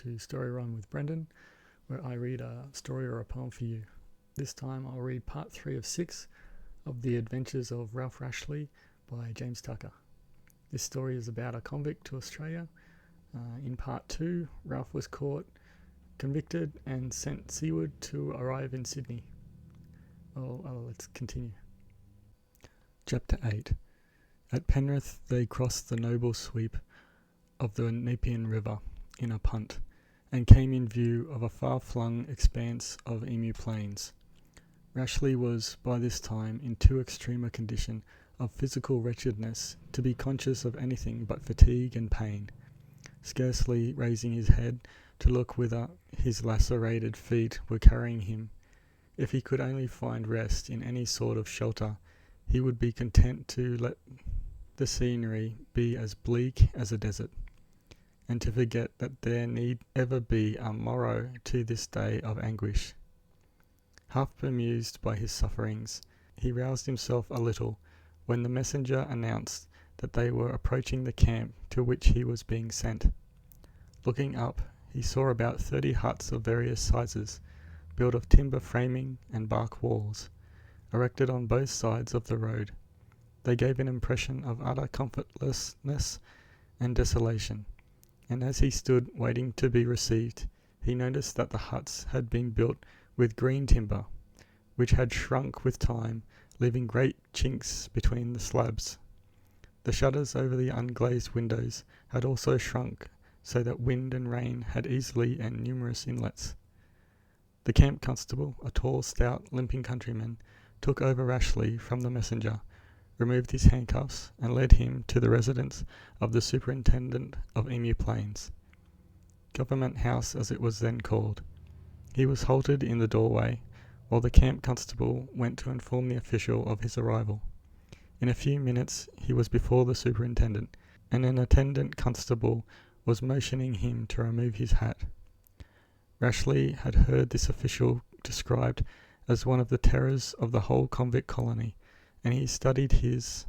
to Story Rhyme with Brendan, where I read a story or a poem for you. This time I'll read part 3 of 6 of The Adventures of Ralph Rashleigh by James Tucker. This story is about a convict to Australia. In part 2, Ralph was caught, convicted and sent seaward to arrive in Sydney. Let's continue. Chapter 8. At Penrith they crossed the noble sweep of the Nepean River in a punt, and came in view of a far-flung expanse of Emu Plains. Rashleigh was by this time in too extreme a condition of physical wretchedness to be conscious of anything but fatigue and pain, scarcely raising his head to look whither his lacerated feet were carrying him. If he could only find rest in any sort of shelter, he would be content to let the scenery be as bleak as a desert, and to forget that there need ever be a morrow to this day of anguish. Half bemused by his sufferings, he roused himself a little when the messenger announced that they were approaching the camp to which he was being sent. Looking up, he saw about 30 huts of various sizes, built of timber framing and bark walls, erected on both sides of the road. They gave an impression of utter comfortlessness and desolation, and as he stood waiting to be received, he noticed that the huts had been built with green timber, which had shrunk with time, leaving great chinks between the slabs. The shutters over the unglazed windows had also shrunk, so that wind and rain had easily and numerous inlets. The camp constable, a tall, stout, limping countryman, took over Rashleigh from the messenger, removed his handcuffs, and led him to the residence of the superintendent of Emu Plains, Government House as it was then called. He was halted in the doorway, while the camp constable went to inform the official of his arrival. In a few minutes he was before the superintendent, and an attendant constable was motioning him to remove his hat. Rashleigh had heard this official described as one of the terrors of the whole convict colony, and he studied his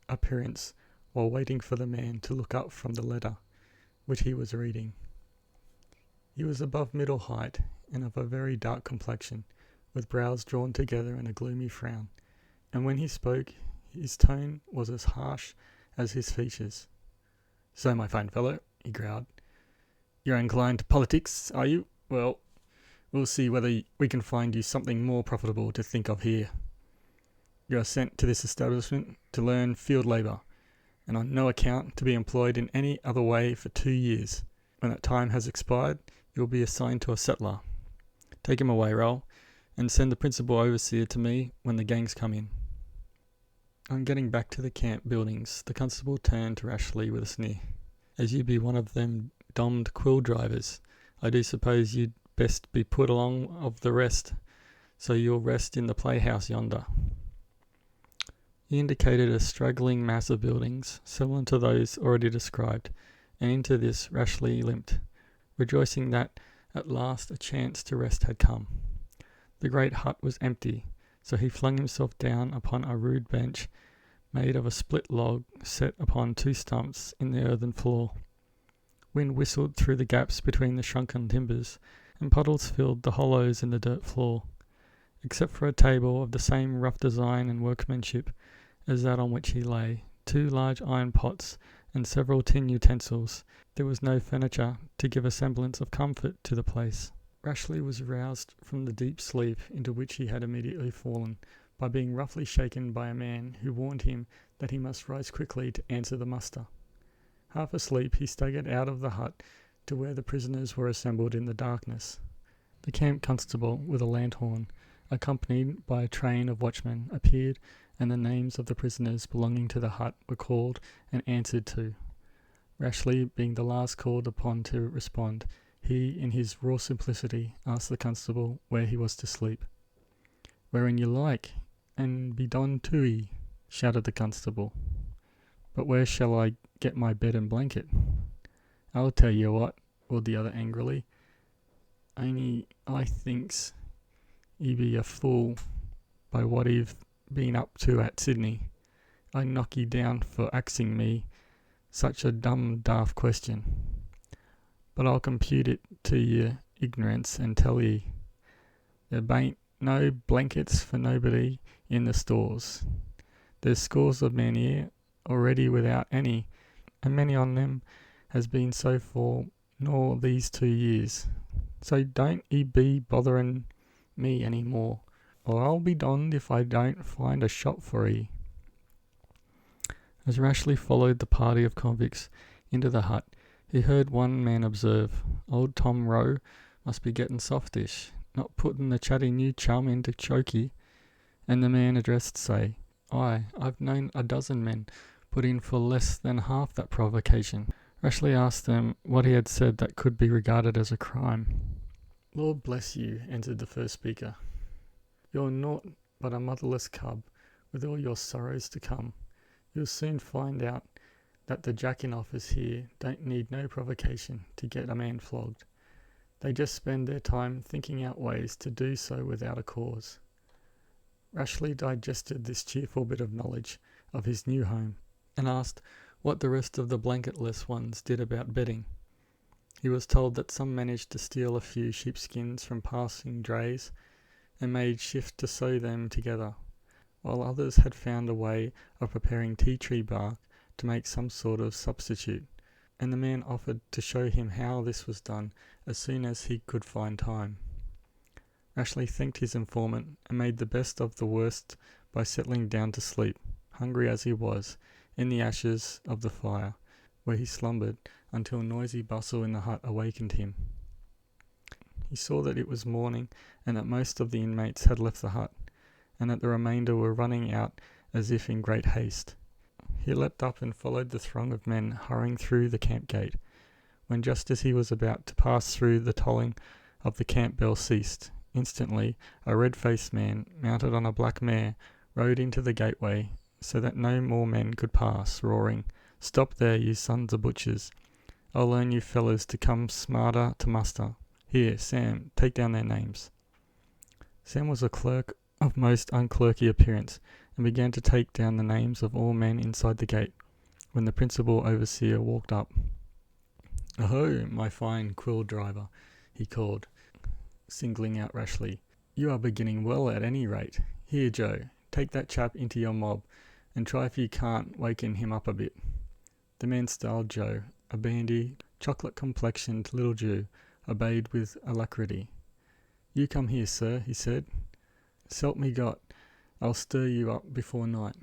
appearance while waiting for the man to look up from the letter which he was reading. He was above middle height and of a very dark complexion, with brows drawn together in a gloomy frown, and when he spoke his tone was as harsh as his features. "So, my fine fellow," he growled, "you're inclined to politics, are you? Well, we'll see whether we can find you something more profitable to think of here. You are sent to this establishment to learn field labour, and on no account to be employed in any other way for 2 years. When that time has expired, you will be assigned to a settler. Take him away, Ralph, and send the principal overseer to me when the gangs come in." On getting back to the camp buildings, the constable turned to Rashleigh with a sneer. "As you be one of them dommed quill drivers, I do suppose you'd best be put along of the rest, so you'll rest in the playhouse yonder." He indicated a straggling mass of buildings, similar to those already described, and into this Rashleigh limped, rejoicing that at last a chance to rest had come. The great hut was empty, so he flung himself down upon a rude bench made of a split log set upon 2 stumps in the earthen floor. Wind whistled through the gaps between the shrunken timbers, and puddles filled the hollows in the dirt floor. Except for a table of the same rough design and workmanship as that on which he lay, 2 large iron pots, and several tin utensils, there was no furniture to give a semblance of comfort to the place. Rashleigh was roused from the deep sleep into which he had immediately fallen by being roughly shaken by a man who warned him that he must rise quickly to answer the muster. Half asleep, he staggered out of the hut to where the prisoners were assembled in the darkness. The camp constable, with a lanthorn, accompanied by a train of watchmen, appeared, and the names of the prisoners belonging to the hut were called and answered to. Rashleigh, being the last called upon to respond, he, in his raw simplicity, asked the constable where he was to sleep. "Wherein you like, and be done to 'ee," shouted the constable. "But where shall I get my bed and blanket?" "I'll tell you what," roared the other angrily. "Only I thinks 'ee be a fool by what 'e've been up to at Sydney. I knock 'ee down for axing me such a dumb daft question." but I'll compute it to your ignorance and tell ye, there bain't no blankets for nobody in the stores. There's scores of men here already without any, and many on them has been so for nor these 2 years. So don't ye be bothering me any more, or I'll be donned if I don't find a shop for ye. As Rashleigh followed the party of convicts into the hut, he heard one man observe, "Old Tom Rowe must be getting softish, not putting the chatty new chum into chokey," and the man addressed say, "Aye, I've known a dozen men put in for less than half that provocation." Rashleigh asked them what he had said that could be regarded as a crime. "Lord bless you," answered the first speaker. "You're naught but a motherless cub, with all your sorrows to come. You'll soon find out that the jack-in-offers here don't need no provocation to get a man flogged. They just spend their time thinking out ways to do so without a cause." Rashleigh digested this cheerful bit of knowledge of his new home, and asked what the rest of the blanketless ones did about betting. He was told that some managed to steal a few sheepskins from passing drays, and made shift to sew them together, while others had found a way of preparing tea tree bark to make some sort of substitute, and the man offered to show him how this was done as soon as he could find time. Rashleigh thanked his informant, and made the best of the worst by settling down to sleep, hungry as he was, in the ashes of the fire, where he slumbered until noisy bustle in the hut awakened him. He saw that it was morning, and that most of the inmates had left the hut, and that the remainder were running out as if in great haste. He leapt up and followed the throng of men hurrying through the camp gate, when just as he was about to pass through, the tolling of the camp bell ceased. Instantly a red-faced man, mounted on a black mare, rode into the gateway, so that no more men could pass, roaring, "Stop there, you sons of butchers! I'll learn you fellas to come smarter to muster. Here, Sam, take down their names." Sam was a clerk of most unclerky appearance, and began to take down the names of all men inside the gate, when the principal overseer walked up. "Aho, my fine quill driver," he called, singling out Rashleigh. "You are beginning well at any rate. Here, Joe, take that chap into your mob, and try if you can't waken him up a bit." The man styled Joe, a bandy, chocolate-complexioned little Jew, obeyed with alacrity. "You come here, sir," he said. "S'help me God, I'll stir you up before night."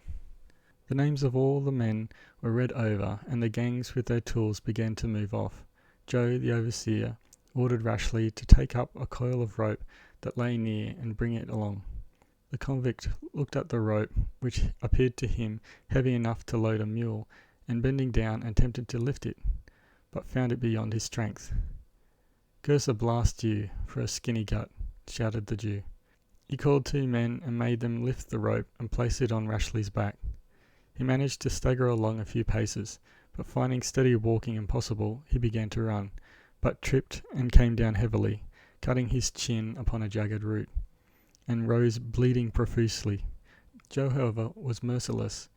The names of all the men were read over, and the gangs with their tools began to move off. Joe, the overseer, ordered Rashleigh to take up a coil of rope that lay near and bring it along. The convict looked at the rope, which appeared to him heavy enough to load a mule, and bending down attempted to lift it, but found it beyond his strength. "Curse a blast you for a skinny gut," shouted the Jew. He called 2 men and made them lift the rope and place it on Rashleigh's back. He managed to stagger along a few paces, but finding steady walking impossible, he began to run, but tripped and came down heavily, cutting his chin upon a jagged root, and rose bleeding profusely. Joe, however, was merciless,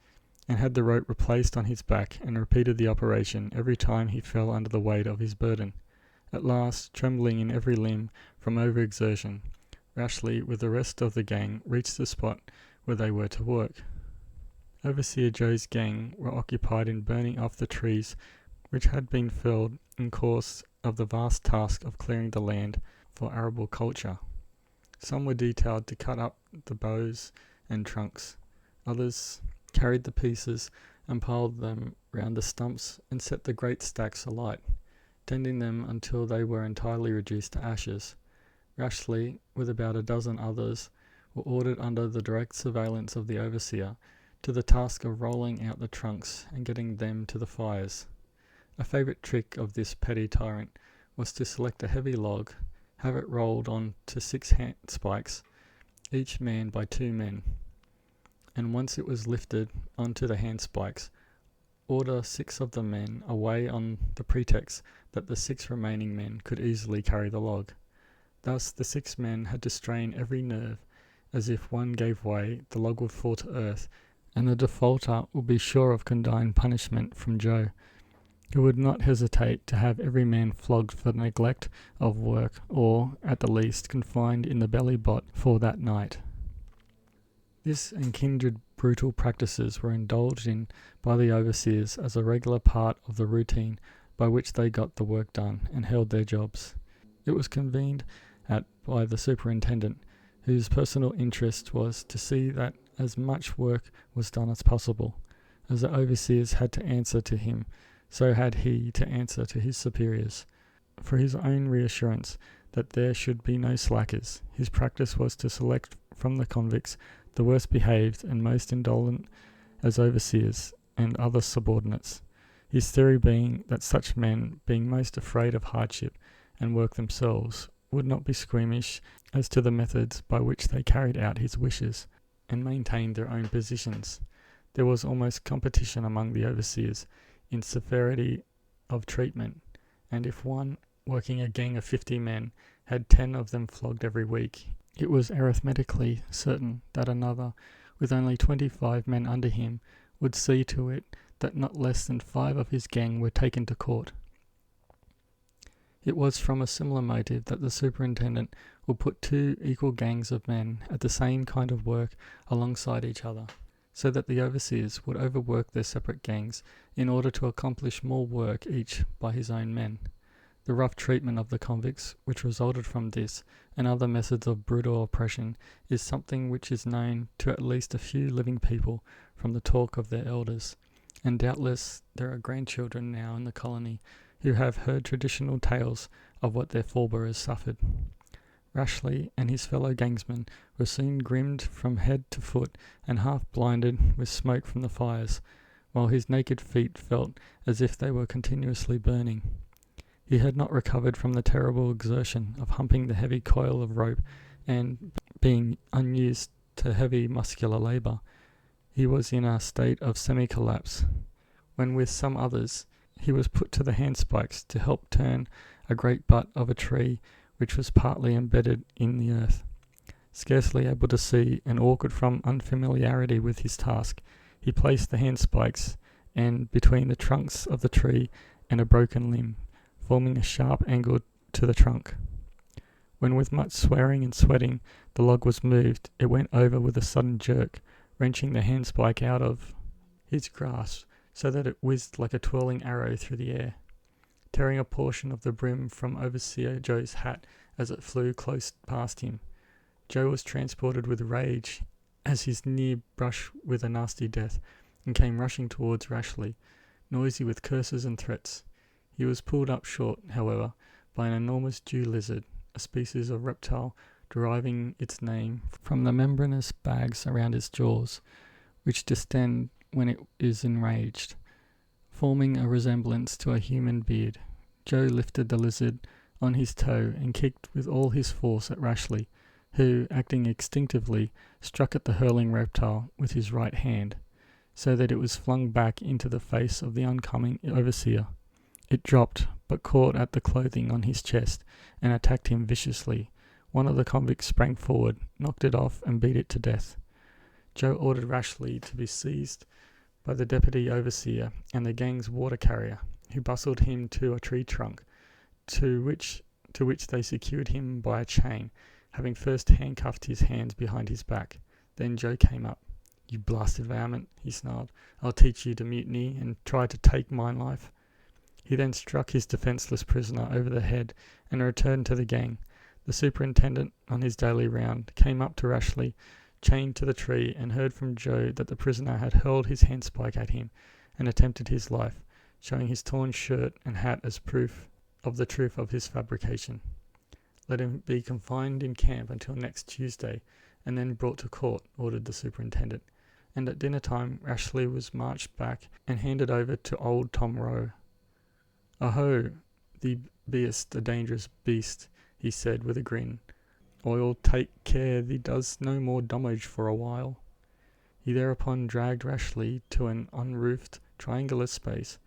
and had the rope replaced on his back, and repeated the operation every time he fell under the weight of his burden. At last, trembling in every limb from overexertion, Rashleigh, with the rest of the gang, reached the spot where they were to work. Overseer Joe's gang were occupied in burning off the trees which had been felled in course of the vast task of clearing the land for arable culture. Some were detailed to cut up the boughs and trunks. Others carried the pieces and piled them round the stumps and set the great stacks alight, tending them until they were entirely reduced to ashes. Rashleigh, with about a dozen others, were ordered under the direct surveillance of the overseer to the task of rolling out the trunks and getting them to the fires. A favourite trick of this petty tyrant was to select a heavy log, have it rolled on to 6 handspikes, each manned by 2 men, and once it was lifted onto the handspikes, order 6 of the men away on the pretext that the 6 remaining men could easily carry the log. Thus the 6 men had to strain every nerve, as if one gave way, the log would fall to earth, and the defaulter would be sure of condign punishment from Joe, He would not hesitate to have every man flogged for neglect of work, or, at the least, confined in the belly bot for that night. This and kindred brutal practices were indulged in by the overseers as a regular part of the routine by which they got the work done and held their jobs. It was convened at by the superintendent, whose personal interest was to see that as much work was done as possible. As the overseers had to answer to him, so had he to answer to his superiors. For his own reassurance that there should be no slackers, his practice was to select from the convicts the worst behaved and most indolent as overseers and other subordinates, his theory being that such men, being most afraid of hardship and work themselves, would not be squeamish as to the methods by which they carried out his wishes and maintained their own positions. There was almost competition among the overseers in severity of treatment, and if one, working a gang of 50 men, had 10 of them flogged every week, it was arithmetically certain that another, with only 25 men under him, would see to it that not less than 5 of his gang were taken to court. It was from a similar motive that the superintendent would put 2 equal gangs of men at the same kind of work alongside each other, so that the overseers would overwork their separate gangs in order to accomplish more work each by his own men. The rough treatment of the convicts which resulted from this and other methods of brutal oppression is something which is known to at least a few living people from the talk of their elders, and doubtless there are grandchildren now in the colony who have heard traditional tales of what their forebears suffered. Rashleigh and his fellow gangsmen were soon grimmed from head to foot and half blinded with smoke from the fires, while his naked feet felt as if they were continuously burning. He had not recovered from the terrible exertion of humping the heavy coil of rope, and, being unused to heavy muscular labour, he was in a state of semi-collapse, when with some others he was put to the handspikes to help turn a great butt of a tree which was partly embedded in the earth. Scarcely able to see, and awkward from unfamiliarity with his task, he placed the handspikes and between the trunks of the tree and a broken limb, forming a sharp angle to the trunk. When with much swearing and sweating the log was moved, it went over with a sudden jerk, wrenching the handspike out of his grasp so that it whizzed like a twirling arrow through the air, tearing a portion of the brim from Overseer Joe's hat as it flew close past him. Joe was transported with rage as his knee brushed with a nasty death, and came rushing towards Rashleigh, noisy with curses and threats. He was pulled up short, however, by an enormous dew lizard, a species of reptile deriving its name from the membranous bags around its jaws, which distend when it is enraged, forming a resemblance to a human beard. Joe lifted the lizard on his toe and kicked with all his force at Rashleigh, who, acting instinctively, struck at the hurling reptile with his right hand, so that it was flung back into the face of the oncoming overseer. It dropped, but caught at the clothing on his chest, and attacked him viciously. One of the convicts sprang forward, knocked it off, and beat it to death. Joe ordered Rashleigh to be seized by the deputy overseer and the gang's water carrier, who bustled him to a tree trunk, to which they secured him by a chain, having first handcuffed his hands behind his back. Then Joe came up. "You blasted varmint," he snarled. "I'll teach you to mutiny and try to take my life." He then struck his defenceless prisoner over the head and returned to the gang. The superintendent, on his daily round, came up to Rashleigh, chained to the tree, and heard from Joe that the prisoner had hurled his handspike at him and attempted his life, showing his torn shirt and hat as proof of the truth of his fabrication. "Let him be confined in camp until next Tuesday, and then brought to court," ordered the superintendent, and at dinner time Rashleigh was marched back and handed over to old Tom Rowe. "Aho, thee be'st a dangerous beast," he said with a grin. "I'll take care thee does no more damage for a while." He thereupon dragged Rashleigh to an unroofed triangular space,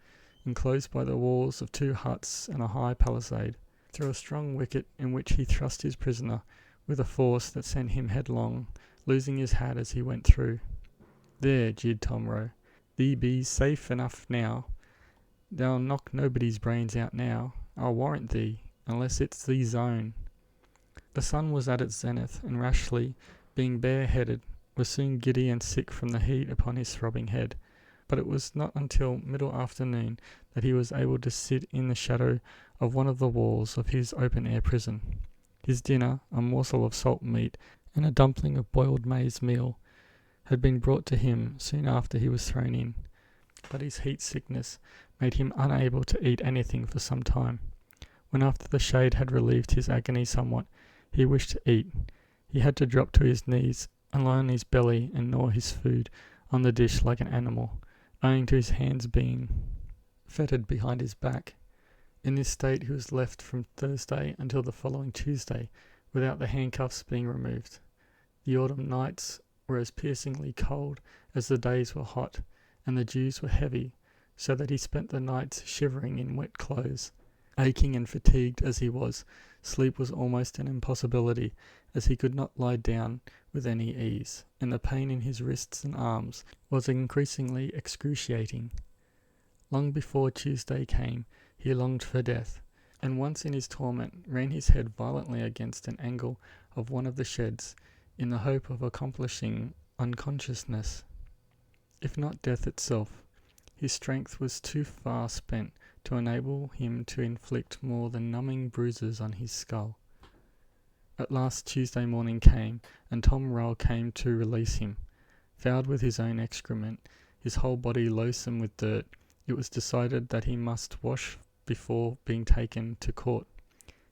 enclosed by the walls of 2 huts and a high palisade, through a strong wicket in which he thrust his prisoner with a force that sent him headlong, losing his hat as he went through. "There," jeered Tom Rowe, "thee be safe enough now. Thou'll knock nobody's brains out now, I'll warrant thee, unless it's thee's own. The sun was at its zenith, and Rashleigh, being bareheaded, was soon giddy and sick from the heat upon his throbbing head. But it was not until middle afternoon that he was able to sit in the shadow of one of the walls of his open-air prison. His dinner, a morsel of salt meat and a dumpling of boiled maize meal, had been brought to him soon after he was thrown in, but his heat sickness made him unable to eat anything for some time. When after the shade had relieved his agony somewhat, he wished to eat, he had to drop to his knees and lie on his belly and gnaw his food on the dish like an animal, owing to his hands being fettered behind his back. In this state he was left from Thursday until the following Tuesday, without the handcuffs being removed. The autumn nights were as piercingly cold as the days were hot, and the dews were heavy, so that he spent the nights shivering in wet clothes. Aching and fatigued as he was, sleep was almost an impossibility, as he could not lie down with any ease, and the pain in his wrists and arms was increasingly excruciating. Long before Tuesday came, he longed for death, and once in his torment ran his head violently against an angle of one of the sheds, in the hope of accomplishing unconsciousness, if not death itself. His strength was too far spent to enable him to inflict more than numbing bruises on his skull. At last Tuesday morning came, and Tom Roll came to release him. Fouled with his own excrement, his whole body loathsome with dirt, it was decided that he must wash before being taken to court.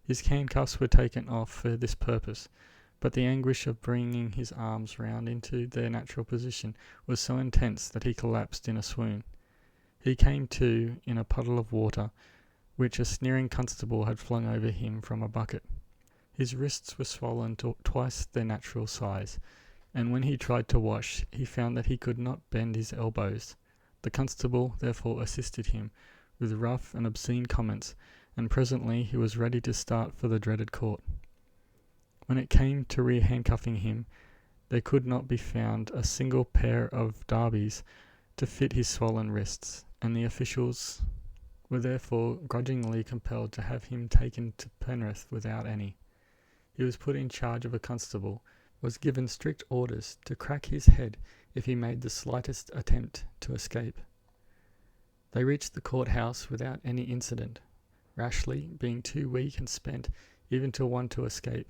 His handcuffs were taken off for this purpose, but the anguish of bringing his arms round into their natural position was so intense that he collapsed in a swoon. He came to in a puddle of water, which a sneering constable had flung over him from a bucket. His wrists were swollen to twice their natural size, and when he tried to wash, he found that he could not bend his elbows. The constable therefore assisted him with rough and obscene comments, and presently he was ready to start for the dreaded court. When it came to re-handcuffing him, there could not be found a single pair of derbies to fit his swollen wrists, and the officials were therefore grudgingly compelled to have him taken to Penrith without any. He was put in charge of a constable, was given strict orders to crack his head if he made the slightest attempt to escape. They reached the courthouse without any incident, Rashleigh being too weak and spent even to want to escape.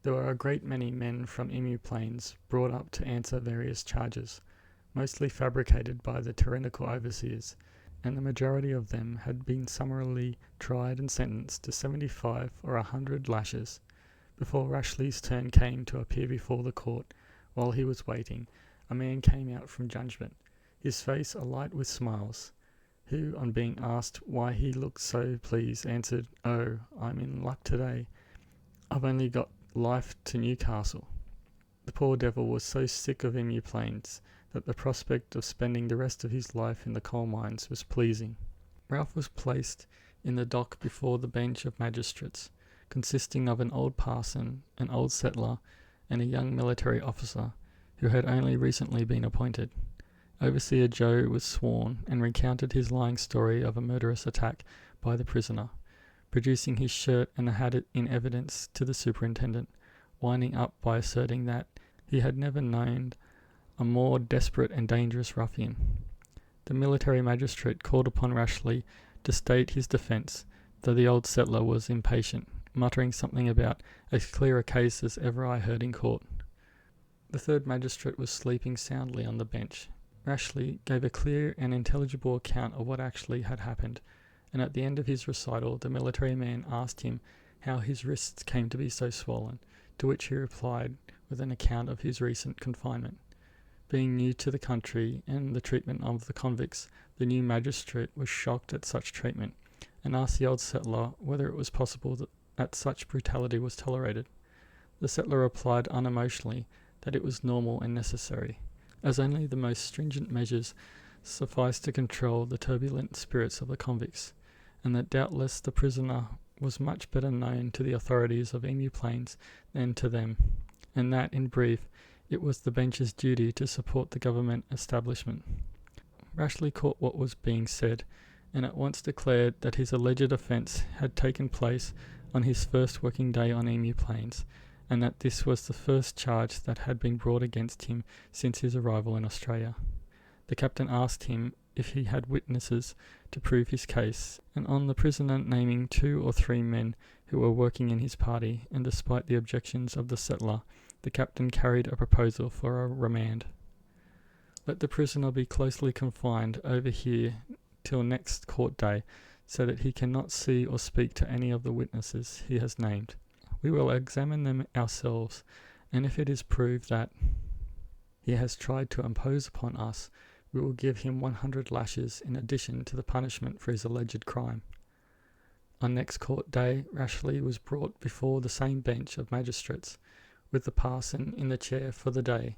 There were a great many men from Emu Plains brought up to answer various charges, mostly fabricated by the tyrannical overseers, and the majority of them had been summarily tried and sentenced to 75 or 100 lashes. Before Rashleigh's turn came to appear before the court, while he was waiting, a man came out from judgment, his face alight with smiles, who, on being asked why he looked so pleased, answered, "Oh, I'm in luck today. I've only got life to Newcastle." The poor devil was so sick of Emu Plains that the prospect of spending the rest of his life in the coal mines was pleasing. Ralph was placed in the dock before the bench of magistrates, consisting of an old parson, an old settler, and a young military officer, who had only recently been appointed. Overseer Joe was sworn, and recounted his lying story of a murderous attack by the prisoner, producing his shirt and a hat in evidence to the superintendent, winding up by asserting that he had never known a more desperate and dangerous ruffian. The military magistrate called upon Rashleigh to state his defence, though the old settler was impatient, muttering something about as clear a case as ever I heard in court. The third magistrate was sleeping soundly on the bench. Rashleigh gave a clear and intelligible account of what actually had happened, and at the end of his recital the military man asked him how his wrists came to be so swollen, to which he replied with an account of his recent confinement. Being new to the country and the treatment of the convicts, the new magistrate was shocked at such treatment, and asked the old settler whether it was possible that such brutality was tolerated. The settler replied unemotionally that it was normal and necessary, as only the most stringent measures sufficed to control the turbulent spirits of the convicts, and that doubtless the prisoner was much better known to the authorities of Emu Plains than to them, and that, in brief, it was the bench's duty to support the government establishment. Rashleigh caught what was being said, and at once declared that his alleged offence had taken place on his first working day on Emu Plains, and that this was the first charge that had been brought against him since his arrival in Australia. The captain asked him if he had witnesses to prove his case, and on the prisoner naming 2 or 3 men who were working in his party, and despite the objections of the settler, the captain carried a proposal for a remand. Let the prisoner be closely confined over here till next court day, so that he cannot see or speak to any of the witnesses he has named. We will examine them ourselves, and if it is proved that he has tried to impose upon us, we will give him 100 lashes in addition to the punishment for his alleged crime. On next court day, Rashleigh was brought before the same bench of magistrates, with the parson in the chair for the day.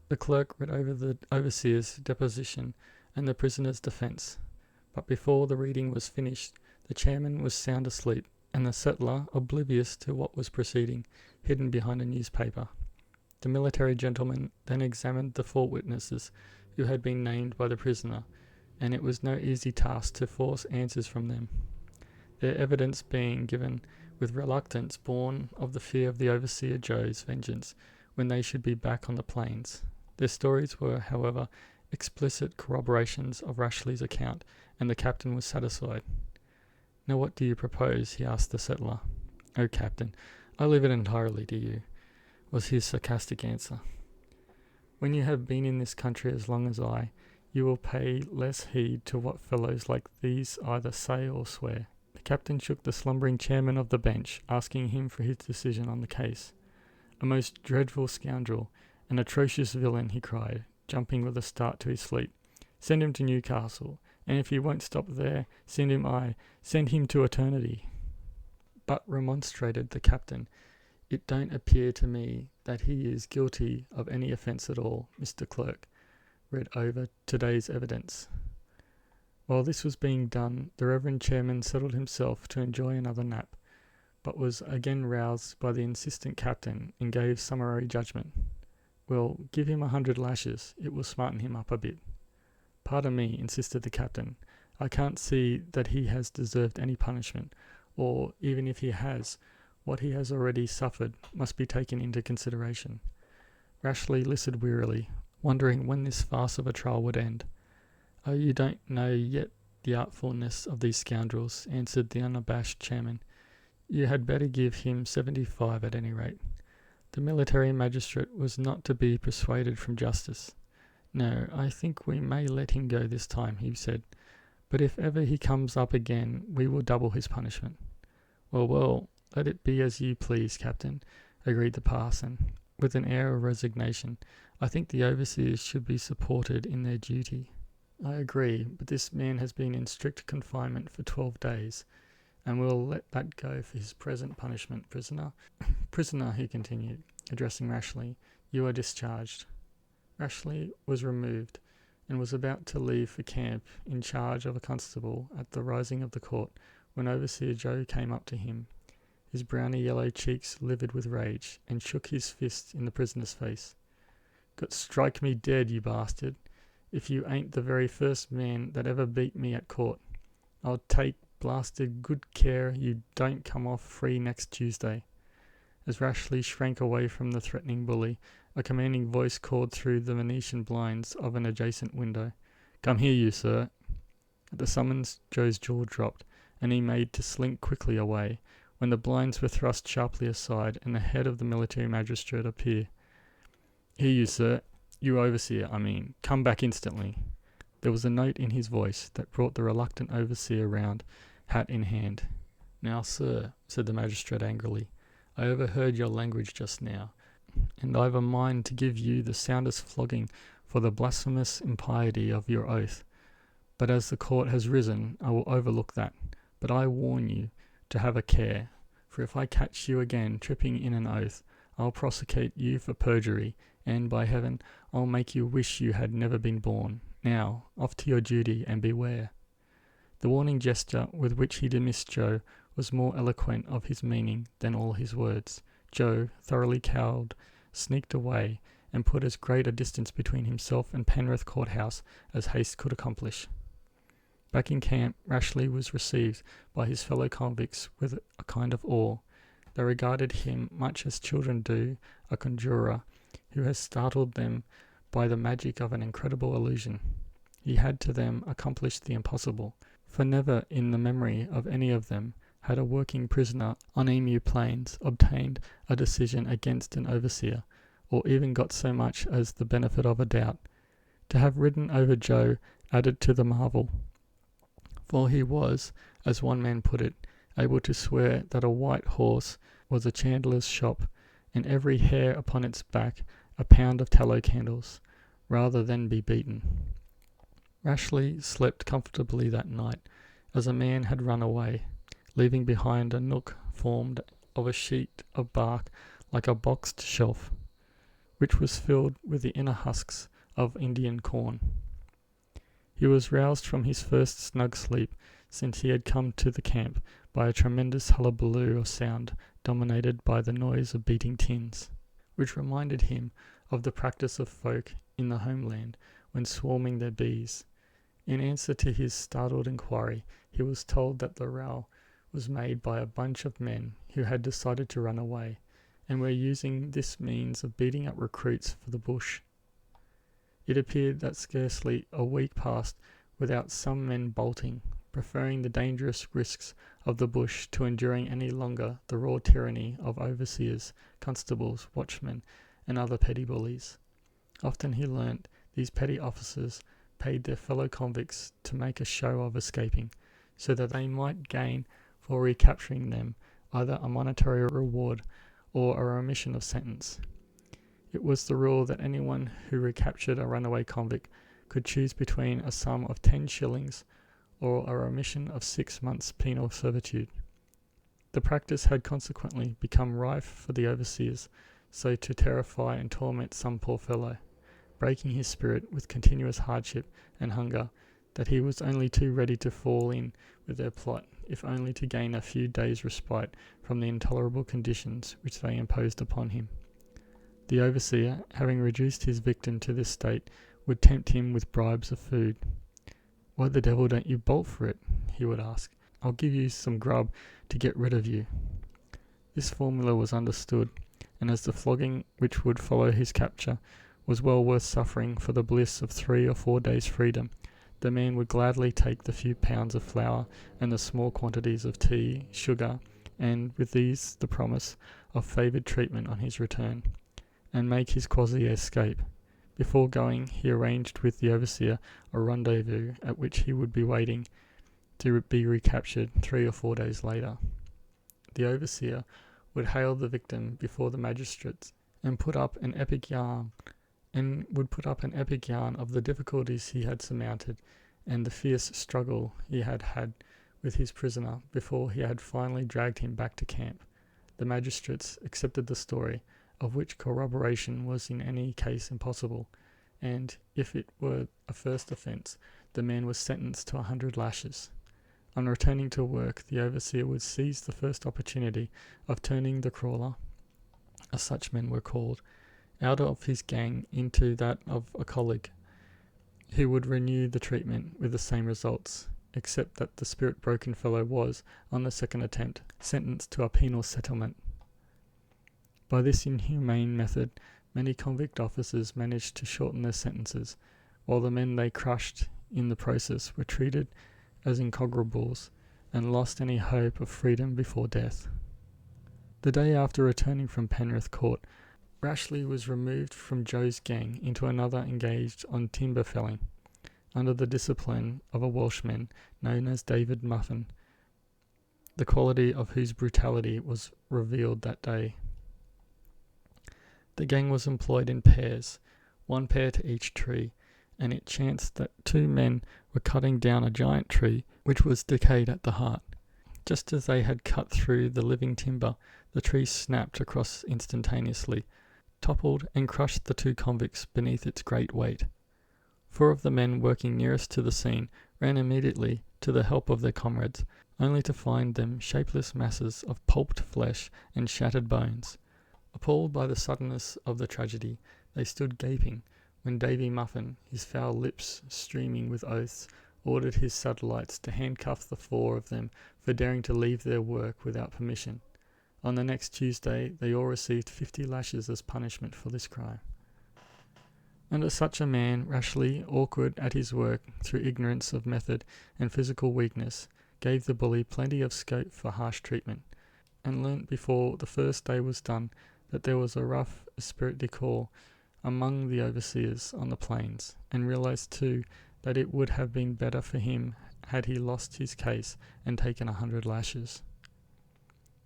The clerk read over the overseer's deposition and the prisoner's defence, but before the reading was finished, the chairman was sound asleep, and the settler, oblivious to what was proceeding, hidden behind a newspaper. The military gentleman then examined the 4 witnesses who had been named by the prisoner, and it was no easy task to force answers from them, their evidence being given with reluctance born of the fear of the overseer Joe's vengeance when they should be back on the plains. Their stories were, however, explicit corroborations of Rashleigh's account, and the captain was satisfied. "Now what do you propose?" he asked the settler. "Oh, captain, I leave it entirely to you," was his sarcastic answer. "When you have been in this country as long as I, you will pay less heed to what fellows like these either say or swear." The captain shook the slumbering chairman of the bench, asking him for his decision on the case. "A most dreadful scoundrel, an atrocious villain," he cried, jumping with a start to his feet. "Send him to Newcastle, and if he won't stop there, send him to eternity." "But," remonstrated the captain, "it don't appear to me that he is guilty of any offence at all." Mr. Clerk read over today's evidence. While this was being done, the Reverend Chairman settled himself to enjoy another nap, but was again roused by the insistent captain, and gave summary judgment. "Well, give him 100 lashes, it will smarten him up a bit." "Pardon me," insisted the captain, "I can't see that he has deserved any punishment, or, even if he has, what he has already suffered must be taken into consideration." Rashleigh listened wearily, wondering when this farce of a trial would end. "Oh, you don't know yet the artfulness of these scoundrels," answered the unabashed chairman. "You had better give him 75 at any rate." The military magistrate was not to be persuaded from justice. "No, I think we may let him go this time," he said, "but if ever he comes up again, we will double his punishment." Well, let it be as you please, captain," agreed the parson, with an air of resignation. "I think the overseers should be supported in their duty." "I agree, but this man has been in strict confinement for 12 days, and we'll let that go for his present punishment, prisoner. Prisoner," he continued, addressing Rashleigh, "you are discharged." Rashleigh was removed, and was about to leave for camp in charge of a constable at the rising of the court, when Overseer Joe came up to him, his browny yellow cheeks livid with rage, and shook his fist in the prisoner's face. "God strike me dead, you bastard, if you ain't the very first man that ever beat me at court. I'll take blasted good care you don't come off free next Tuesday." As Rashleigh shrank away from the threatening bully, a commanding voice called through the Venetian blinds of an adjacent window, "Come here, you sir." At the summons, Joe's jaw dropped, and he made to slink quickly away, when the blinds were thrust sharply aside, and the head of the military magistrate appeared. "Here, you sir, you overseer, come back instantly." There was a note in his voice that brought the reluctant overseer round, hat in hand. "Now, sir," said the magistrate angrily, "I overheard your language just now, and I've a mind to give you the soundest flogging for the blasphemous impiety of your oath. But as the court has risen, I will overlook that. But I warn you to have a care, for if I catch you again tripping in an oath, I'll prosecute you for perjury, and, by heaven, I'll make you wish you had never been born. Now, off to your duty, and beware." The warning gesture with which he dismissed Joe was more eloquent of his meaning than all his words. Joe, thoroughly cowed, sneaked away, and put as great a distance between himself and Penrith Courthouse as haste could accomplish. Back in camp, Rashleigh was received by his fellow convicts with a kind of awe. They regarded him much as children do a conjurer who has startled them by the magic of an incredible illusion. He had to them accomplished the impossible, for never in the memory of any of them had a working prisoner on Emu Plains obtained a decision against an overseer, or even got so much as the benefit of a doubt. To have ridden over Joe added to the marvel, for he was, as one man put it, able to swear that a white horse was a chandler's shop, and every hair upon its back a pound of tallow candles, rather than be beaten. Rashleigh slept comfortably that night, as a man had run away, leaving behind a nook formed of a sheet of bark like a boxed shelf, which was filled with the inner husks of Indian corn. He was roused from his first snug sleep since he had come to the camp by a tremendous hullabaloo of sound dominated by the noise of beating tins, which reminded him of the practice of folk in the homeland when swarming their bees. In answer to his startled inquiry, he was told that the row was made by a bunch of men who had decided to run away, and were using this means of beating up recruits for the bush. It appeared that scarcely a week passed without some men bolting, preferring the dangerous risks of the bush to enduring any longer the raw tyranny of overseers, constables, watchmen, and other petty bullies. Often he learnt these petty officers paid their fellow convicts to make a show of escaping, so that they might gain for recapturing them either a monetary reward or a remission of sentence. It was the rule that anyone who recaptured a runaway convict could choose between a sum of 10 shillings or a remission of 6 months' penal servitude. The practice had consequently become rife for the overseers, so to terrify and torment some poor fellow, breaking his spirit with continuous hardship and hunger, that he was only too ready to fall in with their plot, if only to gain a few days' respite from the intolerable conditions which they imposed upon him. The overseer, having reduced his victim to this state, would tempt him with bribes of food. "Why the devil don't you bolt for it?" he would ask. "I'll give you some grub to get rid of you." This formula was understood, and as the flogging which would follow his capture was well worth suffering for the bliss of 3 or 4 days' freedom, the man would gladly take the few pounds of flour and the small quantities of tea, sugar, and with these the promise of favoured treatment on his return, and make his quasi-escape. Before going, he arranged with the overseer a rendezvous at which he would be waiting to be recaptured 3 or 4 days later. The overseer would hail the victim before the magistrates and would put up an epic yarn of the difficulties he had surmounted and the fierce struggle he had had with his prisoner before he had finally dragged him back to camp. The magistrates accepted the story, of which corroboration was in any case impossible, and if it were a first offence, the man was sentenced to 100 lashes. On returning to work, the overseer would seize the first opportunity of turning the crawler, as such men were called, out of his gang into that of a colleague. He would renew the treatment with the same results, except that the spirit-broken fellow was, on the second attempt, sentenced to a penal settlement. By this inhumane method, many convict officers managed to shorten their sentences, while the men they crushed in the process were treated as incorrigibles and lost any hope of freedom before death. The day after returning from Penrith Court, Rashleigh was removed from Joe's gang into another engaged on timber felling, under the discipline of a Welshman known as David Muffin, the quality of whose brutality was revealed that day. The gang was employed in pairs, 1 pair to each tree, and it chanced that 2 men were cutting down a giant tree which was decayed at the heart. Just as they had cut through the living timber, the tree snapped across instantaneously, toppled and crushed the 2 convicts beneath its great weight. 4 of the men working nearest to the scene ran immediately to the help of their comrades, only to find them shapeless masses of pulped flesh and shattered bones. Appalled by the suddenness of the tragedy, they stood gaping, when Davy Muffin, his foul lips streaming with oaths, ordered his satellites to handcuff the 4 of them for daring to leave their work without permission. On the next Tuesday, they all received 50 lashes as punishment for this crime. Under such a man, Rashleigh, awkward at his work through ignorance of method and physical weakness, gave the bully plenty of scope for harsh treatment, and learnt before the first day was done that there was a rough esprit de corps among the overseers on the plains, and realised too that it would have been better for him had he lost his case and taken 100 lashes.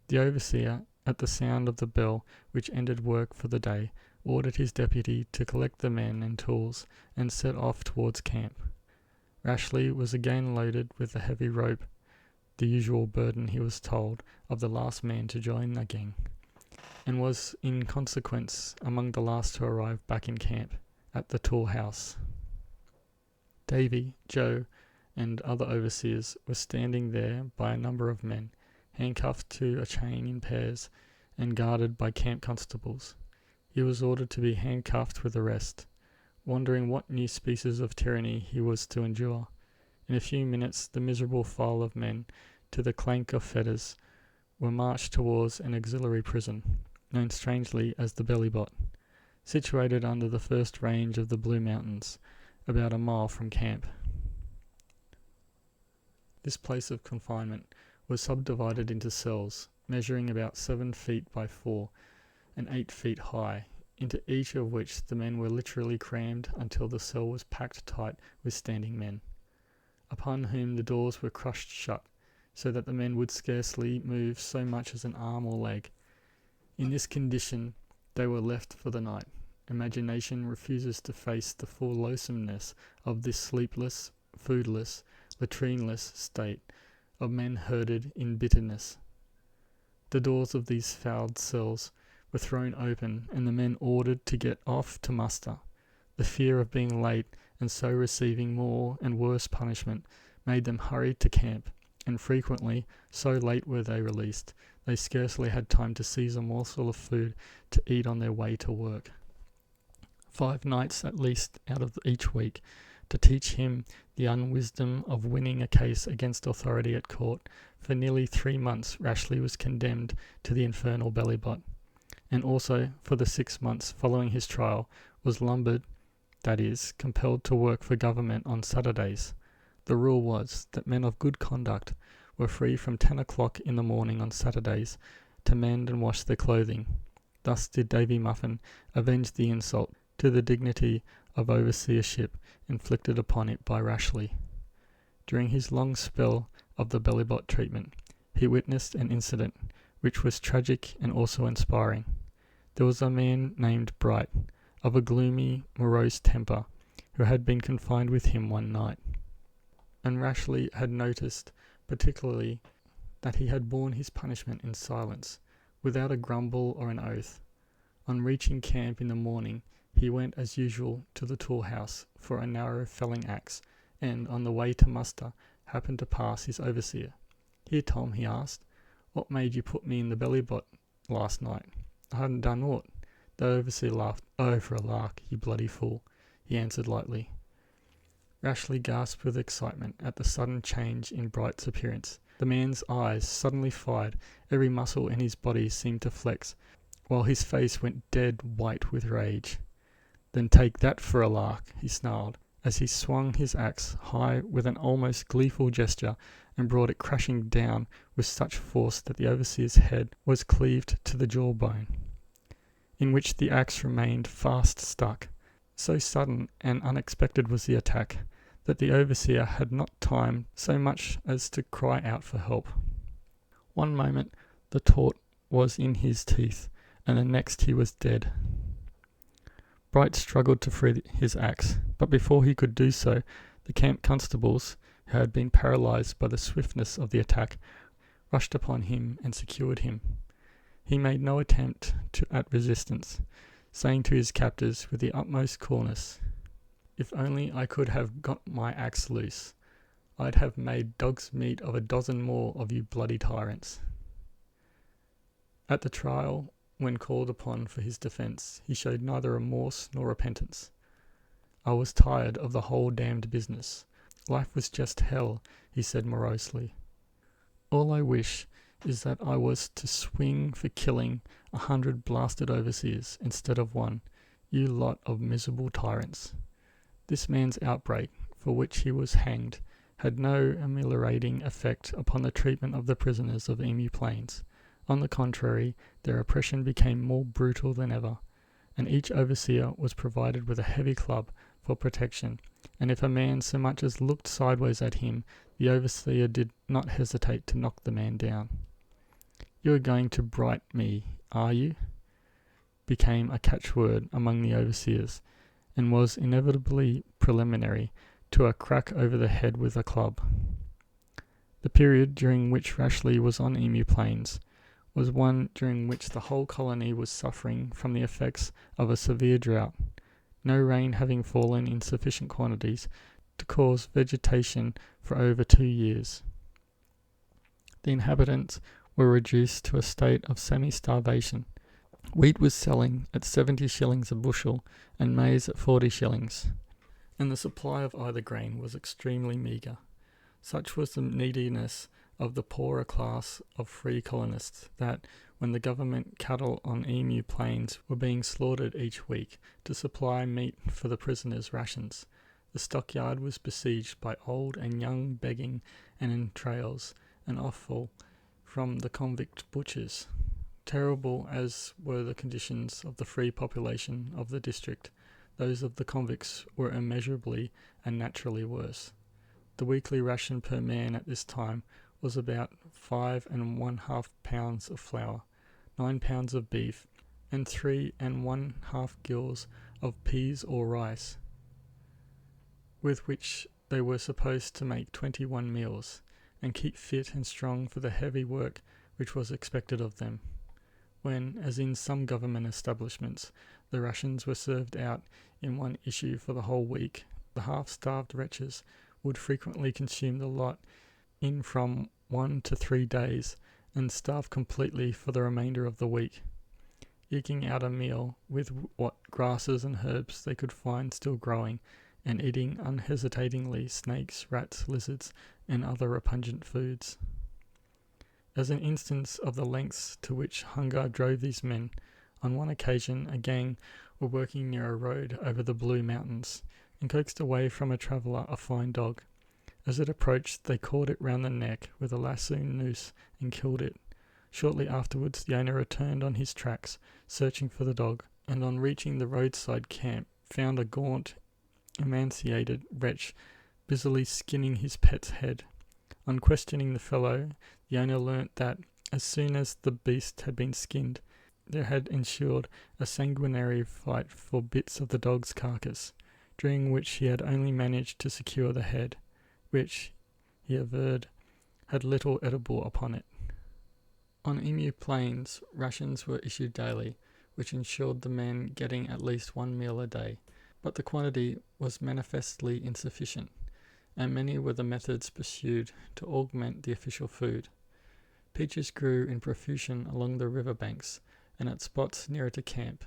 The overseer, at the sound of the bell which ended work for the day, ordered his deputy to collect the men and tools and set off towards camp. Rashleigh was again loaded with a heavy rope, the usual burden, he was told, of the last man to join the gang, and was in consequence among the last to arrive back in camp at the tool house. Davy, Joe, and other overseers were standing there by a number of men, handcuffed to a chain in pairs and guarded by camp constables. He was ordered to be handcuffed with the rest, wondering what new species of tyranny he was to endure. In a few minutes the miserable file of men, to the clank of fetters, were marched towards an auxiliary prison, known strangely as the Bellybot, situated under the first range of the Blue Mountains, about a mile from camp. This place of confinement was subdivided into cells, measuring about 7 feet by 4 and 8 feet high, into each of which the men were literally crammed until the cell was packed tight with standing men, upon whom the doors were crushed shut, so that the men would scarcely move so much as an arm or leg. In this condition they were left for the night. Imagination refuses to face the full loathsomeness of this sleepless, foodless, latrineless state of men herded in bitterness. The doors of these fouled cells were thrown open, and the men ordered to get off to muster. The fear of being late and so receiving more and worse punishment made them hurry to camp, and frequently, so late were they released, they scarcely had time to seize a morsel of food to eat on their way to work. 5 nights at least out of each week, to teach him the unwisdom of winning a case against authority at court. For nearly 3 months Rashleigh was condemned to the infernal Bellybot, and also for the 6 months following his trial was lumbered, that is, compelled to work for government on Saturdays. The rule was that men of good conduct were free from 10 o'clock in the morning on Saturdays to mend and wash their clothing. Thus did Davy Muffin avenge the insult to the dignity of overseership inflicted upon it by Rashleigh. During his long spell of the Bellybot treatment, he witnessed an incident which was tragic and also inspiring. There was a man named Bright, of a gloomy, morose temper, who had been confined with him one night, and Rashleigh had noticed particularly that he had borne his punishment in silence, without a grumble or an oath. On reaching camp in the morning, he went as usual to the tool house for a narrow felling axe, and on the way to muster happened to pass his overseer. "Here, Tom," he asked, "what made you put me in the Bellybot last night?" "I hadn't done aught." The overseer laughed. "Oh, for a lark, you bloody fool," he answered lightly. Rashleigh gasped with excitement at the sudden change in Bright's appearance. The man's eyes suddenly fired, every muscle in his body seemed to flex, while his face went dead white with rage. "Then take that for a lark," he snarled, as he swung his axe high with an almost gleeful gesture and brought it crashing down with such force that the overseer's head was cleaved to the jawbone, in which the axe remained fast stuck. So sudden and unexpected was the attack that the overseer had not time so much as to cry out for help. One moment the taunt was in his teeth, and the next he was dead. Bright struggled to free his axe, but before he could do so, the camp constables, who had been paralysed by the swiftness of the attack, rushed upon him and secured him. He made no attempt at resistance, saying to his captors with the utmost coolness, "If only I could have got my axe loose, I'd have made dog's meat of a dozen more of you bloody tyrants." At the trial, when called upon for his defence, he showed neither remorse nor repentance. "I was tired of the whole damned business. Life was just hell, he said morosely. All I wish is that I was to swing for killing 100 blasted overseers instead of one, you lot of miserable tyrants. This man's outbreak, for which he was hanged, had no ameliorating effect upon the treatment of the prisoners of Emu Plains. On the contrary, their oppression became more brutal than ever, and each overseer was provided with a heavy club for protection, and if a man so much as looked sideways at him, the overseer did not hesitate to knock the man down. "You are going to bright me, are you?" became a catchword among the overseers, and was inevitably preliminary to a crack over the head with a club. The period during which Rashleigh was on Emu Plains was one during which the whole colony was suffering from the effects of a severe drought, no rain having fallen in sufficient quantities to cause vegetation for over 2 years. The inhabitants were reduced to a state of semi-starvation. Wheat was selling at 70 shillings a bushel and maize at 40 shillings, and the supply of either grain was extremely meagre. Such was the neediness of the poorer class of free colonists that, when the government cattle on Emu Plains were being slaughtered each week to supply meat for the prisoners' rations, the stockyard was besieged by old and young begging and entrails and offal from the convict butchers. Terrible as were the conditions of the free population of the district, those of the convicts were immeasurably and naturally worse. The weekly ration per man at this time was about 5½ pounds of flour, 9 pounds of beef, and 3½ gills of peas or rice, with which they were supposed to make 21 meals, and keep fit and strong for the heavy work which was expected of them. When, as in some government establishments, the rations were served out in one issue for the whole week, the half-starved wretches would frequently consume the lot in from 1 to 3 days, and starve completely for the remainder of the week, eking out a meal with what grasses and herbs they could find still growing, and eating unhesitatingly snakes, rats, lizards, and other repugnant foods. As an instance of the lengths to which hunger drove these men, on one occasion a gang were working near a road over the Blue Mountains, and coaxed away from a traveller a fine dog. As it approached, they caught it round the neck with a lasso noose and killed it. Shortly afterwards the owner returned on his tracks, searching for the dog, and on reaching the roadside camp found a gaunt, emaciated wretch busily skinning his pet's head. On questioning the fellow, the owner learnt that, as soon as the beast had been skinned, there had ensued a sanguinary fight for bits of the dog's carcass, during which he had only managed to secure the head, which, he averred, had little edible upon it. On Emu Plains, rations were issued daily, which ensured the men getting at least 1 meal a day, but the quantity was manifestly insufficient, and many were the methods pursued to augment the official food. Peaches grew in profusion along the river banks and at spots nearer to camp,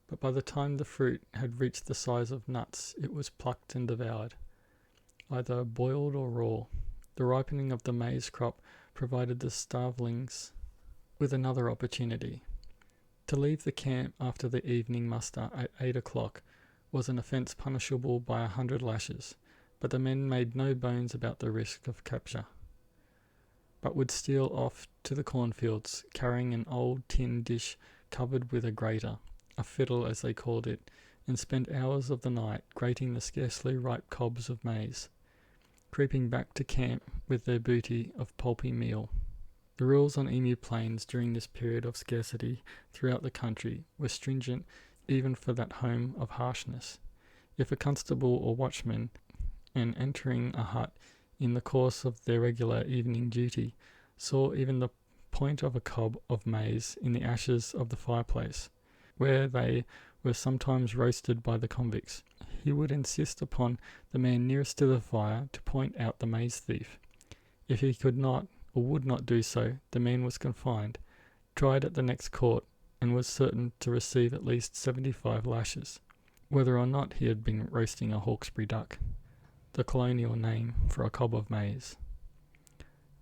but by the time the fruit had reached the size of nuts, it was plucked and devoured, either boiled or raw. The ripening of the maize crop provided the starvelings with another opportunity. To leave the camp after the evening muster at 8 o'clock was an offence punishable by 100 lashes, but the men made no bones about the risk of capture, but would steal off to the cornfields, carrying an old tin dish covered with a grater, a fiddle as they called it, and spend hours of the night grating the scarcely ripe cobs of maize, creeping back to camp with their booty of pulpy meal. The rules on Emu Plains during this period of scarcity throughout the country were stringent even for that home of harshness. If a constable or watchman, and entering a hut in the course of their regular evening duty, saw even the point of a cob of maize in the ashes of the fireplace, where they were sometimes roasted by the convicts, he would insist upon the man nearest to the fire to point out the maize thief. If he could not or would not do so, the man was confined, tried at the next court, and was certain to receive at least 75 lashes, whether or not he had been roasting a Hawkesbury duck. the colonial name for a cob of maize.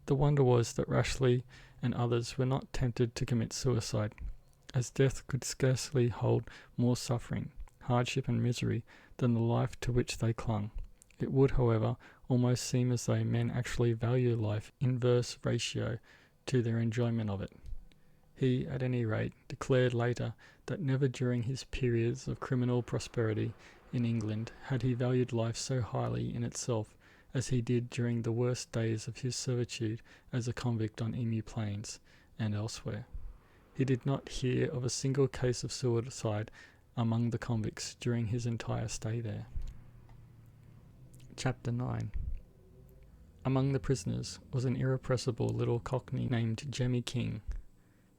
The wonder was that Rashleigh and others were not tempted to commit suicide, as death could scarcely hold more suffering, hardship and misery than the life to which they clung. It would, however, almost seem as though men actually value life in inverse ratio to their enjoyment of it. He, at any rate, declared later that never during his periods of criminal prosperity in England had he valued life so highly in itself as he did during the worst days of his servitude as a convict on Emu Plains and elsewhere. He did not hear of a single case of suicide among the convicts during his entire stay there. Chapter 9. Among the prisoners was an irrepressible little cockney named Jemmy King.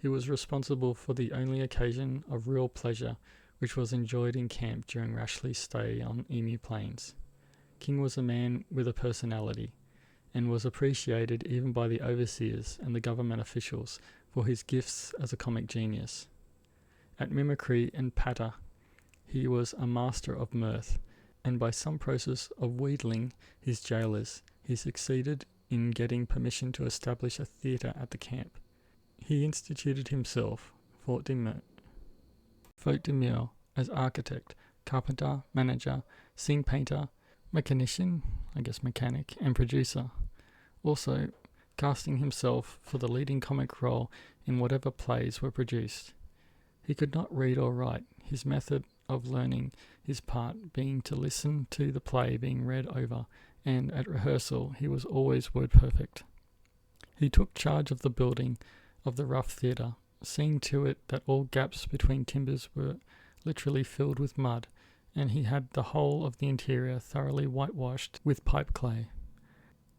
He was responsible for the only occasion of real pleasure which was enjoyed in camp during Rashleigh's stay on Emu Plains. King was a man with a personality, and was appreciated even by the overseers and the government officials for his gifts as a comic genius. At mimicry and patter, he was a master of mirth, and by some process of wheedling his jailers, he succeeded in getting permission to establish a theatre at the camp. He instituted himself, faute de mieux, as architect, carpenter, manager, scene painter, mechanician, mechanic, and producer, also casting himself for the leading comic role in whatever plays were produced. He could not read or write, his method of learning his part being to listen to the play being read over, and at rehearsal he was always word perfect. He took charge of the building of the rough theatre, seeing to it that all gaps between timbers were literally filled with mud, and he had the whole of the interior thoroughly whitewashed with pipe clay.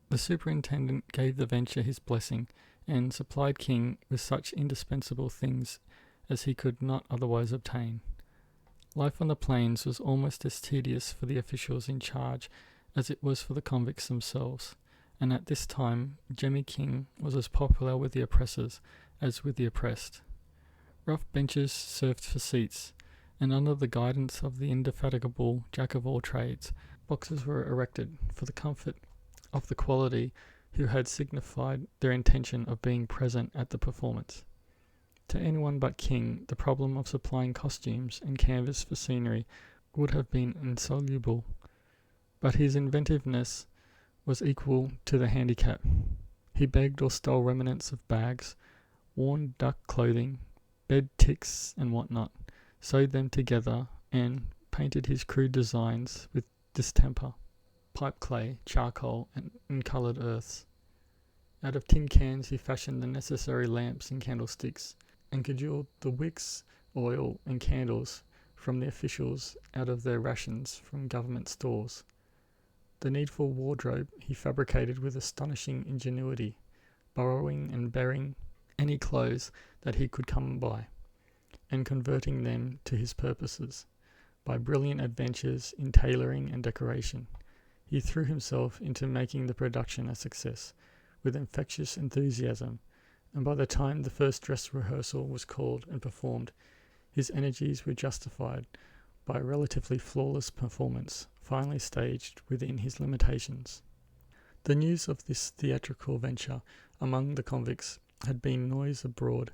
The superintendent gave the venture his blessing, and supplied King with such indispensable things as he could not otherwise obtain. Life on the plains was almost as tedious for the officials in charge as it was for the convicts themselves, and at this time Jemmy King was as popular with the oppressors as with the oppressed. Rough benches served for seats, and under the guidance of the indefatigable jack-of-all-trades, boxes were erected for the comfort of the quality who had signified their intention of being present at the performance. To anyone but King, the problem of supplying costumes and canvas for scenery would have been insoluble, but his inventiveness was equal to the handicap. He begged or stole remnants of bags, worn duck clothing, bed ticks and whatnot, sewed them together, and painted his crude designs with distemper, pipe clay, charcoal, and coloured earths. Out of tin cans he fashioned the necessary lamps and candlesticks, and cajoled the wicks, oil, and candles from the officials out of their rations from government stores. The needful wardrobe he fabricated with astonishing ingenuity, borrowing and burying any clothes that he could come by, and converting them to his purposes. By brilliant adventures in tailoring and decoration, he threw himself into making the production a success, with infectious enthusiasm, and by the time the first dress rehearsal was called and performed, his energies were justified by a relatively flawless performance, finally staged within his limitations. The news of this theatrical venture among the convicts had been noised abroad,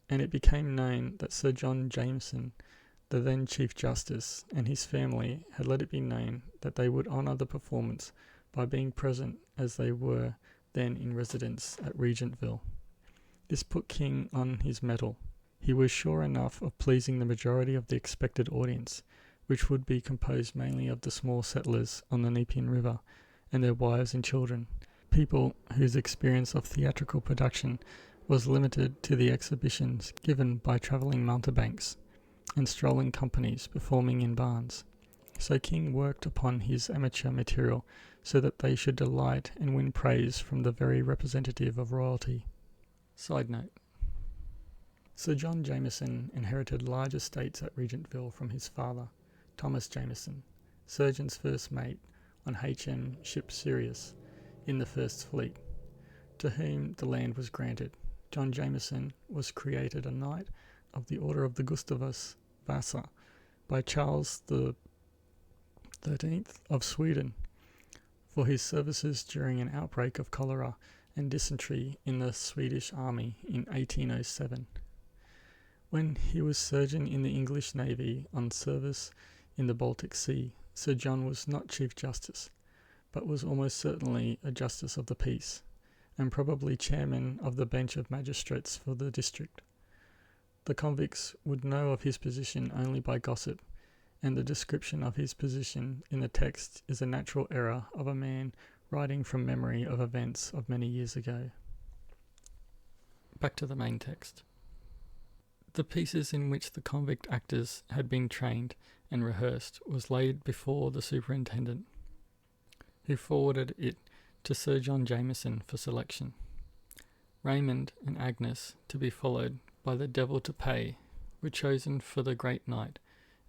and it became known that Sir John Jameson, the then Chief Justice, and his family had let it be known that they would honour the performance by being present, as they were then in residence at Regentville. This put King on his mettle. He was sure enough of pleasing the majority of the expected audience, which would be composed mainly of the small settlers on the Nepean River and their wives and children, people whose experience of theatrical production was limited to the exhibitions given by travelling mountebanks and strolling companies performing in barns. So King worked upon his amateur material so that they should delight and win praise from the very representative of royalty. Side note: Sir John Jameson inherited large estates at Regentville from his father, Thomas Jameson, surgeon's first mate on HM ship Sirius in the First Fleet, to whom the land was granted. John Jameson was created a Knight of the Order of the Gustavus Vasa by Charles the 13th of Sweden, for his services during an outbreak of cholera and dysentery in the Swedish army in 1807. When he was surgeon in the English Navy on service in the Baltic Sea, Sir John was not Chief Justice, but was almost certainly a Justice of the Peace, and probably chairman of the bench of magistrates for the district. The convicts would know of his position only by gossip, and the description of his position in the text is a natural error of a man writing from memory of events of many years ago. Back to the main text. The pieces in which the convict actors had been trained and rehearsed was laid before the superintendent, who forwarded it to Sir John Jameson for selection. Raymond and Agnes, to be followed by the devil to pay, were chosen for the great night,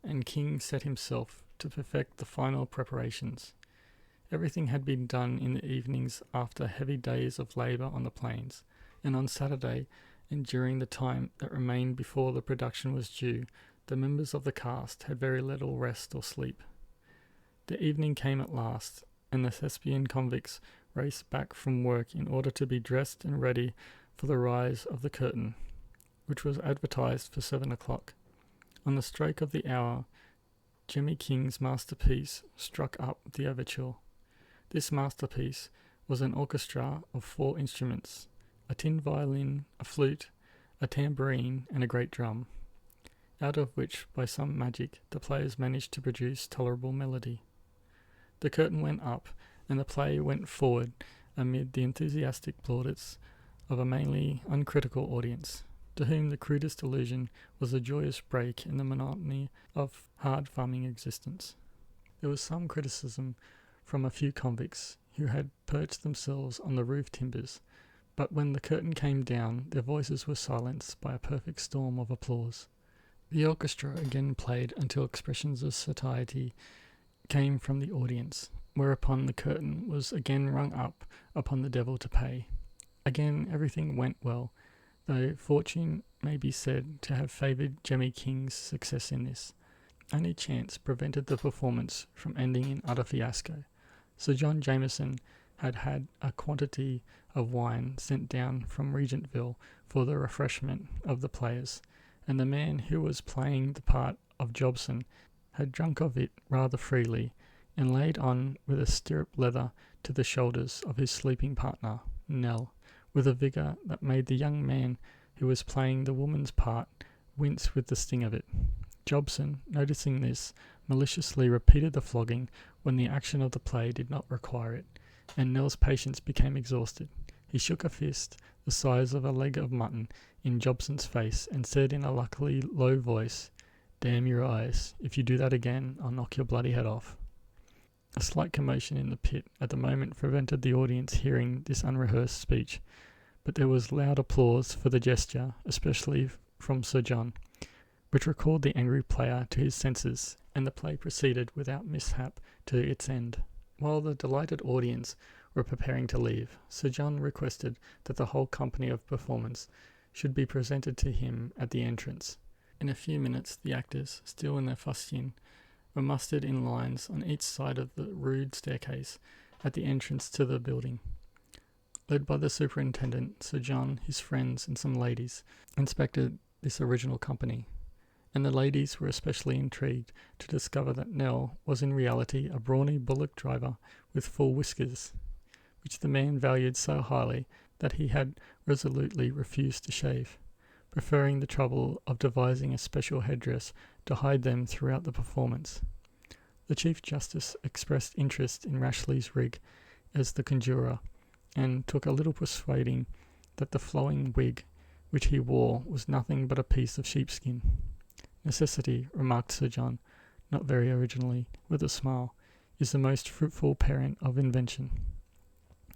and King set himself to perfect the final preparations. Everything had been done in the evenings after heavy days of labour on the plains, and on Saturday, and during the time that remained before the production was due, the members of the cast had very little rest or sleep. The evening came at last, and the Thespian convicts raced back from work in order to be dressed and ready for the rise of the curtain, which was advertised for 7 o'clock. On the stroke of the hour, Jemmy King's masterpiece struck up the overture. This masterpiece was an orchestra of 4 instruments, a tin violin, a flute, a tambourine, and a great drum, out of which, by some magic, the players managed to produce tolerable melody. The curtain went up, and the play went forward amid the enthusiastic plaudits of a mainly uncritical audience, to whom the crudest illusion was a joyous break in the monotony of hard farming existence. There was some criticism from a few convicts who had perched themselves on the roof timbers, but when the curtain came down, their voices were silenced by a perfect storm of applause. The orchestra again played until expressions of satiety came from the audience, whereupon the curtain was again rung up upon the devil to pay. Again everything went well, though fortune may be said to have favoured Jemmy King's success in this. Only chance prevented the performance from ending in utter fiasco. Sir John Jameson had had a quantity of wine sent down from Regentville for the refreshment of the players, and the man who was playing the part of Jobson had drunk of it rather freely, and laid on with a stirrup leather to the shoulders of his sleeping partner, Nell, with a vigour that made the young man who was playing the woman's part wince with the sting of it. Jobson, noticing this, maliciously repeated the flogging when the action of the play did not require it, and Nell's patience became exhausted. He shook a fist the size of a leg of mutton in Jobson's face, and said in a luckily low voice, "Damn your eyes, if you do that again, I'll knock your bloody head off." A slight commotion in the pit at the moment prevented the audience hearing this unrehearsed speech, but there was loud applause for the gesture, especially from Sir John, which recalled the angry player to his senses, and the play proceeded without mishap to its end. While the delighted audience were preparing to leave, Sir John requested that the whole company of performers should be presented to him at the entrance. In a few minutes the actors, still in their fustian, were mustered in lines on each side of the rude staircase at the entrance to the building. Led by the superintendent, Sir John, his friends, and some ladies inspected this original company, and the ladies were especially intrigued to discover that Nell was in reality a brawny bullock driver with full whiskers, which the man valued so highly that he had resolutely refused to shave, preferring the trouble of devising a special headdress to hide them throughout the performance. The Chief Justice expressed interest in Rashleigh's rig as the conjurer, and took a little persuading that the flowing wig which he wore was nothing but a piece of sheepskin. Necessity, remarked Sir John, not very originally, with a smile, is the most fruitful parent of invention.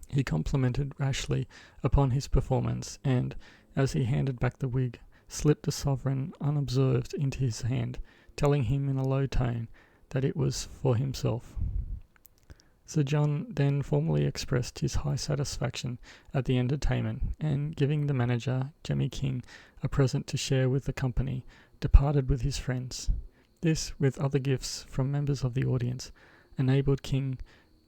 He complimented Rashleigh upon his performance, and, as he handed back the wig, slipped a sovereign unobserved into his hand, telling him in a low tone that it was for himself. Sir John then formally expressed his high satisfaction at the entertainment, and, giving the manager, Jemmy King, a present to share with the company, departed with his friends. This, with other gifts from members of the audience, enabled King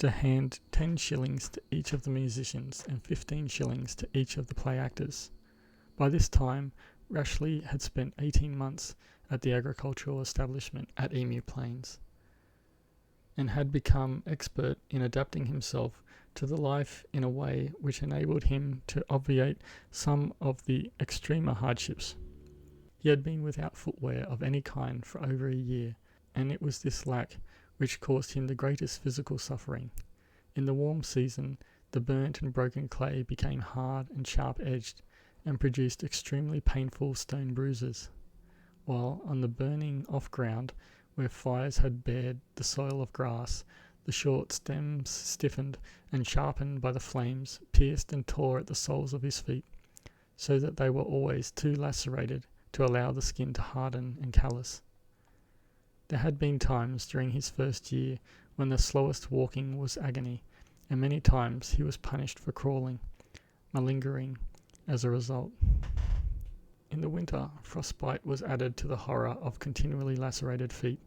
to hand 10 shillings to each of the musicians and 15 shillings to each of the play actors. By this time, Rashleigh had spent 18 months at the agricultural establishment at Emu Plains and had become expert in adapting himself to the life in a way which enabled him to obviate some of the extremer hardships. He had been without footwear of any kind for over a year, and it was this lack which caused him the greatest physical suffering. In the warm season, the burnt and broken clay became hard and sharp-edged and produced extremely painful stone bruises, while on the burning off ground, where fires had bared the soil of grass, the short stems, stiffened and sharpened by the flames, pierced and tore at the soles of his feet, so that they were always too lacerated to allow the skin to harden and callous. There had been times during his first year when the slowest walking was agony, and many times he was punished for crawling, malingering as a result. In the winter, frostbite was added to the horror of continually lacerated feet,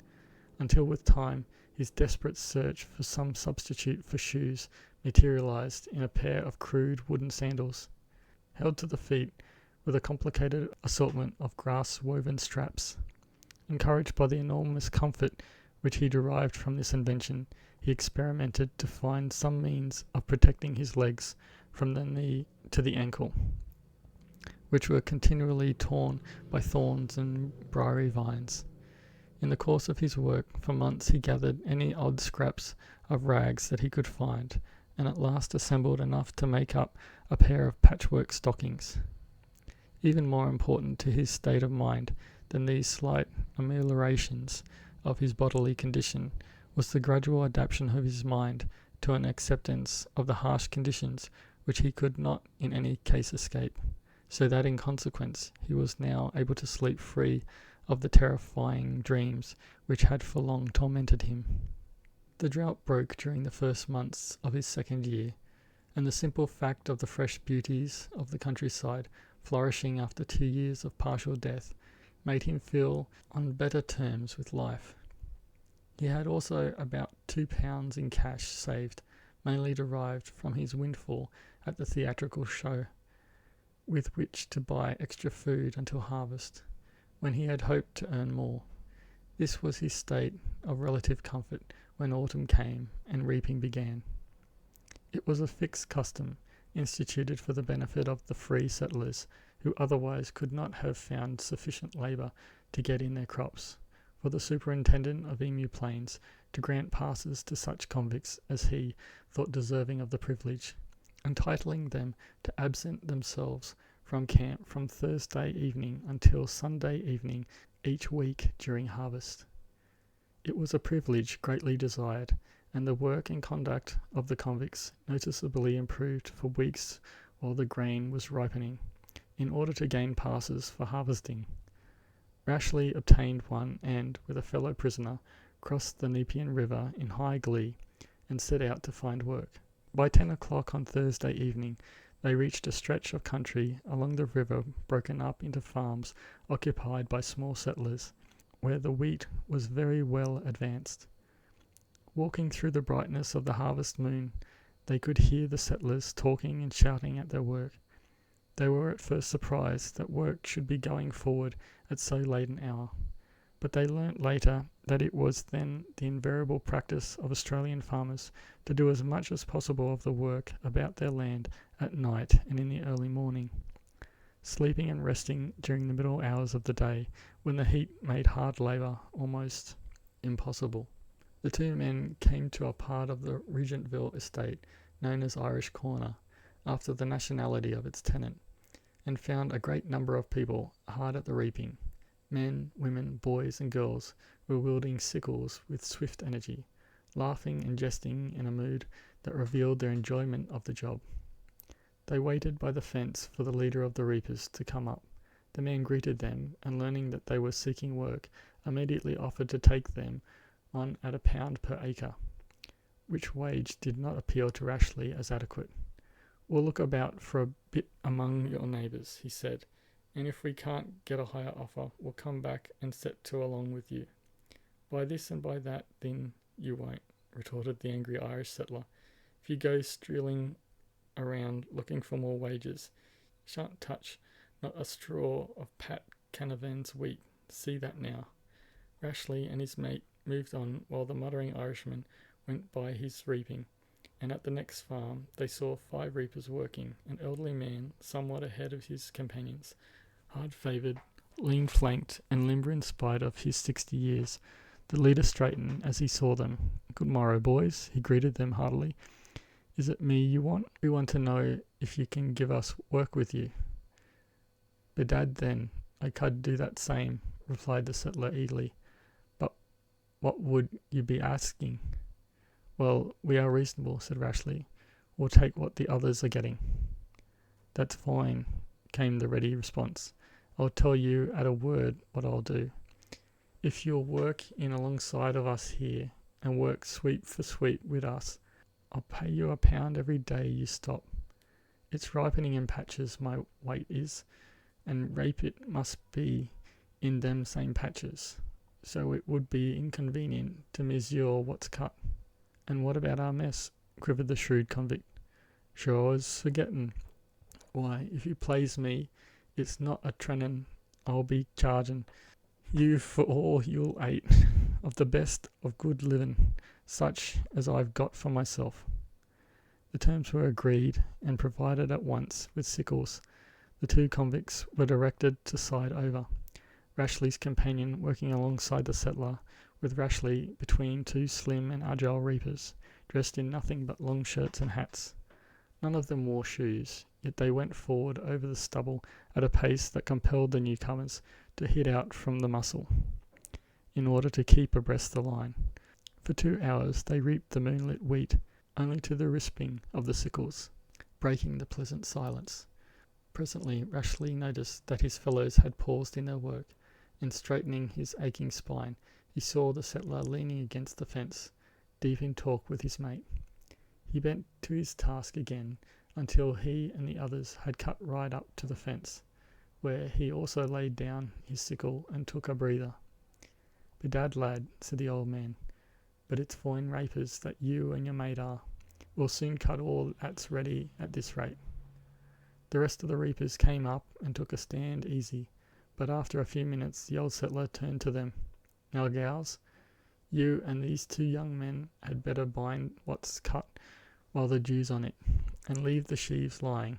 until with time his desperate search for some substitute for shoes materialized in a pair of crude wooden sandals, held to the feet with a complicated assortment of grass-woven straps. Encouraged by the enormous comfort which he derived from this invention, he experimented to find some means of protecting his legs from the knee to the ankle, which were continually torn by thorns and briary vines. In the course of his work, for months he gathered any odd scraps of rags that he could find, and at last assembled enough to make up a pair of patchwork stockings. Even more important to his state of mind than these slight ameliorations of his bodily condition was the gradual adaptation of his mind to an acceptance of the harsh conditions which he could not in any case escape, so that in consequence he was now able to sleep free of the terrifying dreams which had for long tormented him. The drought broke during the first months of his second year, and the simple fact of the fresh beauties of the countryside flourishing after 2 years of partial death made him feel on better terms with life. He had also about £2 in cash saved, mainly derived from his windfall at the theatrical show, with which to buy extra food until harvest, when he had hoped to earn more. This was his state of relative comfort when autumn came and reaping began. It was a fixed custom, instituted for the benefit of the free settlers, who otherwise could not have found sufficient labour to get in their crops, for the superintendent of Emu Plains to grant passes to such convicts as he thought deserving of the privilege, entitling them to absent themselves from camp from Thursday evening until Sunday evening each week during harvest. It was a privilege greatly desired, and the work and conduct of the convicts noticeably improved for weeks while the grain was ripening, in order to gain passes for harvesting. Rashleigh obtained one and, with a fellow prisoner, crossed the Nepean River in high glee and set out to find work. By 10 o'clock on Thursday evening, they reached a stretch of country along the river broken up into farms occupied by small settlers, where the wheat was very well advanced. Walking through the brightness of the harvest moon, they could hear the settlers talking and shouting at their work. They were at first surprised that work should be going forward at so late an hour, but they learnt later that it was then the invariable practice of Australian farmers to do as much as possible of the work about their land at night and in the early morning, sleeping and resting during the middle hours of the day, when the heat made hard labour almost impossible. The two men came to a part of the Regentville estate known as Irish Corner, after the nationality of its tenant, and found a great number of people hard at the reaping. Men, women, boys and girls were wielding sickles with swift energy, laughing and jesting in a mood that revealed their enjoyment of the job. They waited by the fence for the leader of the reapers to come up. The man greeted them, and learning that they were seeking work, immediately offered to take them on at £1 per acre, which wage did not appeal to Rashleigh as adequate. "We'll look about for a bit among your neighbours," he said, "and if we can't get a higher offer, we'll come back and set to along with you. By this and by that, then, you won't. retorted the angry Irish settler. If you go strolling around looking for more wages, you shan't touch not a straw of Pat Canavan's wheat. See that now. Rashleigh and his mate moved on while the muttering Irishman went by his reaping, and at the next farm they saw 5 reapers working, an elderly man somewhat ahead of his companions, hard-favoured, lean-flanked, and limber in spite of his 60 years. The leader straightened as he saw them. "Good morrow, boys," he greeted them heartily. "Is it me you want? We want to know if you can give us work with you." "Bedad then, I could do that same," replied the settler eagerly. "But what would you be asking?" "Well, we are reasonable," said Rashleigh. "We'll take what the others are getting." "That's fine," came the ready response. "I'll tell you at a word what I'll do. If you'll work in alongside of us here and work sweep for sweep with us, I'll pay you £1 every day you stop. It's ripening in patches, my weight is, and rape it must be in them same patches, so it would be inconvenient to measure what's cut." "And what about our mess?" quivered the shrewd convict. "Sure, I was forgetting. Why, if you plaise me, it's not a trenin I'll be charging you for all you'll ate of the best of good living, such as I've got for myself." The terms were agreed, and provided at once with sickles. The 2 convicts were directed to side over, Rashleigh's companion working alongside the settler, with Rashleigh between 2 slim and agile reapers, dressed in nothing but long shirts and hats. None of them wore shoes, yet they went forward over the stubble at a pace that compelled the newcomers to hit out from the muscle, in order to keep abreast the line. For 2 hours they reaped the moonlit wheat, only to the risping of the sickles, breaking the pleasant silence. Presently Rashleigh noticed that his fellows had paused in their work, and straightening his aching spine, he saw the settler leaning against the fence, deep in talk with his mate. He bent to his task again, until he and the others had cut right up to the fence, where he also laid down his sickle and took a breather. "Bedad, lad," said the old man, "but it's fine rapers that you and your mate are. We'll soon cut all that's ready at this rate." The rest of the reapers came up and took a stand easy, but after a few minutes the old settler turned to them. "Now, gals, you and these 2 young men had better bind what's cut while the dew's on it, and leave the sheaves lying.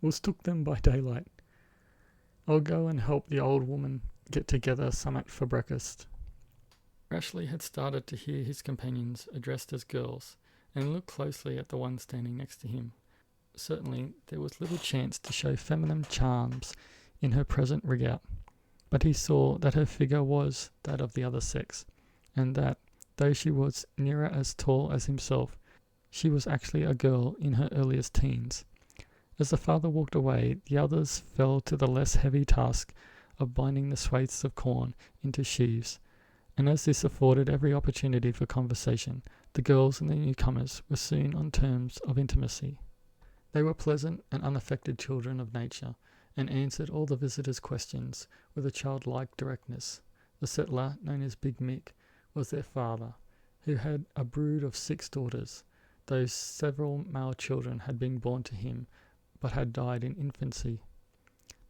We'll stook them by daylight. I'll go and help the old woman get together summat for breakfast." Rashleigh had started to hear his companions addressed as girls, and looked closely at the one standing next to him. Certainly there was little chance to show feminine charms in her present rig-out, but he saw that her figure was that of the other sex, and that, though she was nearer as tall as himself, she was actually a girl in her earliest teens. As the father walked away, the others fell to the less heavy task of binding the swathes of corn into sheaves, and as this afforded every opportunity for conversation, the girls and the newcomers were soon on terms of intimacy. They were pleasant and unaffected children of nature, and answered all the visitors' questions with a childlike directness. The settler, known as Big Mick, was their father, who had a brood of 6 daughters, though several male children had been born to him, but had died in infancy.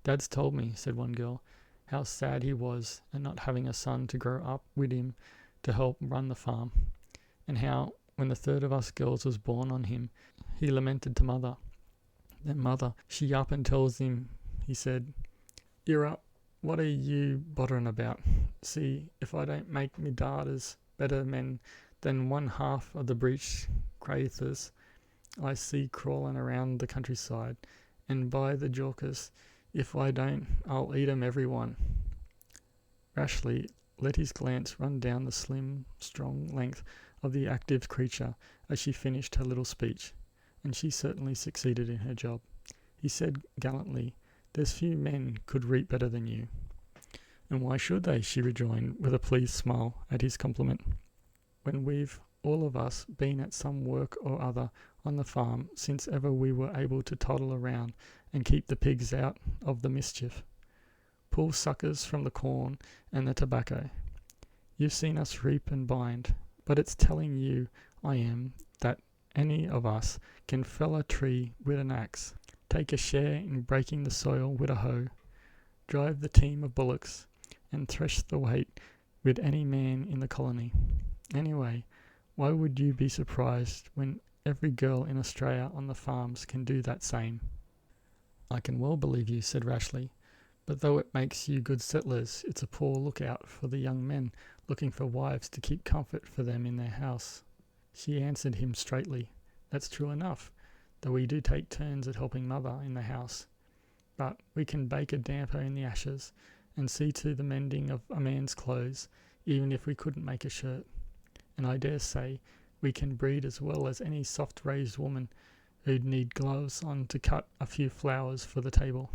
"Dad's told me," said one girl, "how sad he was at not having a son to grow up with him to help run the farm, and how, when the 3rd of us girls was born on him, he lamented to mother. Then mother, she up and tells him, he said, 'You're up, what are you bothering about? See, if I don't make me darters better men than 1/2 of the breech crathers I see crawling around the countryside, and by the Jorkers, if I don't, I'll eat 'em every one.'" Rashleigh let his glance run down the slim, strong length of the active creature as she finished her little speech, and she certainly succeeded in her job. He said gallantly, "There's few men could reap better than you." "And why should they?" she rejoined, with a pleased smile at his compliment. "When we've all of us been at some work or other on the farm since ever we were able to toddle around and keep the pigs out of the mischief, pull suckers from the corn and the tobacco. You've seen us reap and bind, but it's telling you I am that any of us can fell a tree with an axe, take a share in breaking the soil with a hoe, drive the team of bullocks, and thresh the wheat with any man in the colony. Anyway, why would you be surprised when every girl in Australia on the farms can do that same? I can well believe you, said Rashleigh, but though it makes you good settlers, it's a poor lookout for the young men looking for wives to keep comfort for them in their house. She answered him straightly, that's true enough, though we do take turns at helping mother in the house. But we can bake a damper in the ashes and see to the mending of a man's clothes, even if we couldn't make a shirt. And I dare say we can breed as well as any soft-raised woman who'd need gloves on to cut a few flowers for the table.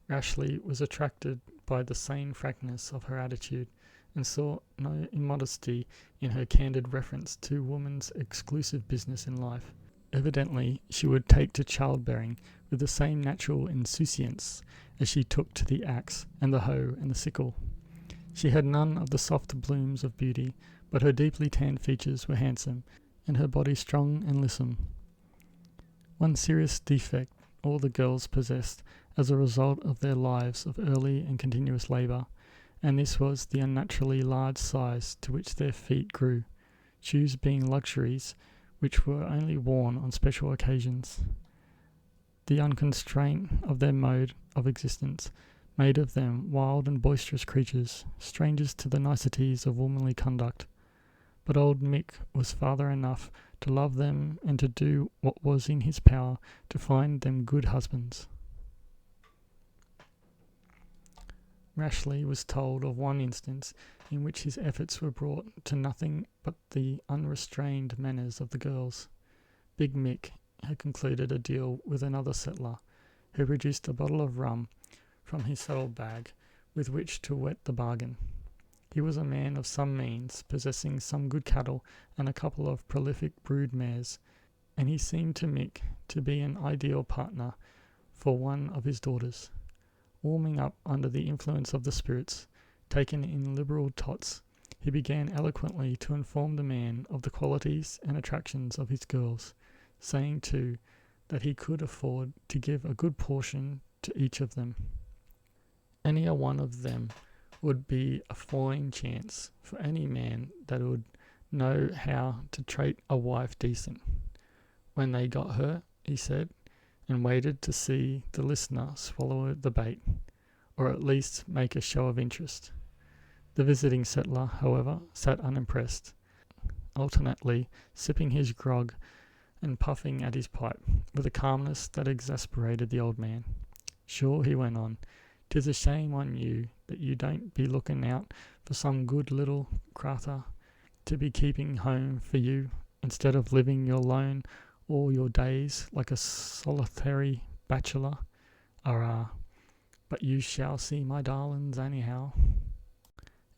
Rashleigh was attracted by the sane frankness of her attitude, and saw no immodesty in her candid reference to woman's exclusive business in life. Evidently, she would take to childbearing with the same natural insouciance as she took to the axe and the hoe and the sickle. She had none of the soft blooms of beauty, but her deeply tanned features were handsome, and her body strong and lissom. One serious defect all the girls possessed as a result of their lives of early and continuous labour, and this was the unnaturally large size to which their feet grew, shoes being luxuries which were only worn on special occasions. The unconstraint of their mode of existence made of them wild and boisterous creatures, strangers to the niceties of womanly conduct. But old Mick was father enough to love them and to do what was in his power to find them good husbands. Rashleigh was told of one instance in which his efforts were brought to nothing but the unrestrained manners of the girls. Big Mick had concluded a deal with another settler, who produced a bottle of rum from his saddle-bag with which to wet the bargain. He was a man of some means, possessing some good cattle and a couple of prolific brood mares, and he seemed to Mick to be an ideal partner for one of his daughters. Warming up under the influence of the spirits, taken in liberal tots, he began eloquently to inform the man of the qualities and attractions of his girls, saying too that he could afford to give a good portion to each of them. Any a one of them would be a fine chance for any man that would know how to treat a wife decent. When they got her, he said, and waited to see the listener swallow the bait, or at least make a show of interest. The visiting settler, however, sat unimpressed, alternately sipping his grog and puffing at his pipe, with a calmness that exasperated the old man. Sure, he went on, 'tis a shame on you that you don't be looking out for some good little Krita to be keeping home for you, instead of living your lone all your days like a solitary bachelor. Arrah, but you shall see my darlings anyhow.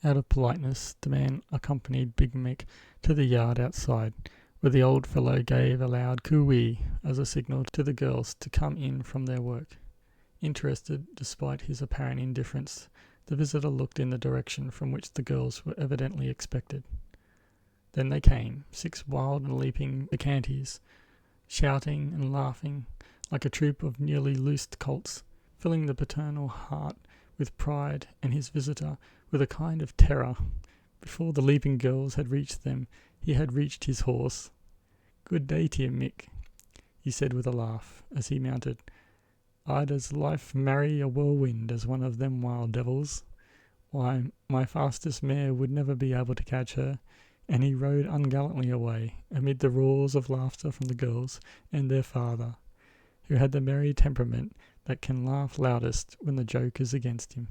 Out of politeness, the man accompanied Big Mick to the yard outside, where the old fellow gave a loud coo-ee as a signal to the girls to come in from their work. Interested, despite his apparent indifference, the visitor looked in the direction from which the girls were evidently expected. Then they came, 6 wild and leaping bacchantes, shouting and laughing like a troop of nearly loosed colts, filling the paternal heart with pride and his visitor with a kind of terror. Before the leaping girls had reached them, he had reached his horse. "Good day to you, Mick," he said with a laugh as he mounted. "I'd as lief marry a whirlwind as one of them wild devils. Why, my fastest mare would never be able to catch her," and he rode ungallantly away, amid the roars of laughter from the girls and their father, who had the merry temperament that can laugh loudest when the joke is against him.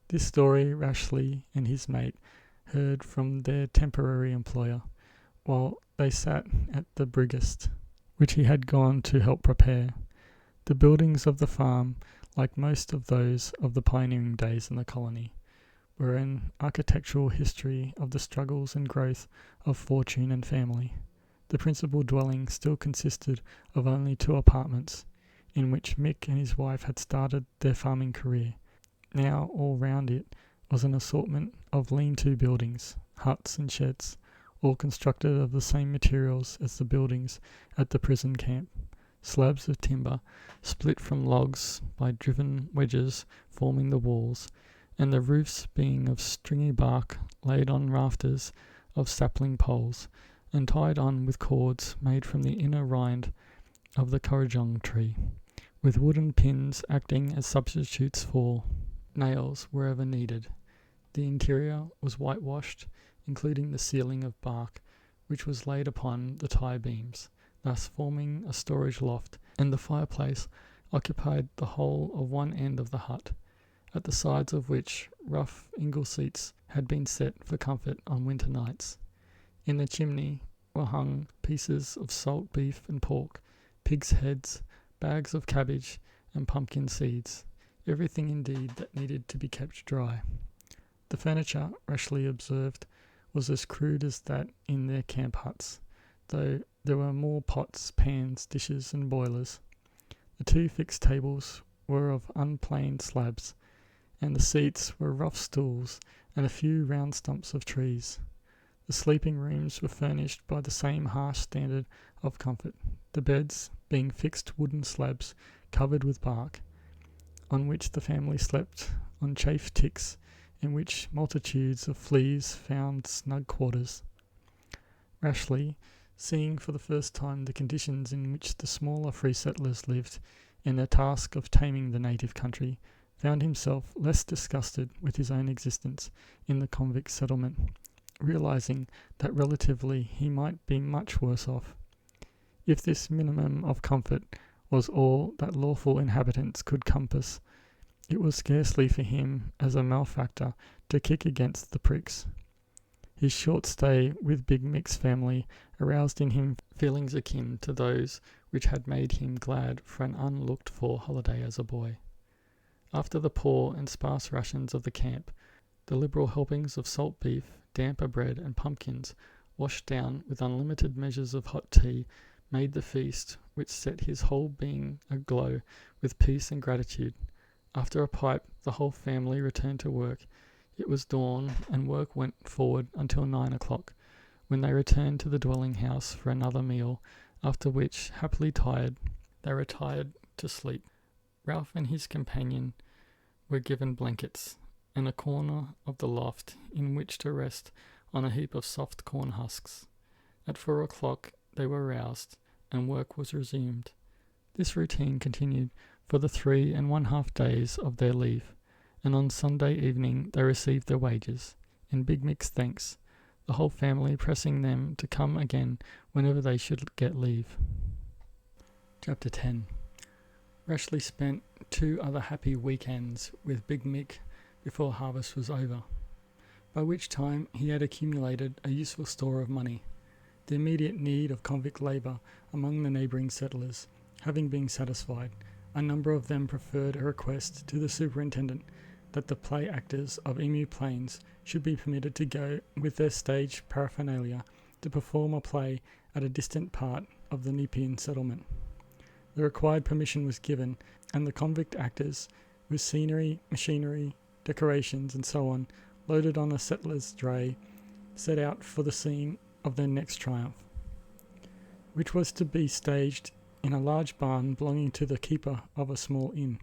This story Rashleigh and his mate heard from their temporary employer, while they sat at the briggest, which he had gone to help prepare. The buildings of the farm, like most of those of the pioneering days in the colony, were an architectural history of the struggles and growth of fortune and family. The principal dwelling still consisted of only 2 apartments, in which Mick and his wife had started their farming career. Now all round it was an assortment of lean-to buildings, huts and sheds, all constructed of the same materials as the buildings at the prison camp. Slabs of timber, split from logs by driven wedges forming the walls, and the roofs being of stringy bark laid on rafters of sapling poles, and tied on with cords made from the inner rind of the kurrajong tree, with wooden pins acting as substitutes for nails wherever needed. The interior was whitewashed, including the ceiling of bark, which was laid upon the tie beams, thus forming a storage loft, and the fireplace occupied the whole of one end of the hut, at the sides of which rough ingle seats had been set for comfort on winter nights. In the chimney were hung pieces of salt beef and pork, pigs' heads, bags of cabbage and pumpkin seeds, everything indeed that needed to be kept dry. The furniture, Rashleigh observed, was as crude as that in their camp huts, though there were more pots, pans, dishes and boilers. The 2 fixed tables were of unplaned slabs, and the seats were rough stools and a few round stumps of trees. The sleeping rooms were furnished by the same harsh standard of comfort, the beds being fixed wooden slabs covered with bark, on which the family slept on chafed ticks, in which multitudes of fleas found snug quarters. Rashleigh, seeing for the first time the conditions in which the smaller free settlers lived in their task of taming the native country, found himself less disgusted with his own existence in the convict settlement, realizing that relatively he might be much worse off. If this minimum of comfort was all that lawful inhabitants could compass, it was scarcely for him as a malefactor to kick against the pricks. His short stay with Big Mick's family aroused in him feelings akin to those which had made him glad for an unlooked-for holiday as a boy. After the poor and sparse rations of the camp, the liberal helpings of salt beef, damper bread and pumpkins, washed down with unlimited measures of hot tea, made the feast which set his whole being aglow with peace and gratitude. After a pipe, the whole family returned to work. It was dawn, and work went forward until 9 o'clock, when they returned to the dwelling house for another meal, after which, happily tired, they retired to sleep. Ralph and his companion were given blankets, and a corner of the loft in which to rest on a heap of soft corn husks. At 4 o'clock they were roused, and work was resumed. This routine continued for the 3½ days of their leave, and on Sunday evening they received their wages, in Big Mick's thanks, the whole family pressing them to come again whenever they should get leave. Chapter 10. Rashleigh spent 2 other happy weekends with Big Mick before harvest was over, by which time he had accumulated a useful store of money, the immediate need of convict labour among the neighbouring settlers having been satisfied. A number of them preferred a request to the superintendent that the play actors of Emu Plains should be permitted to go with their stage paraphernalia to perform a play at a distant part of the Nepean settlement. The required permission was given, and the convict actors, with scenery, machinery, decorations and so on, loaded on a settler's dray, set out for the scene of their next triumph, which was to be staged in a large barn belonging to the keeper of a small inn,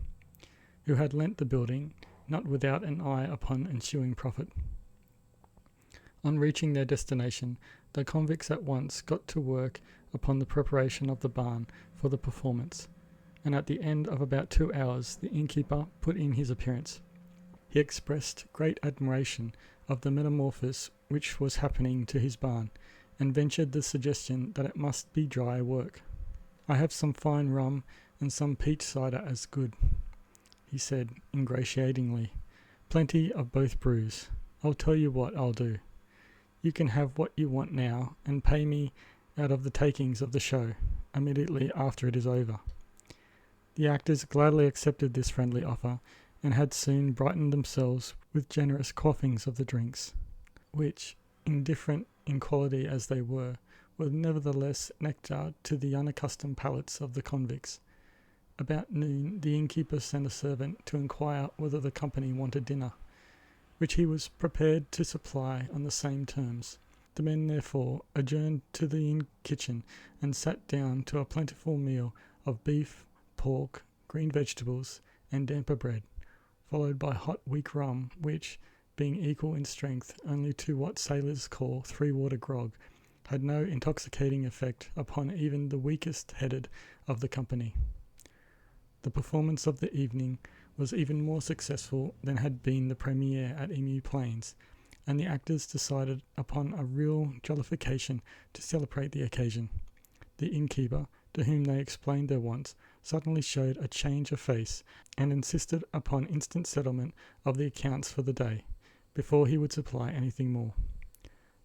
who had lent the building, not without an eye upon ensuing profit. On reaching their destination, the convicts at once got to work upon the preparation of the barn for the performance, and at the end of about 2 hours the innkeeper put in his appearance. He expressed great admiration of the metamorphosis which was happening to his barn, and ventured the suggestion that it must be dry work. "I have some fine rum and some peach cider as good," he said ingratiatingly. "Plenty of both brews. I'll tell you what I'll do. You can have what you want now, and pay me out of the takings of the show, immediately after it is over." The actors gladly accepted this friendly offer, and had soon brightened themselves with generous quaffings of the drinks, which, indifferent in quality as they were nevertheless nectar to the unaccustomed palates of the convicts. About noon the innkeeper sent a servant to inquire whether the company wanted dinner. which he was prepared to supply on the same terms. The men therefore adjourned to the inn kitchen and sat down to a plentiful meal of beef, pork, green vegetables, and damper bread, followed by hot weak rum, which, being equal in strength only to what sailors call 3-water grog, had no intoxicating effect upon even the weakest headed of the company. The performance of the evening was even more successful than had been the premiere at Emu Plains, and the actors decided upon a real jollification to celebrate the occasion. The innkeeper, to whom they explained their wants, suddenly showed a change of face, and insisted upon instant settlement of the accounts for the day, before he would supply anything more.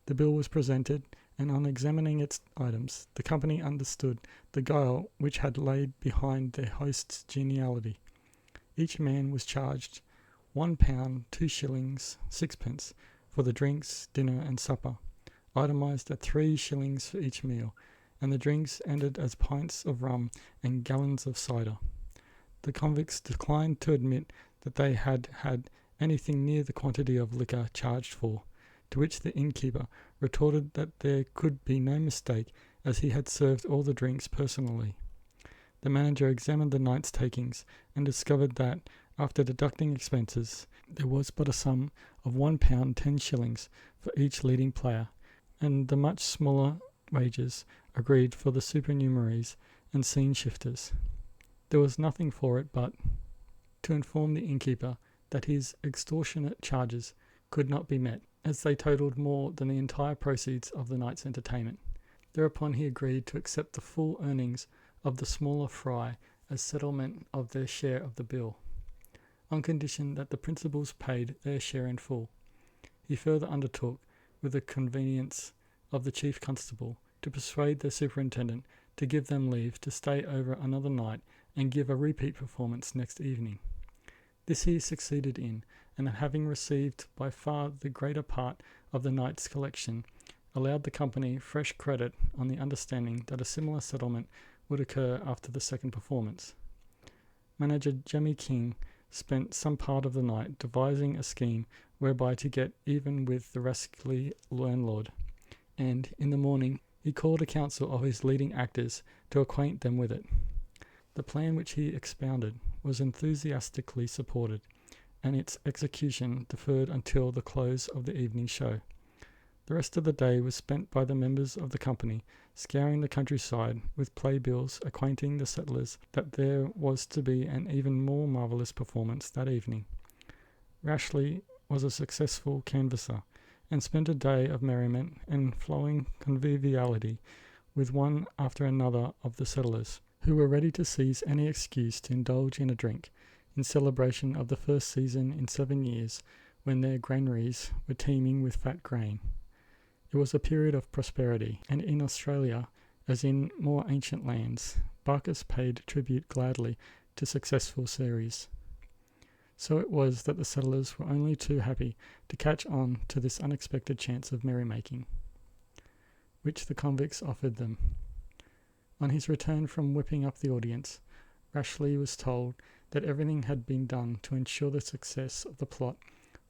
The bill was presented, and on examining its items, the company understood the guile which had laid behind their host's geniality. Each man was charged £1 2 shillings 6 for the drinks, dinner, and supper, itemised at 3 shillings for each meal, and the drinks ended as pints of rum and gallons of cider. The convicts declined to admit that they had had anything near the quantity of liquor charged for, to which the innkeeper retorted that there could be no mistake, as he had served all the drinks personally. The manager examined the night's takings and discovered that, after deducting expenses, there was but a sum of £1 10 shillings for each leading player, and the much smaller wages agreed for the supernumeraries and scene shifters. There was nothing for it but to inform the innkeeper that his extortionate charges could not be met, as they totalled more than the entire proceeds of the night's entertainment. Thereupon he agreed to accept the full earnings of the smaller fry as settlement of their share of the bill, on condition that the principals paid their share in full. He further undertook, with the convenience of the chief constable, to persuade the superintendent to give them leave to stay over another night and give a repeat performance next evening. This he succeeded in, and having received by far the greater part of the night's collection, allowed the company fresh credit on the understanding that a similar settlement would occur after the second performance. Manager Jemmy King spent some part of the night devising a scheme whereby to get even with the rascally landlord, and in the morning he called a council of his leading actors to acquaint them with it. The plan which he expounded was enthusiastically supported, and its execution deferred until the close of the evening show. The rest of the day was spent by the members of the company scouring the countryside with playbills, acquainting the settlers that there was to be an even more marvellous performance that evening. Rashleigh was a successful canvasser, and spent a day of merriment and flowing conviviality with one after another of the settlers, who were ready to seize any excuse to indulge in a drink, in celebration of the first season in 7 years, when their granaries were teeming with fat grain. It was a period of prosperity, and in Australia, as in more ancient lands, Bacchus paid tribute gladly to successful series. So it was that the settlers were only too happy to catch on to this unexpected chance of merrymaking, which the convicts offered them. On his return from whipping up the audience, Rashleigh was told that everything had been done to ensure the success of the plot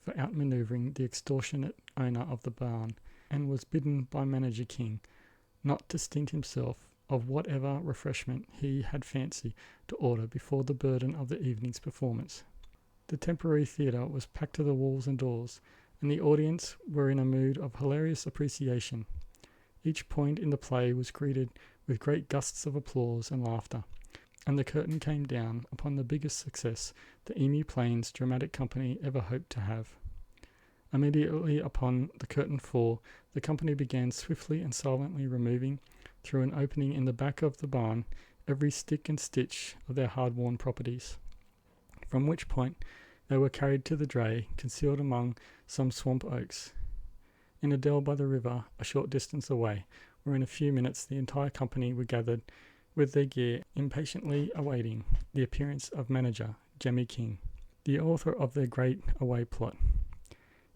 for outmanoeuvring the extortionate owner of the barn, and was bidden by Manager King not to stint himself of whatever refreshment he had fancy to order before the burden of the evening's performance. The temporary theatre was packed to the walls and doors, and the audience were in a mood of hilarious appreciation. Each point in the play was greeted with great gusts of applause and laughter, and the curtain came down upon the biggest success the Emu Plains Dramatic Company ever hoped to have. Immediately upon the curtain fall, the company began swiftly and silently removing, through an opening in the back of the barn, every stick and stitch of their hard-worn properties, from which point they were carried to the dray, concealed among some swamp oaks, in a dell by the river a short distance away, where in a few minutes the entire company were gathered with their gear, impatiently awaiting the appearance of manager Jemmy King, the author of their great away plot.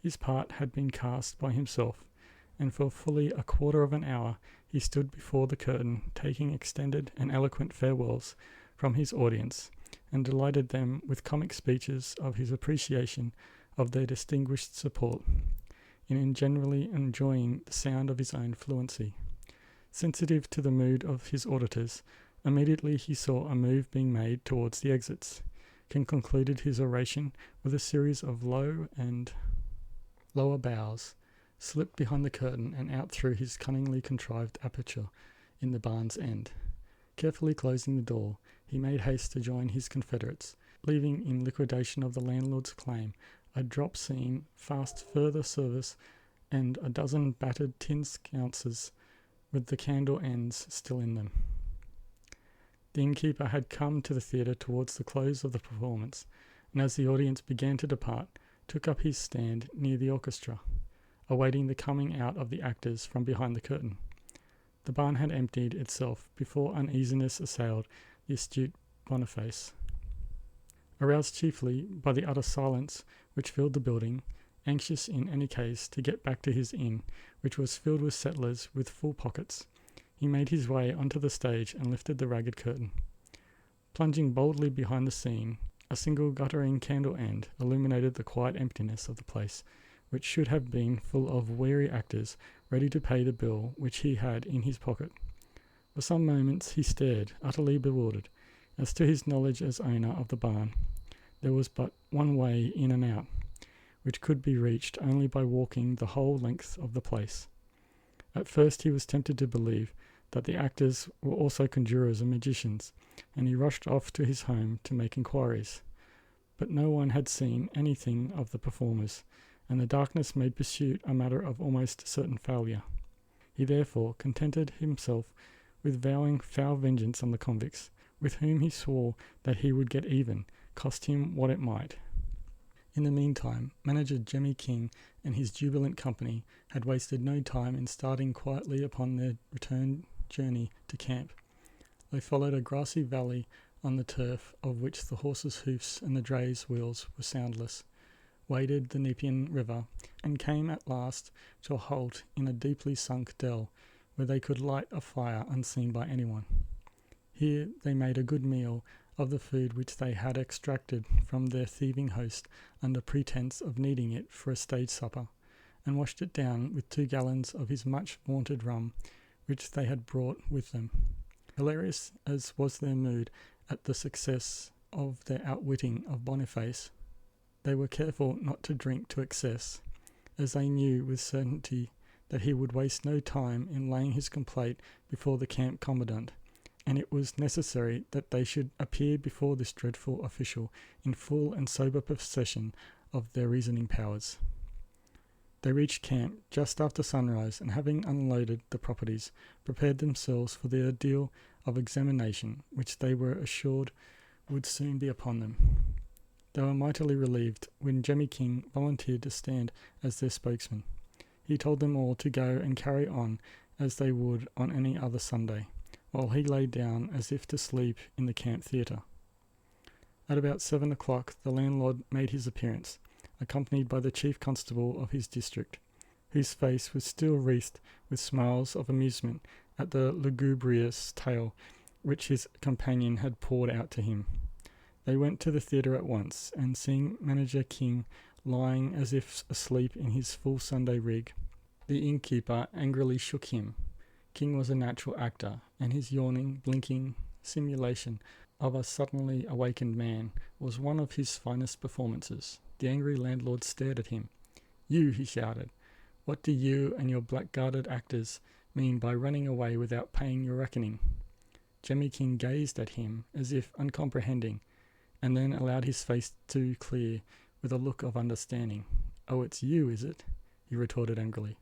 His part had been cast by himself, and for fully a quarter of an hour he stood before the curtain, taking extended and eloquent farewells from his audience, and delighted them with comic speeches of his appreciation of their distinguished support, in generally enjoying the sound of his own fluency. Sensitive to the mood of his auditors, immediately he saw a move being made towards the exits. King concluded his oration with a series of low and lower bows, slipped behind the curtain and out through his cunningly contrived aperture in the barn's end. Carefully closing the door, he made haste to join his confederates, leaving in liquidation of the landlord's claim a drop scene, fast further service, and a dozen battered tin sconces with the candle ends still in them. The innkeeper had come to the theatre towards the close of the performance, and as the audience began to depart, took up his stand near the orchestra, awaiting the coming out of the actors from behind the curtain. The barn had emptied itself before uneasiness assailed the astute Boniface. Aroused chiefly by the utter silence which filled the building, anxious in any case to get back to his inn, which was filled with settlers with full pockets, he made his way onto the stage and lifted the ragged curtain. Plunging boldly behind the scene, a single guttering candle end illuminated the quiet emptiness of the place, which should have been full of weary actors ready to pay the bill which he had in his pocket. For some moments he stared, utterly bewildered. As to his knowledge as owner of the barn, there was but one way in and out, which could be reached only by walking the whole length of the place. At first he was tempted to believe that the actors were also conjurers and magicians, and he rushed off to his home to make inquiries. But no one had seen anything of the performers, and the darkness made pursuit a matter of almost certain failure. He therefore contented himself with vowing foul vengeance on the convicts, with whom he swore that he would get even, cost him what it might. In the meantime, manager Jemmy King and his jubilant company had wasted no time in starting quietly upon their return journey to camp. They followed a grassy valley on the turf of which the horses' hoofs and the drays' wheels were soundless, waded the Nepean River, and came at last to a halt in a deeply sunk dell, where they could light a fire unseen by anyone. Here they made a good meal of the food which they had extracted from their thieving host under pretence of needing it for a stage supper, and washed it down with 2 gallons of his much-vaunted rum, which they had brought with them. Hilarious as was their mood at the success of their outwitting of Boniface, they were careful not to drink to excess, as they knew with certainty that he would waste no time in laying his complaint before the camp commandant, and it was necessary that they should appear before this dreadful official in full and sober possession of their reasoning powers. They reached camp just after sunrise, and having unloaded the properties, prepared themselves for the ordeal of examination, which they were assured would soon be upon them. They were mightily relieved when Jemmy King volunteered to stand as their spokesman. He told them all to go and carry on as they would on any other Sunday, while he lay down as if to sleep in the camp theatre. At about 7 o'clock the landlord made his appearance, accompanied by the chief constable of his district, whose face was still wreathed with smiles of amusement at the lugubrious tale which his companion had poured out to him. They went to the theatre at once, and seeing manager King lying as if asleep in his full Sunday rig, the innkeeper angrily shook him. King was a natural actor, and his yawning, blinking simulation of a suddenly awakened man was one of his finest performances. The angry landlord stared at him. "You," he shouted, "what do you and your blackguarded actors mean by running away without paying your reckoning?" Jemmy King gazed at him as if uncomprehending, and then allowed his face to clear with a look of understanding. "Oh, it's you, is it?" he retorted angrily.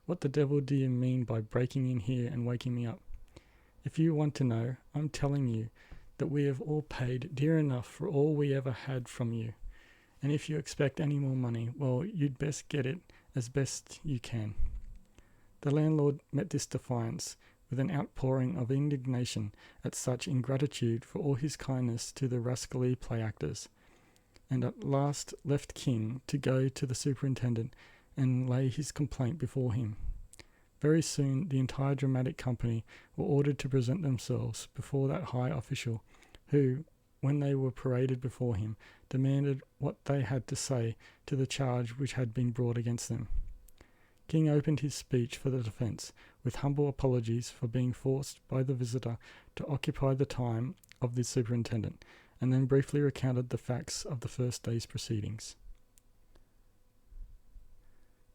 "What the devil do you mean by breaking in here and waking me up? If you want to know, I'm telling you that we have all paid dear enough for all we ever had from you, and if you expect any more money, well, you'd best get it as best you can." The landlord met this defiance with an outpouring of indignation at such ingratitude for all his kindness to the rascally play-actors, and at last left King to go to the superintendent and lay his complaint before him. Very soon the entire dramatic company were ordered to present themselves before that high official, who, when they were paraded before him, demanded what they had to say to the charge which had been brought against them. King opened his speech for the defence with humble apologies for being forced by the visitor to occupy the time of the superintendent, and then briefly recounted the facts of the first day's proceedings,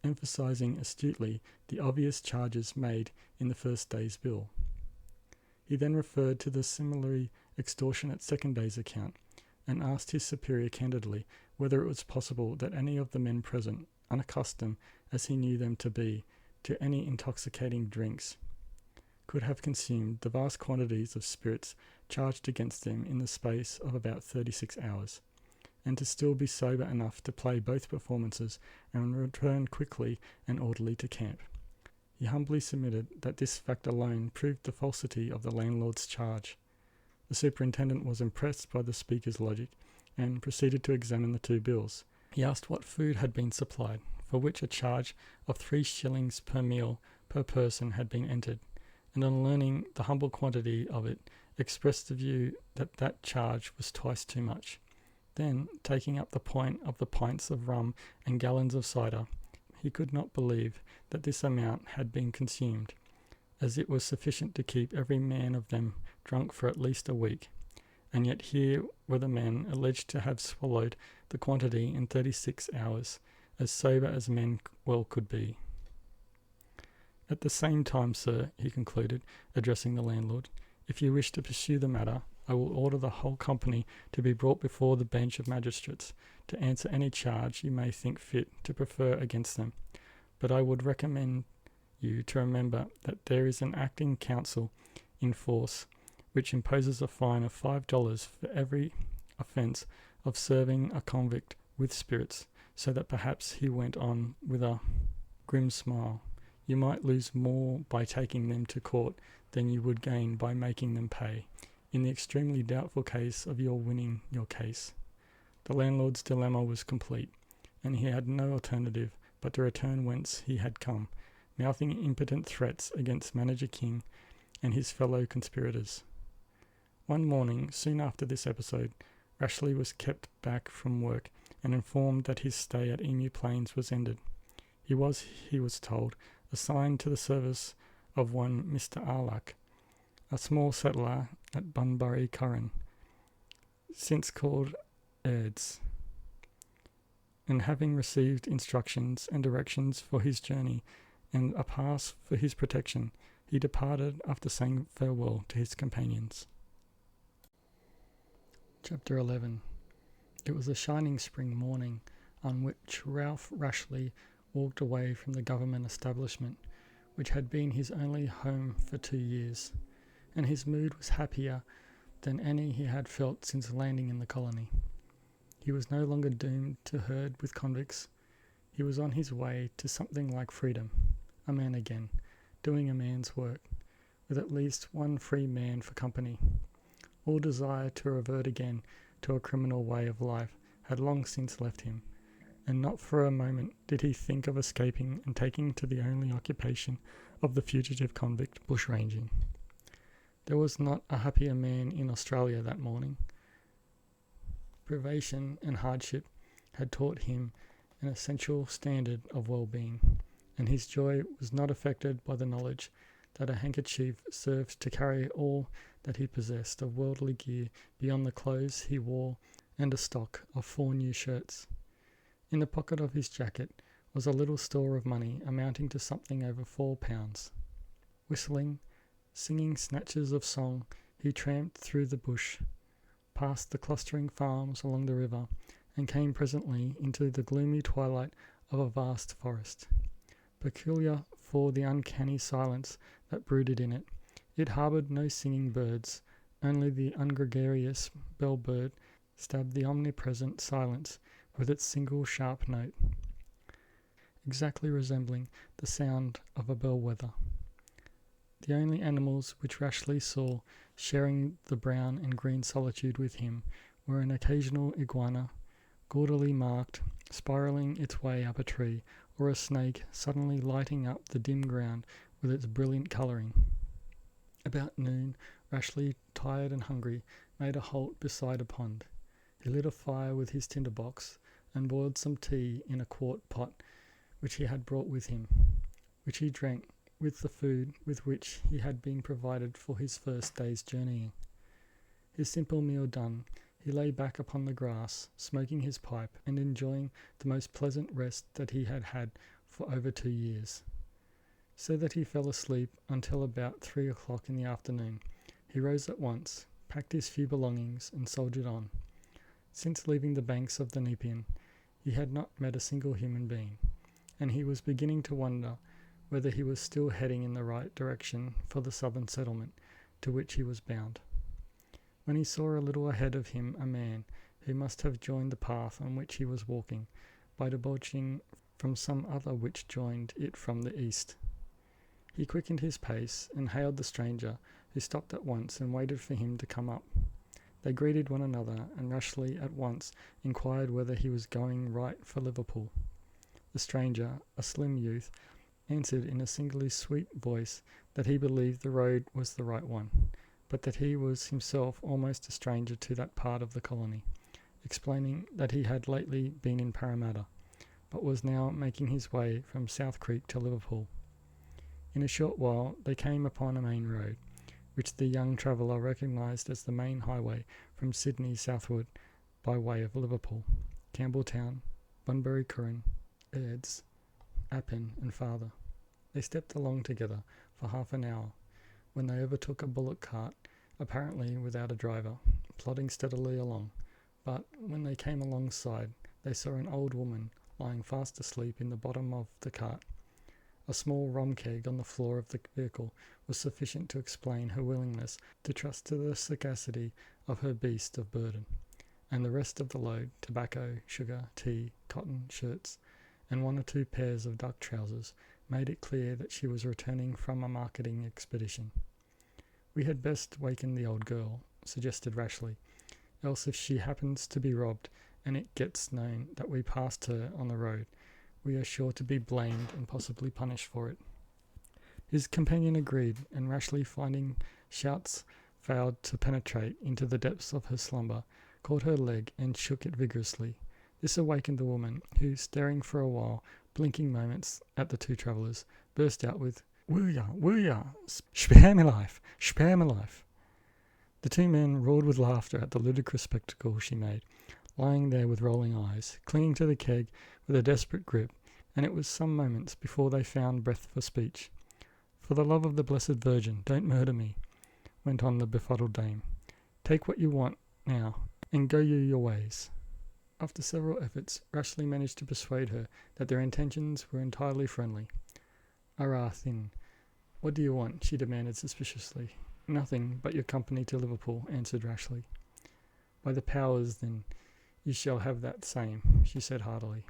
emphasising astutely the obvious charges made in the first day's bill. He then referred to the similarly extortionate second day's account, and asked his superior candidly whether it was possible that any of the men present, unaccustomed, as he knew them to be, to any intoxicating drinks, could have consumed the vast quantities of spirits charged against them in the space of about 36 hours, and to still be sober enough to play both performances and return quickly and orderly to camp. He humbly submitted that this fact alone proved the falsity of the landlord's charge. The superintendent was impressed by the speaker's logic and proceeded to examine the two bills. He asked what food had been supplied, for which a charge of 3 shillings per meal per person had been entered, and on learning the humble quantity of it, expressed the view that that charge was twice too much. Then, taking up the point of the pints of rum and gallons of cider, he could not believe that this amount had been consumed, as it was sufficient to keep every man of them drunk for at least a week, and yet here were the men alleged to have swallowed the quantity in 36 hours, as sober as men well could be. At the same time, sir, he concluded, addressing the landlord, if you wish to pursue the matter, I will order the whole company to be brought before the bench of magistrates, to answer any charge you may think fit to prefer against them. But I would recommend you to remember that there is an acting council in force which imposes a fine of $5 for every offence of serving a convict with spirits, so that perhaps he went on with a grim smile, you might lose more by taking them to court than you would gain by making them pay, in the extremely doubtful case of your winning your case. The landlord's dilemma was complete, and he had no alternative but to return whence he had come, mouthing impotent threats against Manager King and his fellow conspirators. One morning, soon after this episode, Rashleigh was kept back from work and informed that his stay at Emu Plains was ended. He was told, assigned to the service of one Mr. Arlach, a small settler at Bunbury Curran, since called Erds, and having received instructions and directions for his journey and a pass for his protection, he departed after saying farewell to his companions. Chapter 11. It was a shining spring morning on which Ralph Rashleigh walked away from the government establishment, which had been his only home for 2 years, and his mood was happier than any he had felt since landing in the colony. He was no longer doomed to herd with convicts. He was on his way to something like freedom, a man again, doing a man's work, with at least one free man for company. All desire to revert again to a criminal way of life had long since left him, and not for a moment did he think of escaping and taking to the only occupation of the fugitive convict, bushranging. There was not a happier man in Australia that morning. Privation and hardship had taught him an essential standard of well-being, and his joy was not affected by the knowledge that a handkerchief served to carry all that he possessed of worldly gear beyond the clothes he wore and a stock of 4 new shirts. In the pocket of his jacket was a little store of money amounting to something over £4. Whistling, singing snatches of song, he tramped through the bush, past the clustering farms along the river, and came presently into the gloomy twilight of a vast forest. Peculiar for the uncanny silence that brooded in it, it harboured no singing birds, only the ungregarious bellbird stabbed the omnipresent silence with its single sharp note, exactly resembling the sound of a bellwether. The only animals which Rashleigh saw sharing the brown and green solitude with him were an occasional iguana, gaudily marked, spiralling its way up a tree, or a snake suddenly lighting up the dim ground with its brilliant colouring. About noon, Rashleigh, tired and hungry, made a halt beside a pond. He lit a fire with his tinderbox and boiled some tea in a quart pot which he had brought with him, which he drank with the food with which he had been provided for his first day's journeying. His simple meal done, he lay back upon the grass, smoking his pipe and enjoying the most pleasant rest that he had had for over 2 years. So that he fell asleep until about 3 o'clock in the afternoon. He rose at once, packed his few belongings, and soldiered on. Since leaving the banks of the Nepean, he had not met a single human being, and he was beginning to wonder whether he was still heading in the right direction for the southern settlement to which he was bound, when he saw a little ahead of him a man who must have joined the path on which he was walking by debouching from some other which joined it from the east. He quickened his pace and hailed the stranger, who stopped at once and waited for him to come up. They greeted one another, and Rashleigh at once inquired whether he was going right for Liverpool. The stranger, a slim youth, answered in a singularly sweet voice that he believed the road was the right one, but that he was himself almost a stranger to that part of the colony, explaining that he had lately been in Parramatta, but was now making his way from South Creek to Liverpool. In a short while they came upon a main road, which the young traveller recognised as the main highway from Sydney southward by way of Liverpool, Campbelltown, Bunbury Curran, Eards, Appin and farther. They stepped along together for half an hour, when they overtook a bullock cart, apparently without a driver, plodding steadily along, but when they came alongside they saw an old woman lying fast asleep in the bottom of the cart. A small rum keg on the floor of the vehicle was sufficient to explain her willingness to trust to the sagacity of her beast of burden, and the rest of the load, tobacco, sugar, tea, cotton, shirts, and 1 or 2 pairs of duck trousers, made it clear that she was returning from a marketing expedition. "We had best waken the old girl," suggested Rashleigh, "else if she happens to be robbed, and it gets known that we passed her on the road, we are sure to be blamed and possibly punished for it." His companion agreed, and Rashleigh, finding shouts failed to penetrate into the depths of her slumber, caught her leg and shook it vigorously. This awakened the woman, who, staring for a while, blinking moments at the 2 travellers, burst out with, "Wooya, spare me life, spare me life." The 2 men roared with laughter at the ludicrous spectacle she made, lying there with rolling eyes, clinging to the keg with a desperate grip, and it was some moments before they found breath for speech. "For the love of the Blessed Virgin, don't murder me," went on the befuddled dame. "Take what you want now, and go you your ways." After several efforts, Rashleigh managed to persuade her that their intentions were entirely friendly. "Arrah, thin, what do you want?" she demanded suspiciously. "Nothing but your company to Liverpool," answered Rashleigh. "By the powers, then, you shall have that same," she said heartily.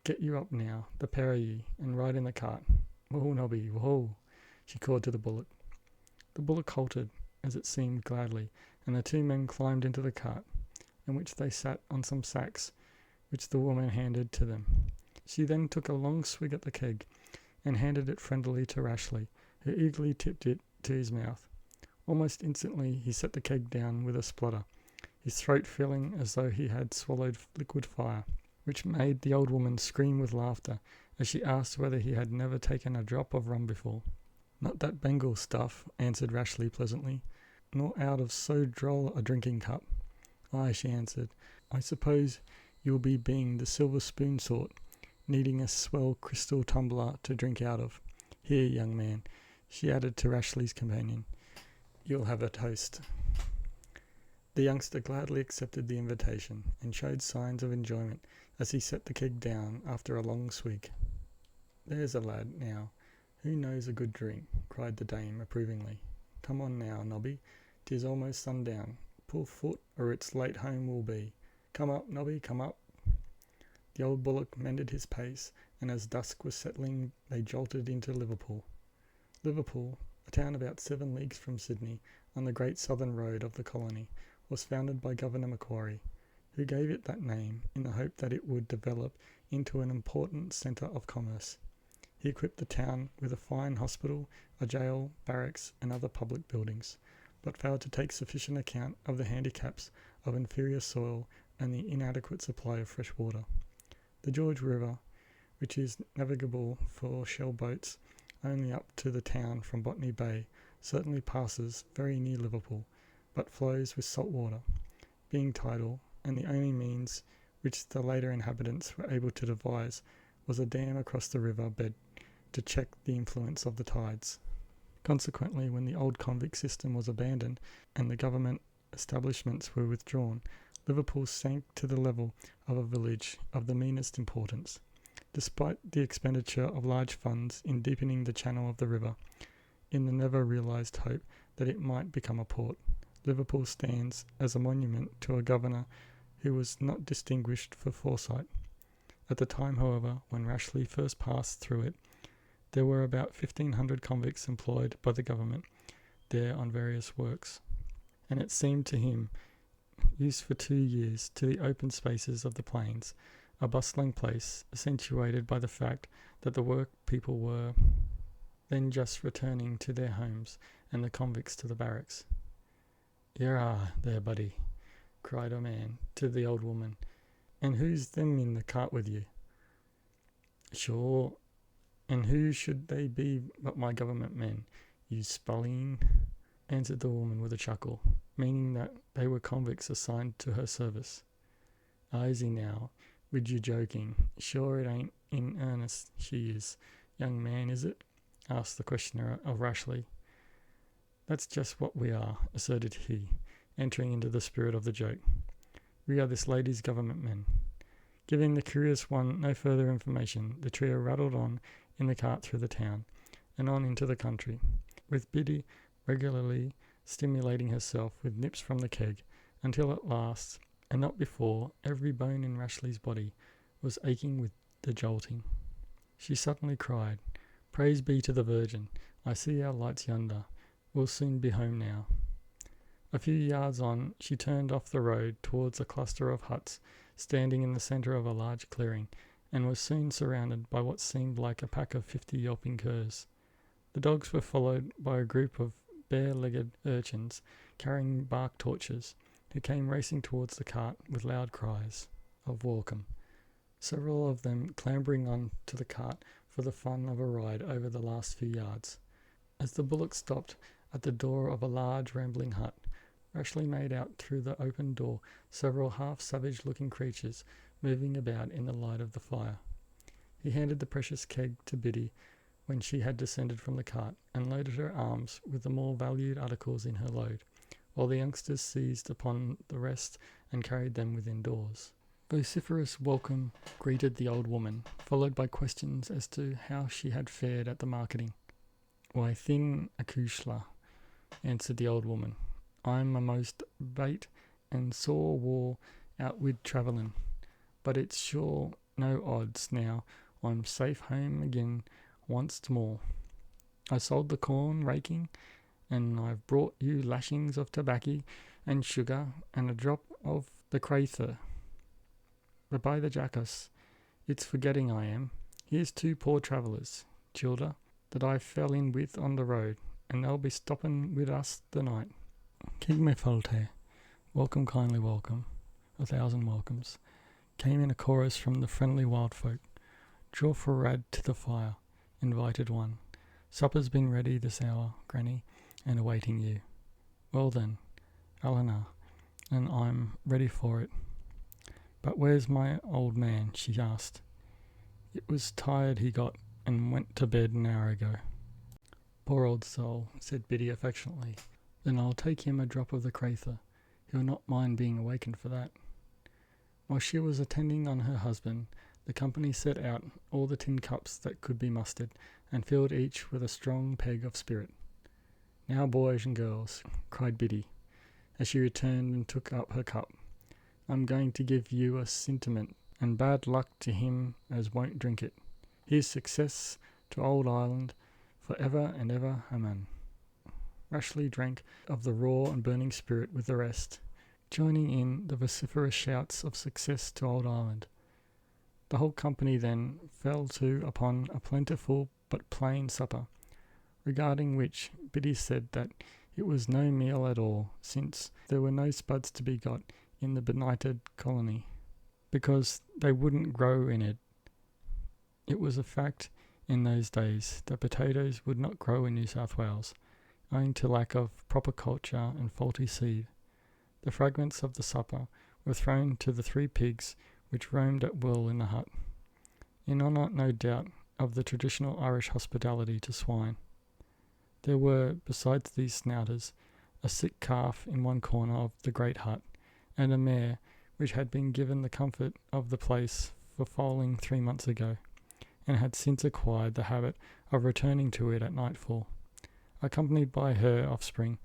"Get you up now, the pair of ye, and ride in the cart. Whoa, Nobby, whoa," she called to the bullock. The bullock halted, as it seemed gladly, and the 2 men climbed into the cart, in which they sat on some sacks which the woman handed to them. She then took a long swig at the keg, and handed it friendlily to Rashleigh, who eagerly tipped it to his mouth. Almost instantly he set the keg down with a splutter, his throat feeling as though he had swallowed liquid fire, which made the old woman scream with laughter as she asked whether he had never taken a drop of rum before. "Not that Bengal stuff," answered Rashleigh pleasantly, "nor out of so droll a drinking cup." "Ay," she answered, "I suppose you'll be being the silver spoon sort, needing a swell crystal tumbler to drink out of. Here, young man," she added to Rashleigh's companion, "you'll have a toast." The youngster gladly accepted the invitation, and showed signs of enjoyment as he set the keg down after a long swig. "There's a lad, now, who knows a good drink," cried the dame approvingly. "Come on now, Nobby, 'tis almost sundown. Pull foot, or it's late home will be. Come up, Nobby, come up." The old bullock mended his pace, and as dusk was settling they jolted into Liverpool. Liverpool, a town about 7 leagues from Sydney, on the great southern road of the colony, was founded by Governor Macquarie, who gave it that name in the hope that it would develop into an important centre of commerce. He equipped the town with a fine hospital, a jail, barracks, and other public buildings, but failed to take sufficient account of the handicaps of inferior soil and the inadequate supply of fresh water. The George River, which is navigable for shell boats only up to the town from Botany Bay, certainly passes very near Liverpool, but flows with salt water, being tidal, and the only means which the later inhabitants were able to devise was a dam across the river bed to check the influence of the tides. Consequently, when the old convict system was abandoned and the government establishments were withdrawn, Liverpool sank to the level of a village of the meanest importance. Despite the expenditure of large funds in deepening the channel of the river, in the never realised hope that it might become a port, Liverpool stands as a monument to a governor who was not distinguished for foresight. At the time, however, when Rashleigh first passed through it, there were about 1,500 convicts employed by the government there on various works, and it seemed to him, used for 2 years, to the open spaces of the plains, a bustling place, accentuated by the fact that the work people were then just returning to their homes and the convicts to the barracks. "Yirrah, there, buddy," cried a man to the old woman, "and who's them in the cart with you?" "Sure, and who should they be but my government men, you spalpeen," answered the woman with a chuckle, meaning that they were convicts assigned to her service. "Aisy now, wid you joking? Sure it ain't in earnest she is, young man, is it?" asked the questioner of Rashleigh. "That's just what we are," asserted he, entering into the spirit of the joke. "We are this lady's government men." Giving the curious one no further information, the trio rattled on in the cart through the town, and on into the country, with Biddy regularly stimulating herself with nips from the keg, until at last, and not before, every bone in Rashleigh's body was aching with the jolting. She suddenly cried, "Praise be to the Virgin! I see our lights yonder. We'll soon be home now." A few yards on, she turned off the road towards a cluster of huts standing in the centre of a large clearing, and was soon surrounded by what seemed like a pack of 50 yelping curs. The dogs were followed by a group of bare-legged urchins carrying bark torches, who came racing towards the cart with loud cries of welcome, several of them clambering on to the cart for the fun of a ride over the last few yards. As the bullock stopped at the door of a large rambling hut, Rashleigh made out through the open door several half-savage-looking creatures moving about in the light of the fire. He handed the precious keg to Biddy when she had descended from the cart, and loaded her arms with the more valued articles in her load, while the youngsters seized upon the rest and carried them within doors. Vociferous welcome greeted the old woman, followed by questions as to how she had fared at the marketing. "Why, thin acushla," answered the old woman. "I'm a'most bate and sore wore out wid travellin', but it's sure no odds now I'm safe home again once more. I sold the corn raking, and I've brought you lashings of tobaccy and sugar and a drop of the Krita. But by the jackass, it's forgetting I am. Here's 2 poor travellers, childer, that I fell in with on the road, and they'll be stopping with us the night." "Kig me falte, welcome, kindly welcome, 1,000 welcomes," came in a chorus from the friendly wild folk. "Draw forrad to the fire," invited one. "Supper's been ready this hour, Granny, and awaiting you." "Well then, Eleanor, and I'm ready for it. But where's my old man?" she asked. "It was tired he got, and went to bed an hour ago." "Poor old soul," said Biddy affectionately. "Then I'll take him a drop of the Krita. He'll not mind being awakened for that." While she was attending on her husband, the company set out all the tin cups that could be mustered, and filled each with a strong peg of spirit. "Now, boys and girls," cried Biddy, as she returned and took up her cup, "I'm going to give you a sentiment, and bad luck to him as won't drink it. Here's success to old Ireland for ever and ever, amen." Rashleigh drank of the raw and burning spirit with the rest, joining in the vociferous shouts of success to old Ireland. The whole company then fell to upon a plentiful but plain supper, regarding which Biddy said that It was no meal at all, since there were no spuds to be got in the benighted colony, because they wouldn't grow in it. It was a fact in those days that potatoes would not grow in New South Wales, owing to lack of proper culture and faulty seed. The fragments of the supper were thrown to the 3 pigs which roamed at will in the hut, in honour, no doubt, of the traditional Irish hospitality to swine. There were, besides these snouters, a sick calf in one corner of the great hut, and a mare which had been given the comfort of the place for foaling 3 months ago, and had since acquired the habit of returning to it at nightfall, accompanied by her offspring,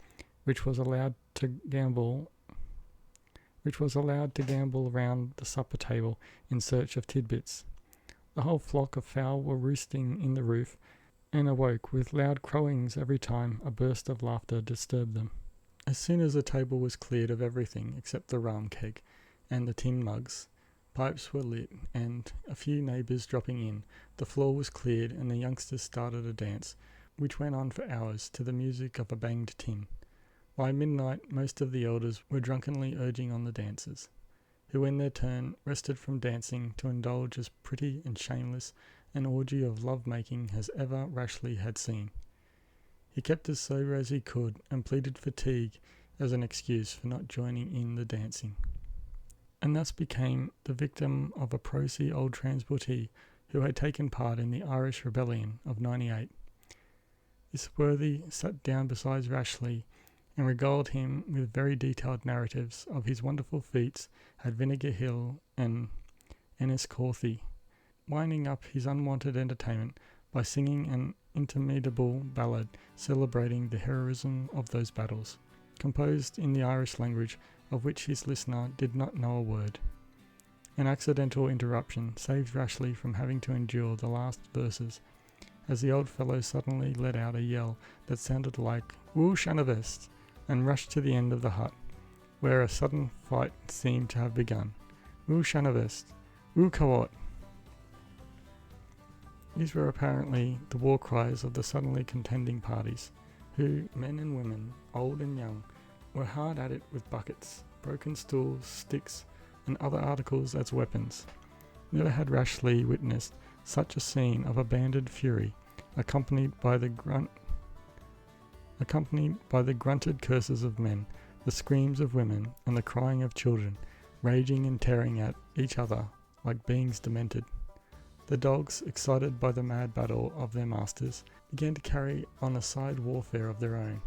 which was allowed to gambol round the supper table in search of tidbits. The whole flock of fowl were roosting in the roof, and awoke with loud crowings every time a burst of laughter disturbed them. As soon as the table was cleared of everything except the rum keg and the tin mugs, pipes were lit, and, a few neighbours dropping in, the floor was cleared and the youngsters started a dance, which went on for hours to the music of a banged tin. By midnight, most of the elders were drunkenly urging on the dancers, who in their turn rested from dancing to indulge as pretty and shameless an orgy of love-making as ever Rashleigh had seen. He kept as sober as he could, and pleaded fatigue as an excuse for not joining in the dancing, and thus became the victim of a prosy old transportee who had taken part in the Irish Rebellion of '98. This worthy sat down beside Rashleigh and regaled him with very detailed narratives of his wonderful feats at Vinegar Hill and Enniscorthy, winding up his unwonted entertainment by singing an interminable ballad celebrating the heroism of those battles, composed in the Irish language of which his listener did not know a word. An accidental interruption saved Rashleigh from having to endure the last verses, as the old fellow suddenly let out a yell that sounded like "Woo Shanavest," and rushed to the end of the hut, where a sudden fight seemed to have begun. "Woo Shanavest! Woo Kawat!" These were apparently the war cries of the suddenly contending parties, who, men and women, old and young, were hard at it with buckets, broken stools, sticks, and other articles as weapons. Never had Rashleigh witnessed such a scene of a banded fury, accompanied by the grunted curses of men, the screams of women, and the crying of children, raging and tearing at each other like beings demented. The dogs, excited by the mad battle of their masters, began to carry on a side warfare of their own,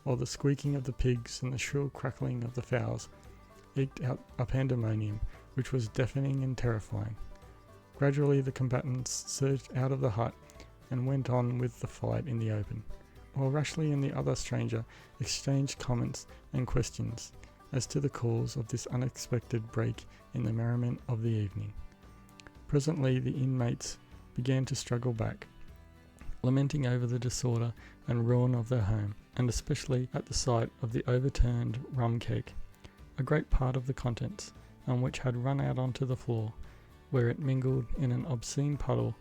while the squeaking of the pigs and the shrill crackling of the fowls eked out a pandemonium which was deafening and terrifying. Gradually the combatants surged out of the hut and went on with the fight in the open, while Rashleigh and the other stranger exchanged comments and questions as to the cause of this unexpected break in the merriment of the evening. Presently the inmates began to struggle back, lamenting over the disorder and ruin of their home, and especially at the sight of the overturned rum keg, a great part of the contents, and which had run out onto the floor, where it mingled in an obscene puddle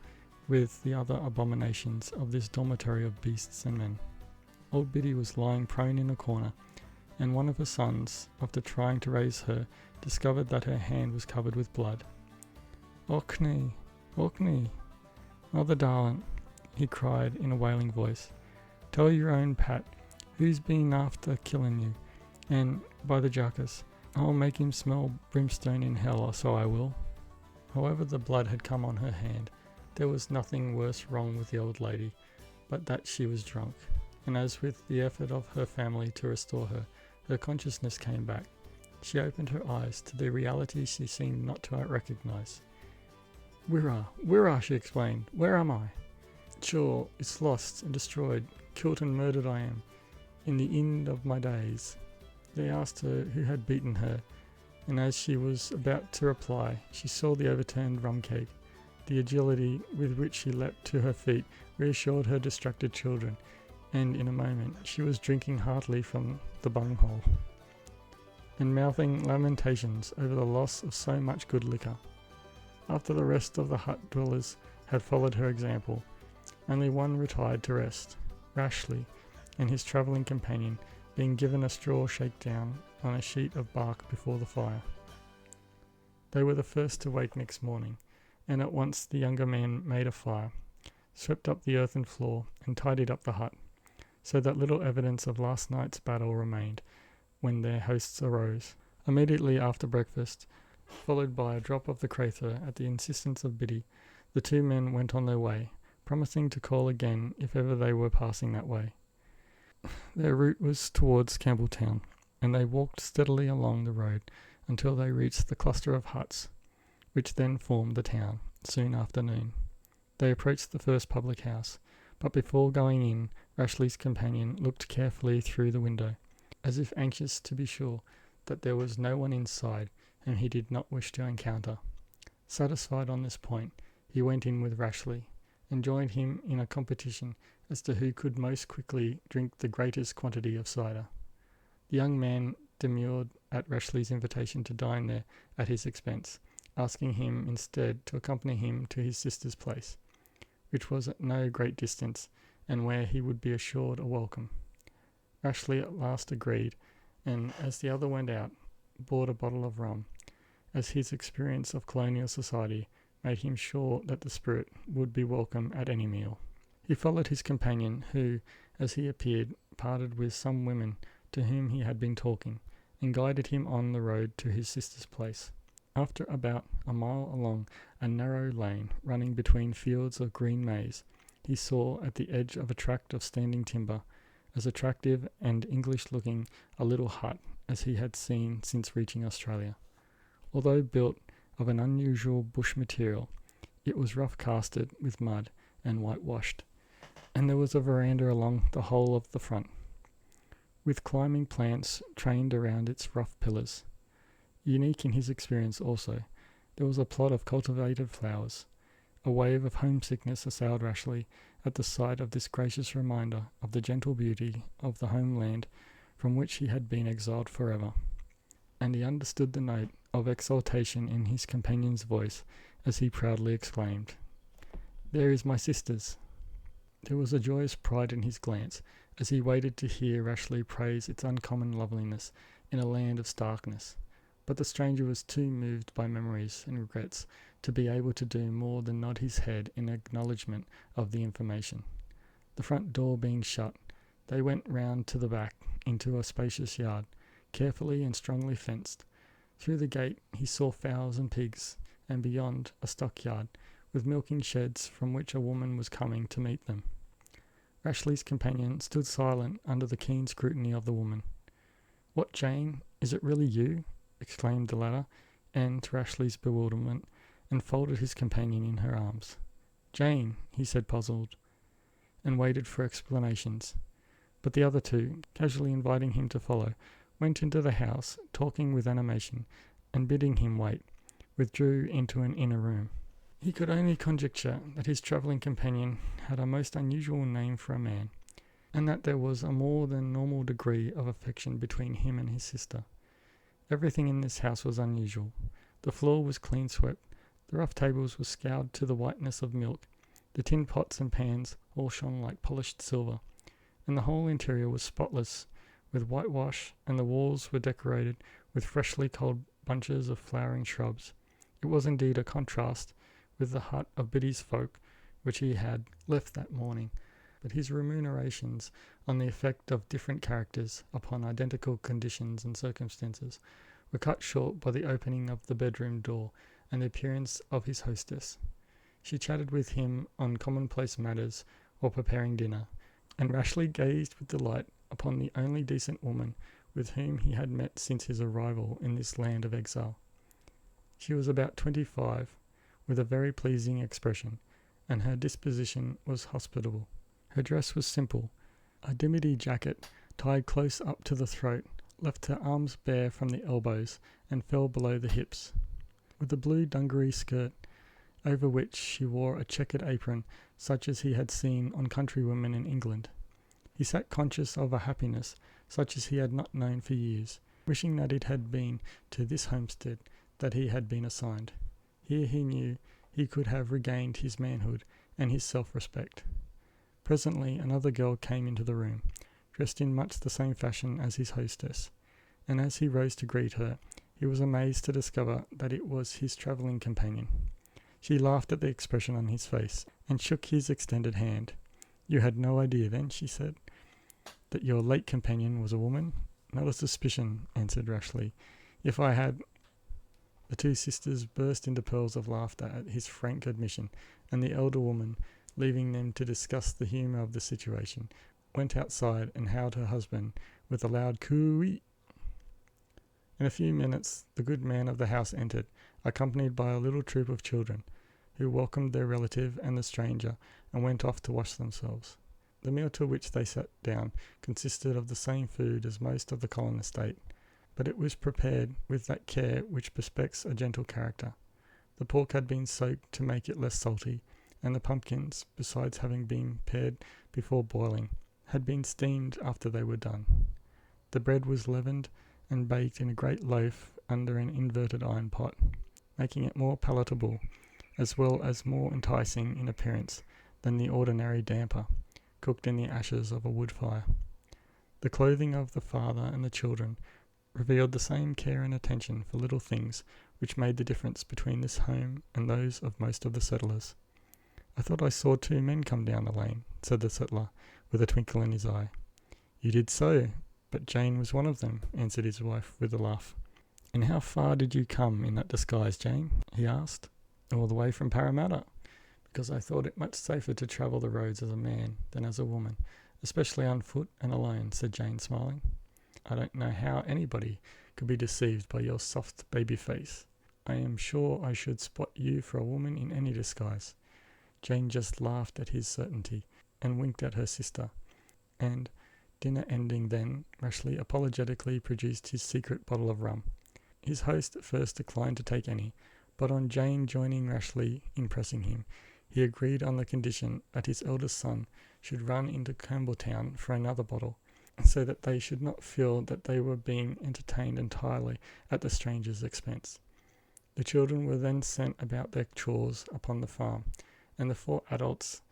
with the other abominations of this dormitory of beasts and men. Old Biddy was lying prone in a corner, and one of her sons, after trying to raise her, discovered that her hand was covered with blood. "Ochne, Ochne, mother darling," he cried in a wailing voice, "tell your own Pat who's been after killing you, and, by the Jackas, I'll make him smell brimstone in hell, or so I will." However the blood had come on her hand, there was nothing worse wrong with the old lady, but that she was drunk, and as with the effort of her family to restore her, her consciousness came back. She opened her eyes to the reality she seemed not to recognise. Wirra, she explained. "Where am I? Sure, it's lost and destroyed, killed and murdered I am, in the end of my days." They asked her who had beaten her, and as she was about to reply, she saw the overturned rum keg. The agility with which she leapt to her feet reassured her distracted children, and in a moment she was drinking heartily from the bunghole, and mouthing lamentations over the loss of so much good liquor. After the rest of the hut dwellers had followed her example, only one retired to rest. Rashleigh and his travelling companion being given a straw shakedown on a sheet of bark before the fire. They were the first to wake next morning, and at once the younger man made a fire, swept up the earthen floor, and tidied up the hut, so that little evidence of last night's battle remained when their hosts arose. Immediately after breakfast, followed by a drop of the Krita at the insistence of Biddy, the two men went on their way, promising to call again if ever they were passing that way. Their route was towards Campbelltown, and they walked steadily along the road until they reached the cluster of huts, which then formed the town, soon after noon. They approached the first public house, but before going in, Rashleigh's companion looked carefully through the window, as if anxious to be sure that there was no one inside whom he did not wish to encounter. Satisfied on this point, he went in with Rashleigh, and joined him in a competition as to who could most quickly drink the greatest quantity of cider. The young man demurred at Rashleigh's invitation to dine there at his expense, asking him instead to accompany him to his sister's place, which was at no great distance, and where he would be assured a welcome. Rashleigh at last agreed, and as the other went out, bought a bottle of rum, as his experience of colonial society made him sure that the spirit would be welcome at any meal. He followed his companion, who, as he appeared, parted with some women to whom he had been talking, and guided him on the road to his sister's place. After about a mile along a narrow lane running between fields of green maize, he saw at the edge of a tract of standing timber, as attractive and English-looking a little hut as he had seen since reaching Australia. Although built of an unusual bush material, it was rough-casted with mud and whitewashed, and there was a veranda along the whole of the front, with climbing plants trained around its rough pillars. Unique in his experience also, there was a plot of cultivated flowers. A wave of homesickness assailed Rashleigh at the sight of this gracious reminder of the gentle beauty of the homeland from which he had been exiled forever, and he understood the note of exultation in his companion's voice as he proudly exclaimed, "There is my sister's." There was a joyous pride in his glance as he waited to hear Rashleigh praise its uncommon loveliness in a land of starkness, but the stranger was too moved by memories and regrets to be able to do more than nod his head in acknowledgment of the information. The front door being shut, they went round to the back into a spacious yard, carefully and strongly fenced. Through the gate he saw fowls and pigs, and beyond a stockyard, with milking sheds from which a woman was coming to meet them. Rashleigh's companion stood silent under the keen scrutiny of the woman. "What, Jane, is it really you?" exclaimed the latter, and, to Rashleigh's bewilderment, enfolded his companion in her arms. "Jane," he said, puzzled, and waited for explanations. But the other two, casually inviting him to follow, went into the house, talking with animation, and bidding him wait, withdrew into an inner room. He could only conjecture that his travelling companion had a most unusual name for a man, and that there was a more than normal degree of affection between him and his sister. Everything in this house was unusual. The floor was clean swept, the rough tables were scoured to the whiteness of milk, the tin pots and pans all shone like polished silver, and the whole interior was spotless with whitewash, and the walls were decorated with freshly culled bunches of flowering shrubs. It was indeed a contrast with the hut of Biddy's folk which he had left that morning, but his ruminations on the effect of different characters upon identical conditions and circumstances were cut short by the opening of the bedroom door and the appearance of his hostess. She chatted with him on commonplace matters while preparing dinner, and Rashleigh gazed with delight upon the only decent woman with whom he had met since his arrival in this land of exile. She was about 25, with a very pleasing expression, and her disposition was hospitable. Her dress was simple. A dimity jacket, tied close up to the throat, left her arms bare from the elbows and fell below the hips, with a blue dungaree skirt, over which she wore a checkered apron such as he had seen on countrywomen in England. He sat conscious of a happiness such as he had not known for years, wishing that it had been to this homestead that he had been assigned. Here he knew he could have regained his manhood and his self-respect. Presently another girl came into the room, dressed in much the same fashion as his hostess, and as he rose to greet her, he was amazed to discover that it was his travelling companion. She laughed at the expression on his face, and shook his extended hand. "You had no idea then," she said, "that your late companion was a woman?" "Not a suspicion," answered Rashleigh. "If I had—" The two sisters burst into peals of laughter at his frank admission, and the elder woman, leaving them to discuss the humour of the situation, went outside and hailed her husband with a loud coo-ee. In a few minutes the good man of the house entered, accompanied by a little troop of children, who welcomed their relative and the stranger, and went off to wash themselves. The meal to which they sat down consisted of the same food as most of the colonists ate, but it was prepared with that care which bespecks a gentle character. The pork had been soaked to make it less salty, and the pumpkins, besides having been pared before boiling, had been steamed after they were done. The bread was leavened and baked in a great loaf under an inverted iron pot, making it more palatable, as well as more enticing in appearance than the ordinary damper, cooked in the ashes of a wood fire. The clothing of the father and the children revealed the same care and attention for little things which made the difference between this home and those of most of the settlers. "I thought I saw 2 men come down the lane," said the settler, with a twinkle in his eye. "You did so, but Jane was one of them," answered his wife with a laugh. "And how far did you come in that disguise, Jane?" he asked. "All the way from Parramatta, because I thought it much safer to travel the roads as a man than as a woman, especially on foot and alone," said Jane, smiling. "I don't know how anybody could be deceived by your soft baby face. I am sure I should spot you for a woman in any disguise." Jane just laughed at his certainty, and winked at her sister, and, dinner ending then, Rashleigh apologetically produced his secret bottle of rum. His host at first declined to take any, but on Jane joining Rashleigh in pressing him, he agreed on the condition that his eldest son should run into Campbelltown for another bottle, so that they should not feel that they were being entertained entirely at the stranger's expense. The children were then sent about their chores upon the farm, and the 4 adults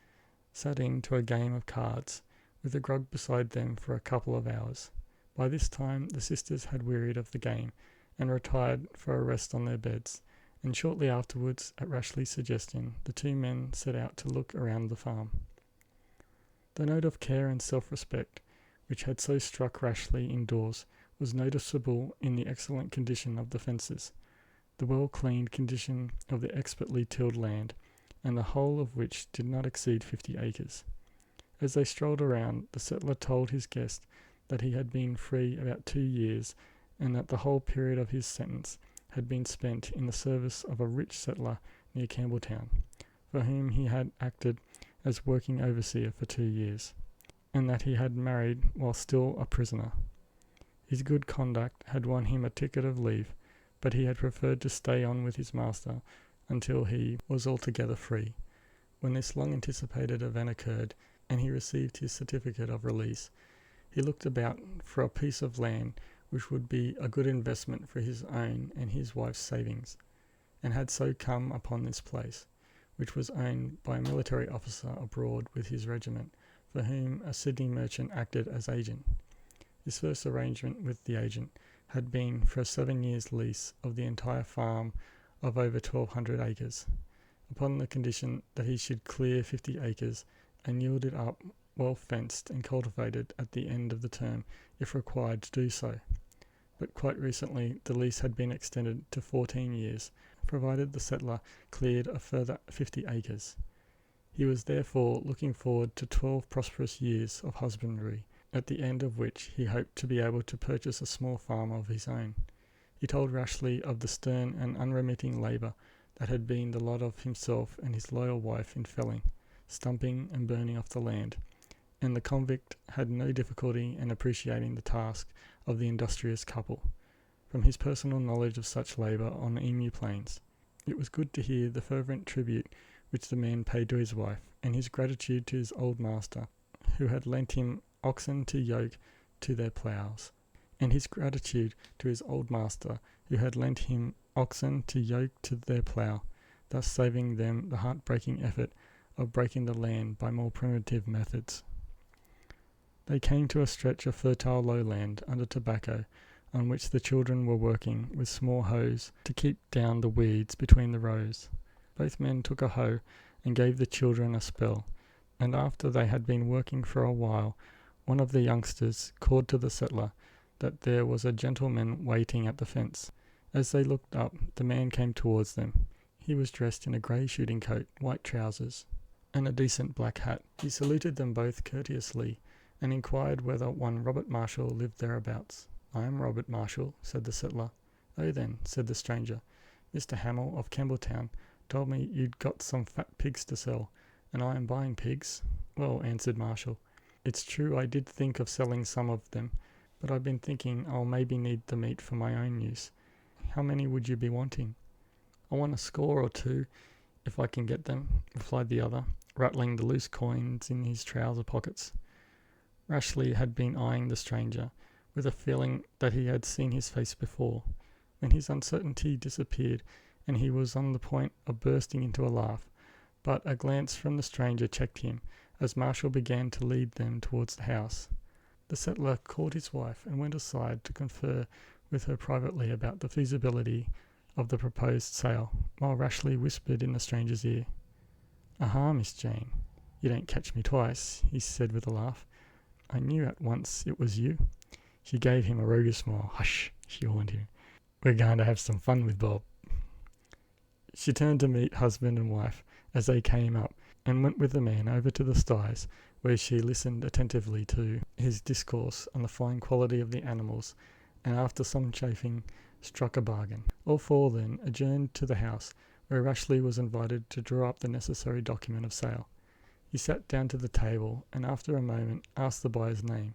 sat in to a game of cards, with the grog beside them for a couple of hours. By this time the sisters had wearied of the game, and retired for a rest on their beds, and shortly afterwards, at Rashleigh's suggestion, the 2 men set out to look around the farm. The note of care and self-respect which had so struck Rashleigh indoors was noticeable in the excellent condition of the fences, the well-cleaned condition of the expertly tilled land, and the whole of which did not exceed 50 acres. As they strolled around, the settler told his guest that he had been free about 2 years, and that the whole period of his sentence had been spent in the service of a rich settler near Campbelltown, for whom he had acted as working overseer for 2 years, and that he had married while still a prisoner. His good conduct had won him a ticket of leave, but he had preferred to stay on with his master until he was altogether free. When this long-anticipated event occurred, and he received his certificate of release, he looked about for a piece of land which would be a good investment for his own and his wife's savings, and had so come upon this place, which was owned by a military officer abroad with his regiment, for whom a Sydney merchant acted as agent. His first arrangement with the agent had been for a 7 years' lease of the entire farm of over 1,200 acres, upon the condition that he should clear 50 acres and yield it up well fenced and cultivated at the end of the term, if required to do so. But quite recently the lease had been extended to 14 years, provided the settler cleared a further 50 acres. He was therefore looking forward to 12 prosperous years of husbandry, at the end of which he hoped to be able to purchase a small farm of his own. He told Rashleigh of the stern and unremitting labour that had been the lot of himself and his loyal wife in felling, stumping and burning off the land, and the convict had no difficulty in appreciating the task of the industrious couple, from his personal knowledge of such labour on the Emu Plains. It was good to hear the fervent tribute which the man paid to his wife, and his gratitude to his old master, who had lent him oxen to yoke to their ploughs, thus saving them the heart-breaking effort of breaking the land by more primitive methods. They came to a stretch of fertile lowland under tobacco, on which the children were working with small hoes to keep down the weeds between the rows. Both men took a hoe and gave the children a spell, and after they had been working for a while, one of the youngsters called to the settler that there was a gentleman waiting at the fence. As they looked up, the man came towards them. He was dressed in a grey shooting coat, white trousers, and a decent black hat. He saluted them both courteously, and inquired whether one Robert Marshall lived thereabouts. "I am Robert Marshall," said the settler. "Oh then," said the stranger, "Mr. Hamill of Campbelltown told me you'd got some fat pigs to sell, and I am buying pigs." "Well," answered Marshall, "it's true I did think of selling some of them, but I've been thinking I'll maybe need the meat for my own use. How many would you be wanting?" "I want a score or two, if I can get them," replied the other, rattling the loose coins in his trouser pockets. Rashleigh had been eyeing the stranger, with a feeling that he had seen his face before, when his uncertainty disappeared, and he was on the point of bursting into a laugh, but a glance from the stranger checked him, as Marshall began to lead them towards the house. The settler called his wife and went aside to confer with her privately about the feasibility of the proposed sale, while Rashleigh whispered in the stranger's ear. "Aha, Miss Jane, you don't catch me twice," he said with a laugh. "I knew at once it was you." She gave him a roguish smile. "Hush," she warned him. "We're going to have some fun with Bob." She turned to meet husband and wife as they came up, and went with the man over to the styes, where she listened attentively to his discourse on the fine quality of the animals, and after some chaffing, struck a bargain. All four then adjourned to the house, where Rashleigh was invited to draw up the necessary document of sale. He sat down to the table, and after a moment asked the buyer's name.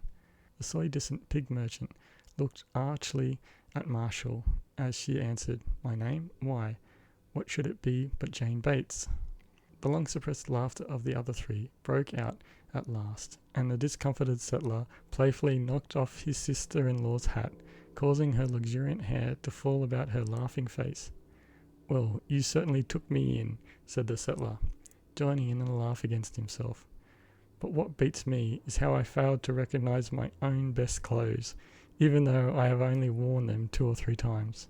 The soy-distant pig merchant looked archly at Marshall as she answered, "My name? Why, what should it be but Jane Bates?" The long-suppressed laughter of the other three broke out at last, and the discomfited settler playfully knocked off his sister-in-law's hat, causing her luxuriant hair to fall about her laughing face. "Well, you certainly took me in," said the settler, joining in a laugh against himself. "But what beats me is how I failed to recognise my own best clothes, even though I have only worn them 2 or 3 times."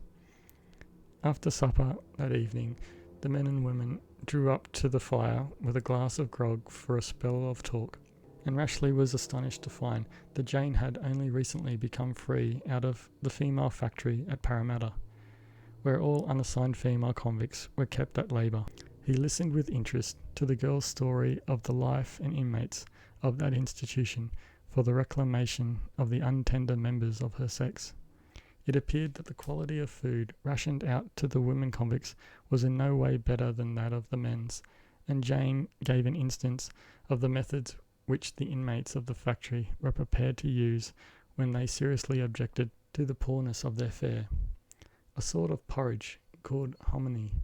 After supper that evening, the men and women drew up to the fire with a glass of grog for a spell of talk, and Rashleigh was astonished to find that Jane had only recently become free out of the female factory at Parramatta, where all unassigned female convicts were kept at labour. He listened with interest to the girl's story of the life and inmates of that institution for the reclamation of the untender members of her sex. It appeared that the quality of food rationed out to the women convicts was in no way better than that of the men's, and Jane gave an instance of the methods which the inmates of the factory were prepared to use when they seriously objected to the poorness of their fare. A sort of porridge, called hominy,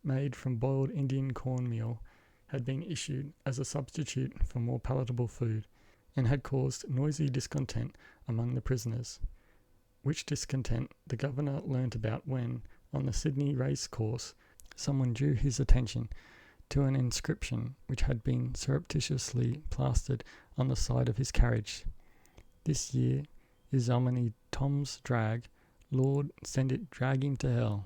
made from boiled Indian cornmeal, had been issued as a substitute for more palatable food, and had caused noisy discontent among the prisoners, which discontent the governor learnt about when, on the Sydney race course, someone drew his attention to an inscription which had been surreptitiously plastered on the side of his carriage. "This year is Omni Tom's drag, Lord send it dragging to hell."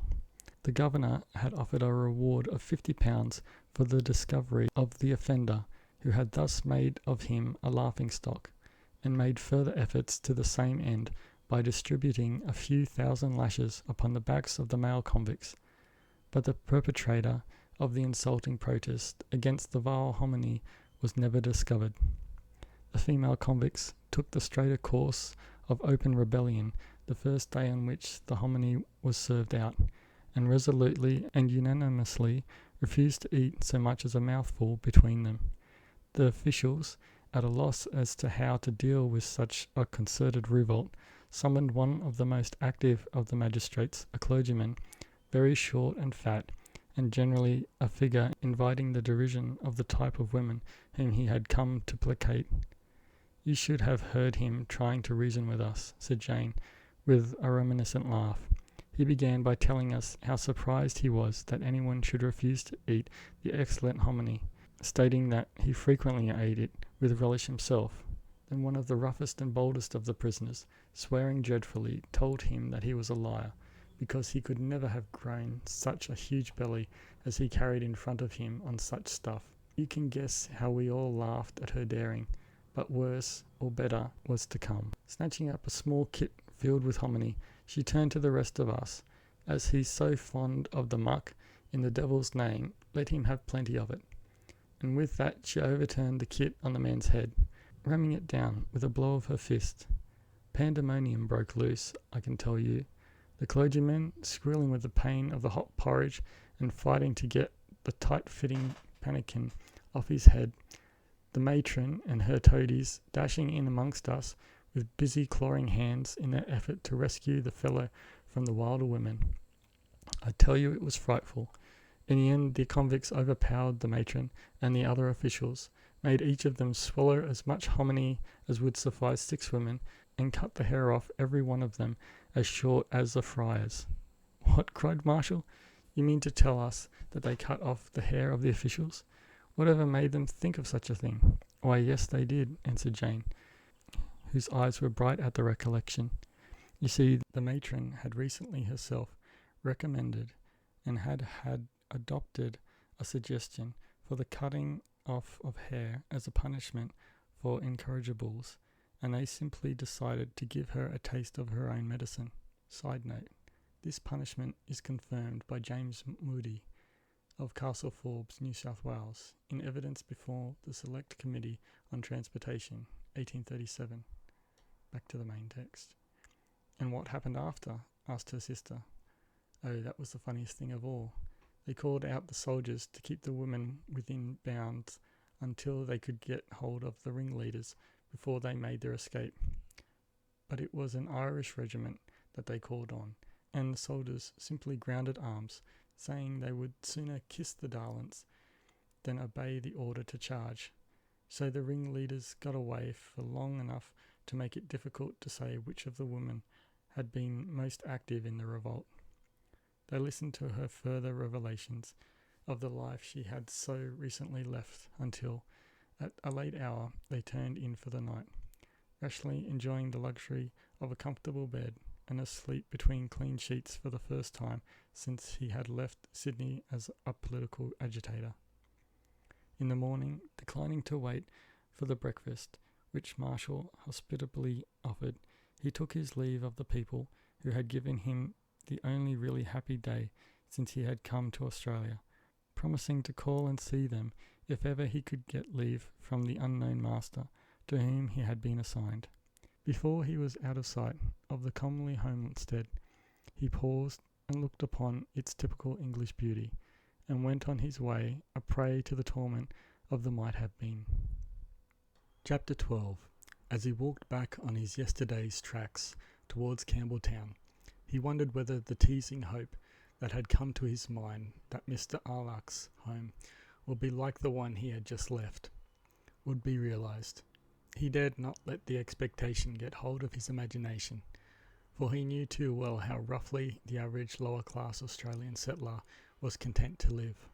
The governor had offered a reward of £50 for the discovery of the offender, who had thus made of him a laughing-stock, and made further efforts to the same end by distributing a few thousand lashes upon the backs of the male convicts. But the perpetrator of the insulting protest against the vile hominy was never discovered. The female convicts took the straighter course of open rebellion the first day on which the hominy was served out, and resolutely and unanimously refused to eat so much as a mouthful between them. The officials, at a loss as to how to deal with such a concerted revolt, summoned one of the most active of the magistrates, a clergyman, very short and fat, and generally a figure inviting the derision of the type of women whom he had come to placate. "You should have heard him trying to reason with us," said Jane, with a reminiscent laugh. "He began by telling us how surprised he was that anyone should refuse to eat the excellent hominy, stating that he frequently ate it with relish himself, Then one of the roughest and boldest of the prisoners, swearing dreadfully, told him that he was a liar, because he could never have grown such a huge belly as he carried in front of him on such stuff. You can guess how we all laughed at her daring, but worse, or better, was to come. Snatching up a small kit filled with hominy, she turned to the rest of us. As he's so fond of the muck, in the devil's name, let him have plenty of it. And with that she overturned the kit on the man's head, ramming it down with a blow of her fist. Pandemonium broke loose, I can tell you. The clergyman, squealing with the pain of the hot porridge and fighting to get the tight-fitting pannikin off his head, the matron and her toadies dashing in amongst us with busy clawing hands in their effort to rescue the fellow from the wilder women. I tell you it was frightful. In the end the convicts overpowered the matron and the other officials, made each of them swallow as much hominy as would suffice 6 women, and cut the hair off every one of them as short as the friar's. What? Cried Marshall. You mean to tell us that they cut off the hair of the officials? Whatever made them think of such a thing? Why, yes, they did, answered Jane, whose eyes were bright at the recollection. You see, the matron had recently herself recommended and had adopted a suggestion for the cutting off of hair as a punishment for incorrigibles, and they simply decided to give her a taste of her own medicine. Side note, this punishment is confirmed by James Moody of Castle Forbes, New South Wales, in evidence before the Select Committee on Transportation, 1837. Back to the main text. And what happened after? Asked her sister. Oh, that was the funniest thing of all. They called out the soldiers to keep the women within bounds until they could get hold of the ringleaders before they made their escape. But it was an Irish regiment that they called on, and the soldiers simply grounded arms, saying they would sooner kiss the darlings than obey the order to charge. So the ringleaders got away for long enough to make it difficult to say which of the women had been most active in the revolt. They listened to her further revelations of the life she had so recently left until, at a late hour, they turned in for the night, Rashleigh enjoying the luxury of a comfortable bed and a sleep between clean sheets for the first time since he had left Sydney as a political agitator. In the morning, declining to wait for the breakfast, which Marshall hospitably offered, he took his leave of the people who had given him the only really happy day since he had come to Australia, promising to call and see them if ever he could get leave from the unknown master to whom he had been assigned. Before he was out of sight of the comely homestead, he paused and looked upon its typical English beauty, and went on his way, a prey to the torment of the might-have-been. Chapter 12. As he walked back on his yesterday's tracks towards Campbelltown, he wondered whether the teasing hope that had come to his mind that Mr. Arlach's home would be like the one he had just left, would be realized. He dared not let the expectation get hold of his imagination, for he knew too well how roughly the average lower-class Australian settler was content to live.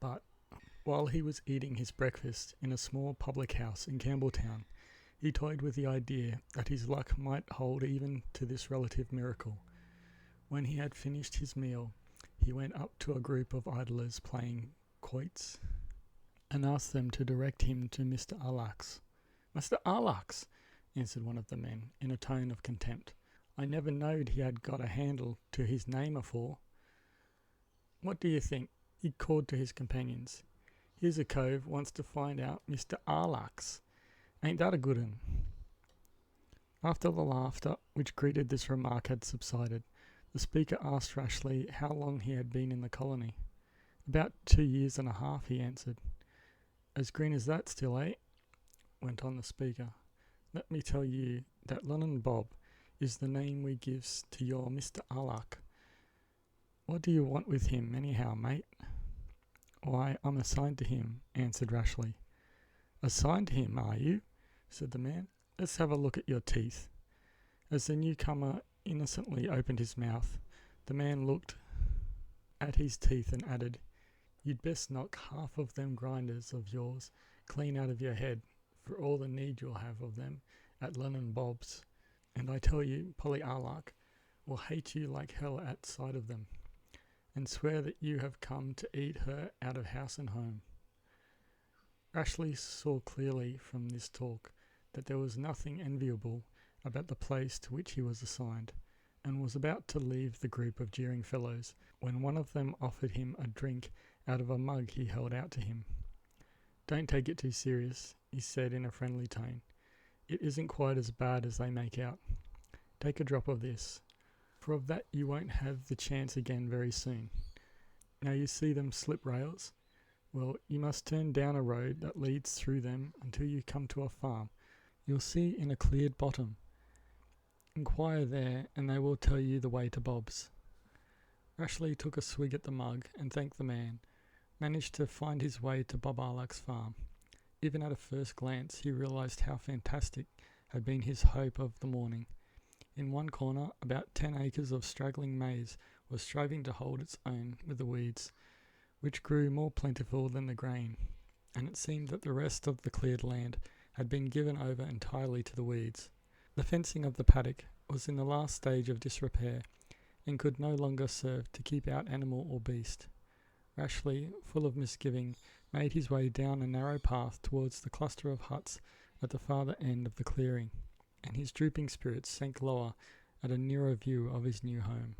But while he was eating his breakfast in a small public house in Campbelltown, he toyed with the idea that his luck might hold even to this relative miracle. When he had finished his meal, he went up to a group of idlers playing quoits and asked them to direct him to Mr. Arlach's. "Mr. Arlach's," answered one of the men, in a tone of contempt. "I never knowed he had got a handle to his name afore." "What do you think?" he called to his companions. "Here's a cove wants to find out Mr. Arlach's. Ain't that a good un?" After the laughter which greeted this remark had subsided, the speaker asked Rashleigh how long he had been in the colony. "About 2 years and a half," he answered. "As green as that still, eh?" went on the speaker. "Let me tell you that Lunnon Bob is the name we gives to your Mr. Arlach. What do you want with him, anyhow, mate?" "Why, I'm assigned to him," answered Rashleigh. "Assigned to him, are you?" said the man. "Let's have a look at your teeth." As the newcomer innocently opened his mouth, the man looked at his teeth and added, "You'd best knock half of them grinders of yours clean out of your head, for all the need you'll have of them at Lennon Bob's. And I tell you, Polly Arlark will hate you like hell at sight of them, and swear that you have come to eat her out of house and home. Rashleigh saw clearly from this talk that there was nothing enviable about the place to which he was assigned, and was about to leave the group of jeering fellows when one of them offered him a drink out of a mug he held out to him. "Don't take it too serious," he said in a friendly tone. "It isn't quite as bad as they make out. Take a drop of this, for of that you won't have the chance again very soon. Now you see them slip rails? Well, you must turn down a road that leads through them until you come to a farm. You'll see in a cleared bottom. Inquire there, and they will tell you the way to Bob's." Rashleigh took a swig at the mug and thanked the man, managed to find his way to Bob Arlark's farm. Even at a first glance he realised how fantastic had been his hope of the morning. In one corner, about 10 acres of straggling maize was striving to hold its own with the weeds, which grew more plentiful than the grain, and it seemed that the rest of the cleared land had been given over entirely to the weeds. The fencing of the paddock was in the last stage of disrepair, and could no longer serve to keep out animal or beast. Rashleigh, full of misgiving, made his way down a narrow path towards the cluster of huts at the farther end of the clearing, and his drooping spirits sank lower at a nearer view of his new home.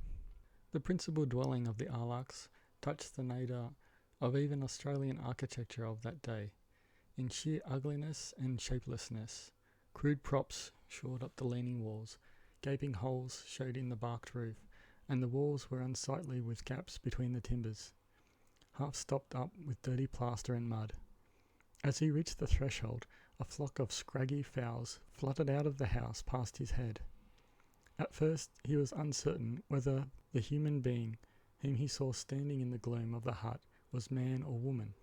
The principal dwelling of the Arlarks touched the nadir of even Australian architecture of that day, in sheer ugliness and shapelessness. Crude props shored up the leaning walls, gaping holes showed in the barked roof, and the walls were unsightly with gaps between the timbers, half stopped up with dirty plaster and mud. As he reached the threshold, a flock of scraggy fowls fluttered out of the house past his head. At first he was uncertain whether the human being whom he saw standing in the gloom of the hut was man or woman.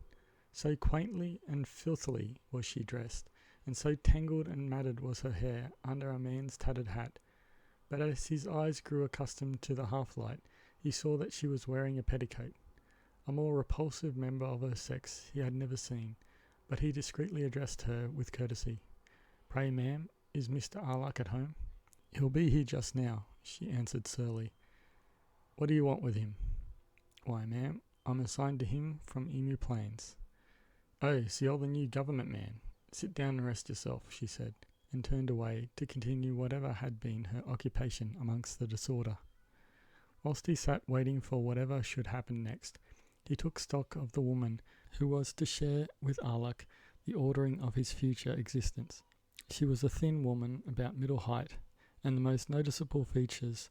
So quaintly and filthily was she dressed, and so tangled and matted was her hair under a man's tattered hat. But as his eyes grew accustomed to the half-light, he saw that she was wearing a petticoat. A more repulsive member of her sex he had never seen, but he discreetly addressed her with courtesy. "Pray, ma'am, is Mr. Arlark at home?" "He'll be here just now," she answered surlily. "What do you want with him?" "Why, ma'am, I'm assigned to him from Emu Plains." "Oh, so you're the new government man. Sit down and rest yourself," she said, and turned away to continue whatever had been her occupation amongst the disorder. Whilst he sat waiting for whatever should happen next, he took stock of the woman who was to share with Arlark the ordering of his future existence. She was a thin woman about middle height, and the most noticeable features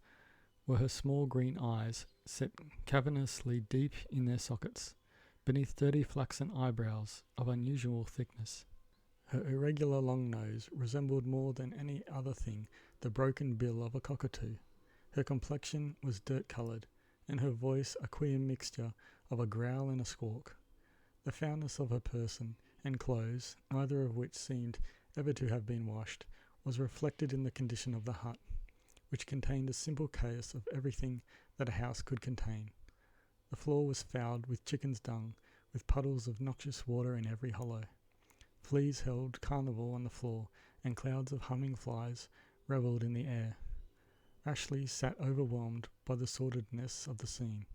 were her small green eyes, set cavernously deep in their sockets, beneath dirty flaxen eyebrows of unusual thickness. Her irregular long nose resembled more than any other thing the broken bill of a cockatoo. Her complexion was dirt-coloured, and her voice a queer mixture of a growl and a squawk. The foulness of her person and clothes, neither of which seemed ever to have been washed, was reflected in the condition of the hut, which contained a simple chaos of everything that a house could contain. The floor was fouled with chicken's dung, with puddles of noxious water in every hollow. Fleas held carnival on the floor, and clouds of humming flies revelled in the air. Rashleigh sat overwhelmed by the sordidness of the scene,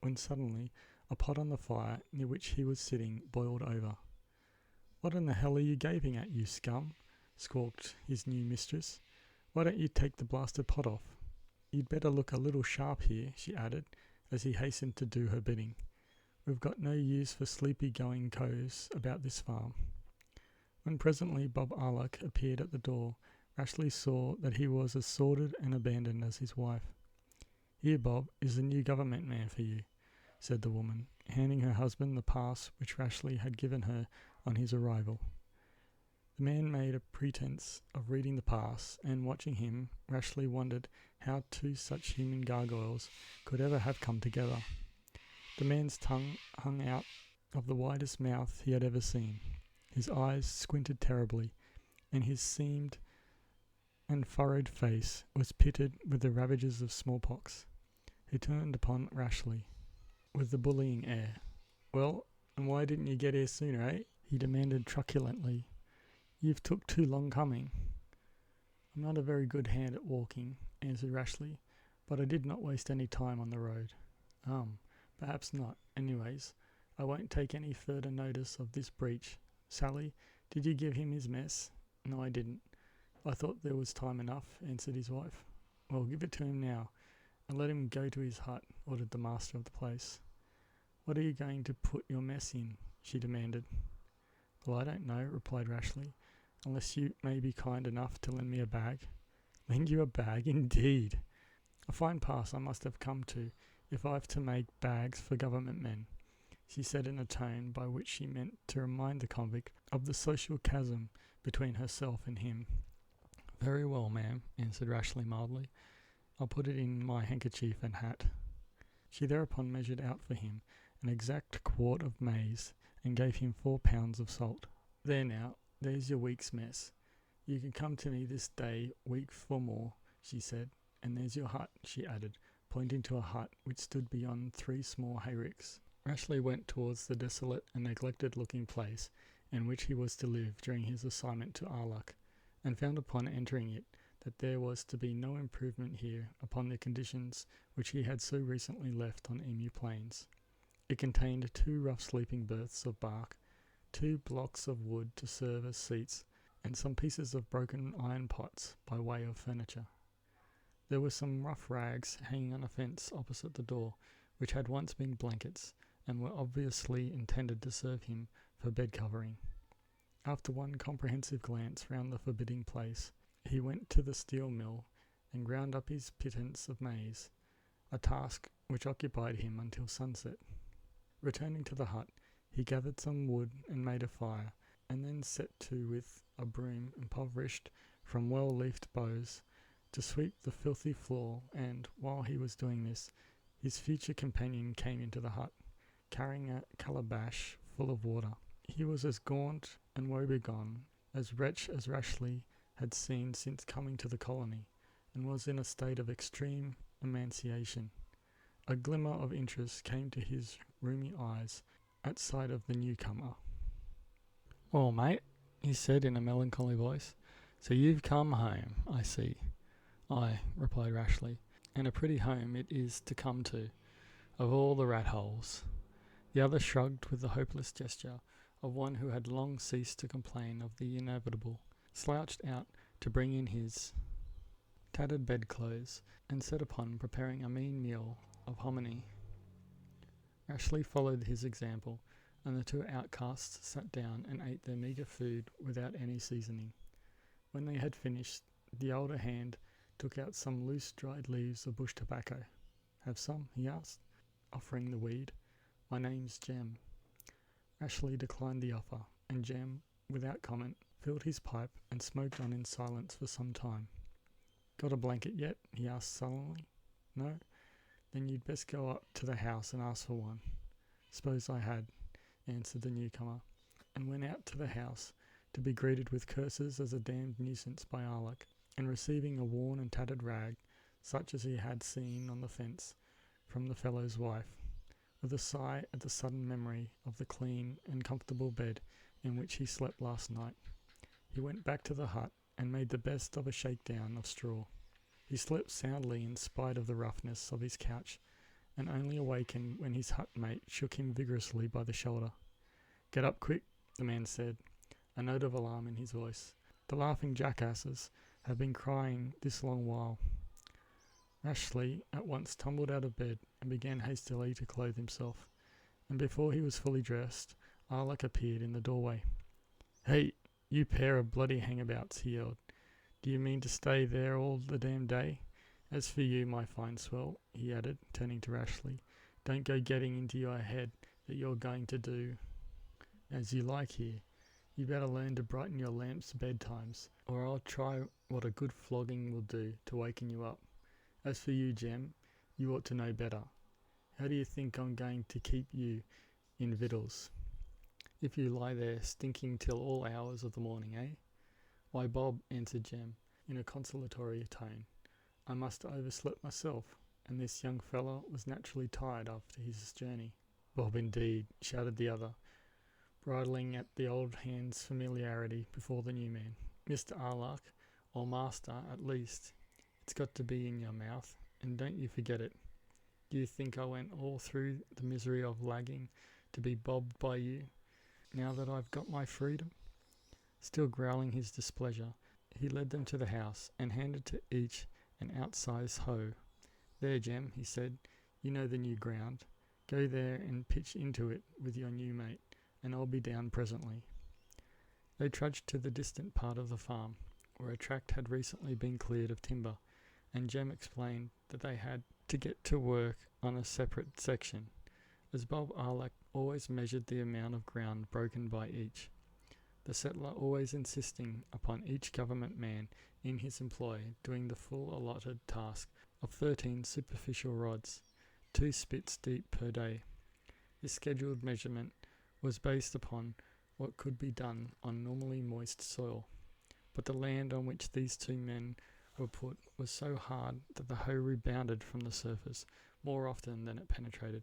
when suddenly a pot on the fire near which he was sitting boiled over. "What in the hell are you gaping at, you scum?" squawked his new mistress. "Why don't you take the blasted pot off? You'd better look a little sharp here," she added, as he hastened to do her bidding. "We've got no use for sleepy-going coves about this farm." When presently Bob Arlark appeared at the door, Rashleigh saw that he was as sordid and abandoned as his wife. "Here, Bob, is the new government man for you," said the woman, handing her husband the pass which Rashleigh had given her on his arrival. The man made a pretence of reading the pass, and watching him, Rashleigh wondered how two such human gargoyles could ever have come together. The man's tongue hung out of the widest mouth he had ever seen. His eyes squinted terribly, and his seamed and furrowed face was pitted with the ravages of smallpox. He turned upon Rashleigh with the bullying air. "Well, and why didn't you get here sooner, eh?" he demanded truculently. "You've took too long coming." "I'm not a very good hand at walking," answered Rashleigh, "but I did not waste any time on the road." Perhaps not. Anyways, I won't take any further notice of this breach. Sally, did you give him his mess?" "No, I didn't." "I thought there was time enough," answered his wife. "Well, give it to him now, and let him go to his hut," ordered the master of the place. "What are you going to put your mess in?" she demanded. "Well, I don't know," replied Rashleigh, "unless you may be kind enough to lend me a bag." "Lend you a bag, indeed! A fine pass I must have come to, if I've to make bags for government men," she said in a tone by which she meant to remind the convict of the social chasm between herself and him. "Very well, ma'am," answered Rashleigh mildly. "I'll put it in my handkerchief and hat." She thereupon measured out for him an exact quart of maize, and gave him 4 pounds of salt. "There now, there's your week's mess. You can come to me this day week for more," she said. "And there's your hut," she added, pointing to a hut which stood beyond 3 small hayricks. Rashleigh went towards the desolate and neglected-looking place in which he was to live during his assignment to Arluck, and found upon entering it that there was to be no improvement here upon the conditions which he had so recently left on Emu Plains. It contained 2 rough sleeping berths of bark, 2 blocks of wood to serve as seats, and some pieces of broken iron pots by way of furniture. There were some rough rags hanging on a fence opposite the door, which had once been blankets, and were obviously intended to serve him for bed covering. After one comprehensive glance round the forbidding place, he went to the steel mill and ground up his pittance of maize, a task which occupied him until sunset. Returning to the hut, he gathered some wood and made a fire, and then set to with a broom impoverished from well-leafed boughs to sweep the filthy floor, and, while he was doing this, his future companion came into the hut, carrying a calabash full of water. He was as gaunt and woebegone as wretch as Rashleigh had seen since coming to the colony, and was in a state of extreme emaciation. A glimmer of interest came to his rheumy eyes at sight of the newcomer. "Well, mate," he said in a melancholy voice, "so you've come home, I see." "Aye," replied Rashleigh, "and a pretty home it is to come to, of all the rat holes." The other shrugged with the hopeless gesture of one who had long ceased to complain of the inevitable, slouched out to bring in his tattered bedclothes, and set upon preparing a mean meal of hominy. Rashleigh followed his example, and the 2 outcasts sat down and ate their meagre food without any seasoning. When they had finished, the older hand took out some loose dried leaves of bush tobacco. "Have some?" he asked, offering the weed. "My name's Jem." Rashleigh declined the offer, and Jem, without comment, filled his pipe and smoked on in silence for some time. "Got a blanket yet?" he asked sullenly. "No? Then you'd best go up to the house and ask for one." "Suppose I had," answered the newcomer, and went out to the house to be greeted with curses as a damned nuisance by Arluck, and receiving a worn and tattered rag, such as he had seen on the fence, from the fellow's wife, with a sigh at the sudden memory of the clean and comfortable bed in which he slept last night. He went back to the hut and made the best of a shakedown of straw. He slept soundly in spite of the roughness of his couch, and only awakened when his hut-mate shook him vigorously by the shoulder. "Get up quick," the man said, a note of alarm in his voice. "The laughing jackasses have been crying this long while." Rashleigh at once tumbled out of bed and began hastily to clothe himself, and before he was fully dressed, Arluck appeared in the doorway. "Hey, you pair of bloody hangabouts," he yelled. "Do you mean to stay there all the damn day? As for you, my fine swell," he added, turning to Rashleigh, "don't go getting into your head that you're going to do as you like here. You better learn to brighten your lamps bedtimes, or I'll try what a good flogging will do to waken you up. As for you, Jem, you ought to know better. How do you think I'm going to keep you in victuals, if you lie there stinking till all hours of the morning, eh?" "Why, Bob," answered Jem, in a consolatory tone, "I must have overslept myself, and this young fellow was naturally tired after his journey." "Bob, indeed," shouted the other. bridling at the old hand's familiarity before the new man. "Mr. Arlach, or master at least, it's got to be in your mouth, and don't you forget it. Do you think I went all through the misery of lagging to be bobbed by you, now that I've got my freedom?" Still growling his displeasure, he led them to the house and handed to each an outsized hoe. "There, Jem," he said, "you know the new ground. Go there and pitch into it with your new mate, and I'll be down presently." They trudged to the distant part of the farm, where a tract had recently been cleared of timber, and Jem explained that they had to get to work on a separate section, as Bob Arlach always measured the amount of ground broken by each, the settler always insisting upon each government man in his employ doing the full allotted task of 13 superficial rods, 2 spits deep per day. This scheduled measurement was based upon what could be done on normally moist soil, but the land on which these 2 men were put was so hard that the hoe rebounded from the surface more often than it penetrated.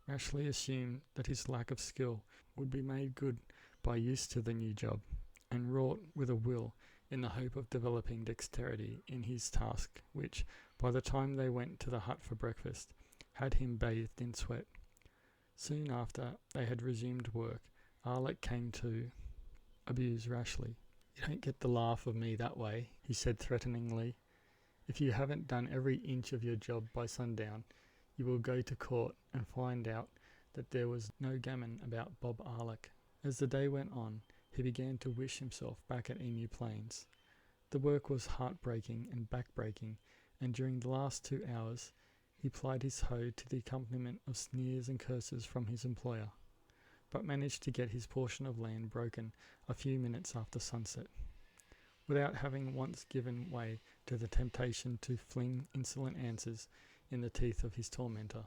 Rashleigh assumed that his lack of skill would be made good by use to the new job, and wrought with a will in the hope of developing dexterity in his task, which, by the time they went to the hut for breakfast, had him bathed in sweat. Soon after they had resumed work, Arlach came to abuse Rashleigh. "You don't get the laugh of me that way," he said threateningly. "If you haven't done every inch of your job by sundown, you will go to court and find out that there was no gammon about Bob Arlach." As the day went on, he began to wish himself back at Emu Plains. The work was heartbreaking and backbreaking, and during the last 2 hours he plied his hoe to the accompaniment of sneers and curses from his employer, but managed to get his portion of land broken a few minutes after sunset, without having once given way to the temptation to fling insolent answers in the teeth of his tormentor.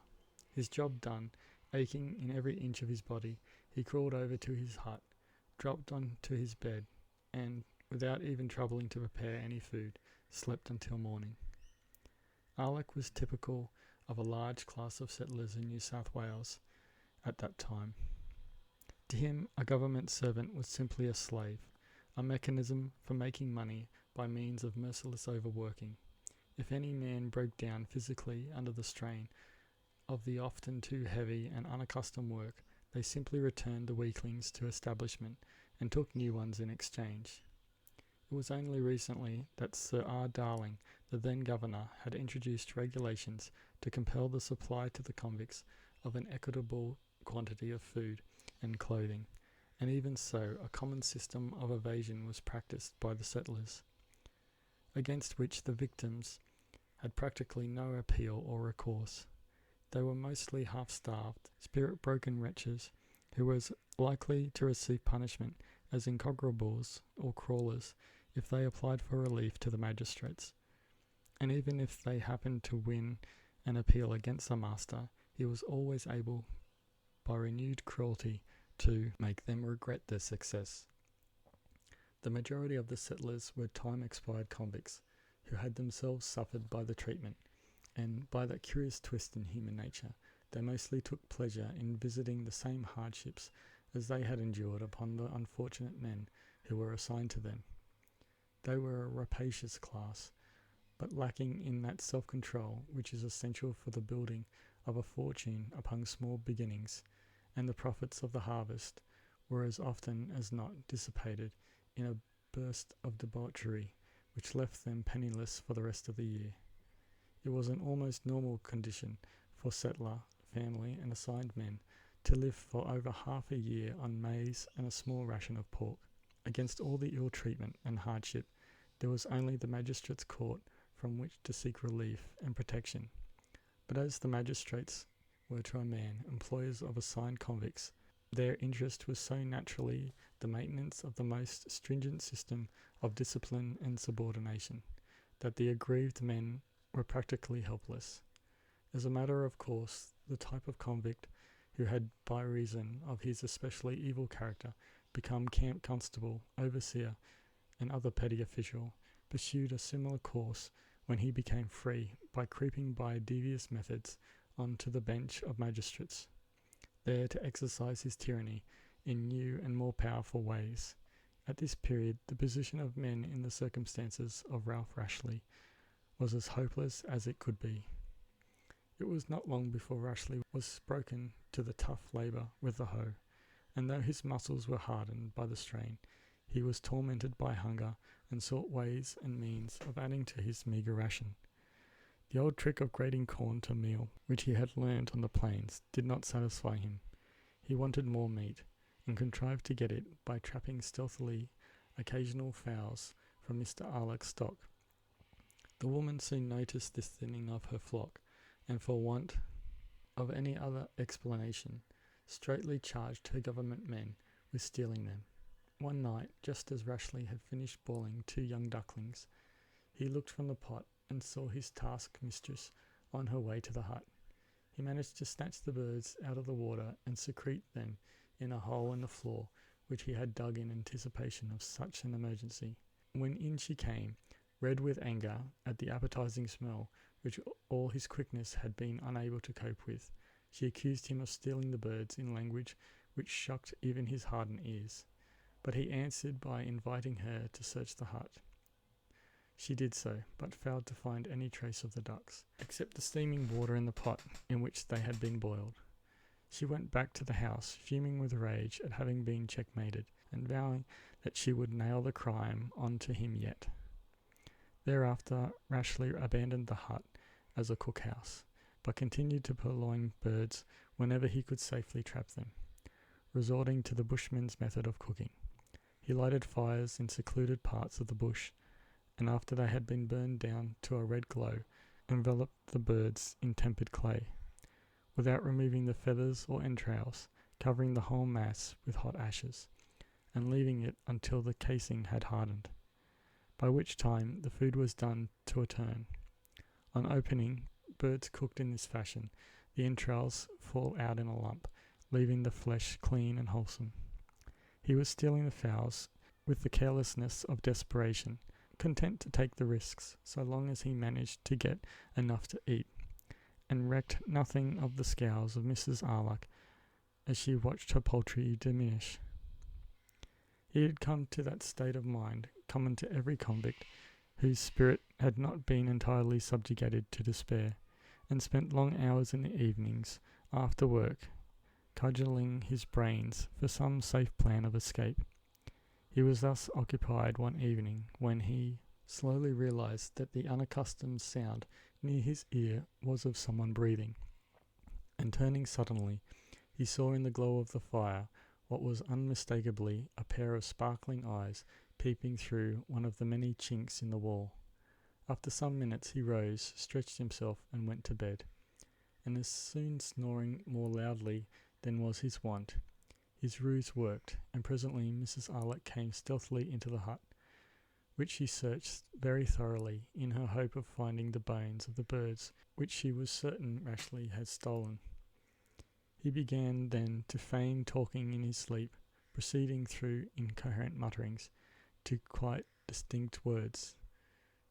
His job done, aching in every inch of his body, he crawled over to his hut, dropped on to his bed, and, without even troubling to prepare any food, slept until morning. Arlach was typical of a large class of settlers in New South Wales at that time. To him, a government servant was simply a slave, a mechanism for making money by means of merciless overworking. If any man broke down physically under the strain of the often too heavy and unaccustomed work, they simply returned the weaklings to establishment and took new ones in exchange. It was only recently that Sir R. Darling, the then governor, had introduced regulations to compel the supply to the convicts of an equitable quantity of food and clothing, and even so a common system of evasion was practiced by the settlers, against which the victims had practically no appeal or recourse. They were mostly half-starved, spirit-broken wretches who were as likely to receive punishment as incorrigibles or crawlers if they applied for relief to the magistrates. And even if they happened to win an appeal against the master, he was always able, by renewed cruelty, to make them regret their success. The majority of the settlers were time-expired convicts who had themselves suffered by the treatment, and by that curious twist in human nature, they mostly took pleasure in visiting the same hardships as they had endured upon the unfortunate men who were assigned to them. They were a rapacious class, but lacking in that self-control which is essential for the building of a fortune upon small beginnings, and the profits of the harvest were as often as not dissipated in a burst of debauchery which left them penniless for the rest of the year. It was an almost normal condition for settler, family and assigned men to live for over half a year on maize and a small ration of pork. Against all the ill treatment and hardship, there was only the magistrates' court from which to seek relief and protection. But as the magistrates were to a man employers of assigned convicts, their interest was so naturally the maintenance of the most stringent system of discipline and subordination, that the aggrieved men were practically helpless. As a matter of course, the type of convict who had, by reason of his especially evil character, become camp constable, overseer, and other petty official, pursued a similar course when he became free, by creeping by devious methods on to the bench of magistrates, there to exercise his tyranny in new and more powerful ways. At this period, the position of men in the circumstances of Ralph Rashleigh was as hopeless as it could be. It was not long before Rashleigh was broken to the tough labour with the hoe, and though his muscles were hardened by the strain, he was tormented by hunger and sought ways and means of adding to his meagre ration. The old trick of grating corn to meal, which he had learnt on the plains, did not satisfy him. He wanted more meat, and contrived to get it by trapping stealthily occasional fowls from Mr. Arlocke's stock. The woman soon noticed this thinning of her flock, and for want of any other explanation, straightly charged her government men with stealing them. One night, just as Rashleigh had finished boiling 2 young ducklings, he looked from the pot and saw his task mistress on her way to the hut. He managed to snatch the birds out of the water and secrete them in a hole in the floor which he had dug in anticipation of such an emergency. When in she came, red with anger at the appetizing smell which all his quickness had been unable to cope with, she accused him of stealing the birds in language which shocked even his hardened ears. But he answered by inviting her to search the hut. She did so, but failed to find any trace of the ducks, except the steaming water in the pot in which they had been boiled. She went back to the house, fuming with rage at having been checkmated, and vowing that she would nail the crime on to him yet. Thereafter Rashleigh abandoned the hut as a cookhouse, but continued to purloin birds whenever he could safely trap them, resorting to the bushman's method of cooking. He lighted fires in secluded parts of the bush, and after they had been burned down to a red glow, enveloped the birds in tempered clay, without removing the feathers or entrails, covering the whole mass with hot ashes, and leaving it until the casing had hardened, by which time the food was done to a turn. On opening, birds cooked in this fashion, the entrails fall out in a lump, leaving the flesh clean and wholesome. He was stealing the fowls with the carelessness of desperation, content to take the risks, so long as he managed to get enough to eat, and recked nothing of the scowls of Mrs. Arlocke as she watched her poultry diminish. He had come to that state of mind common to every convict whose spirit had not been entirely subjugated to despair, and spent long hours in the evenings after work cudgelling his brains for some safe plan of escape. He was thus occupied one evening when he slowly realized that the unaccustomed sound near his ear was of someone breathing, and turning suddenly, he saw in the glow of the fire what was unmistakably a pair of sparkling eyes peeping through one of the many chinks in the wall. After some minutes he rose, stretched himself, and went to bed, and was soon snoring more loudly than was his wont. His ruse worked, and presently Mrs. Arlocke came stealthily into the hut, which she searched very thoroughly in her hope of finding the bones of the birds which she was certain Rashleigh had stolen. He began then to feign talking in his sleep, proceeding through incoherent mutterings to quite distinct words.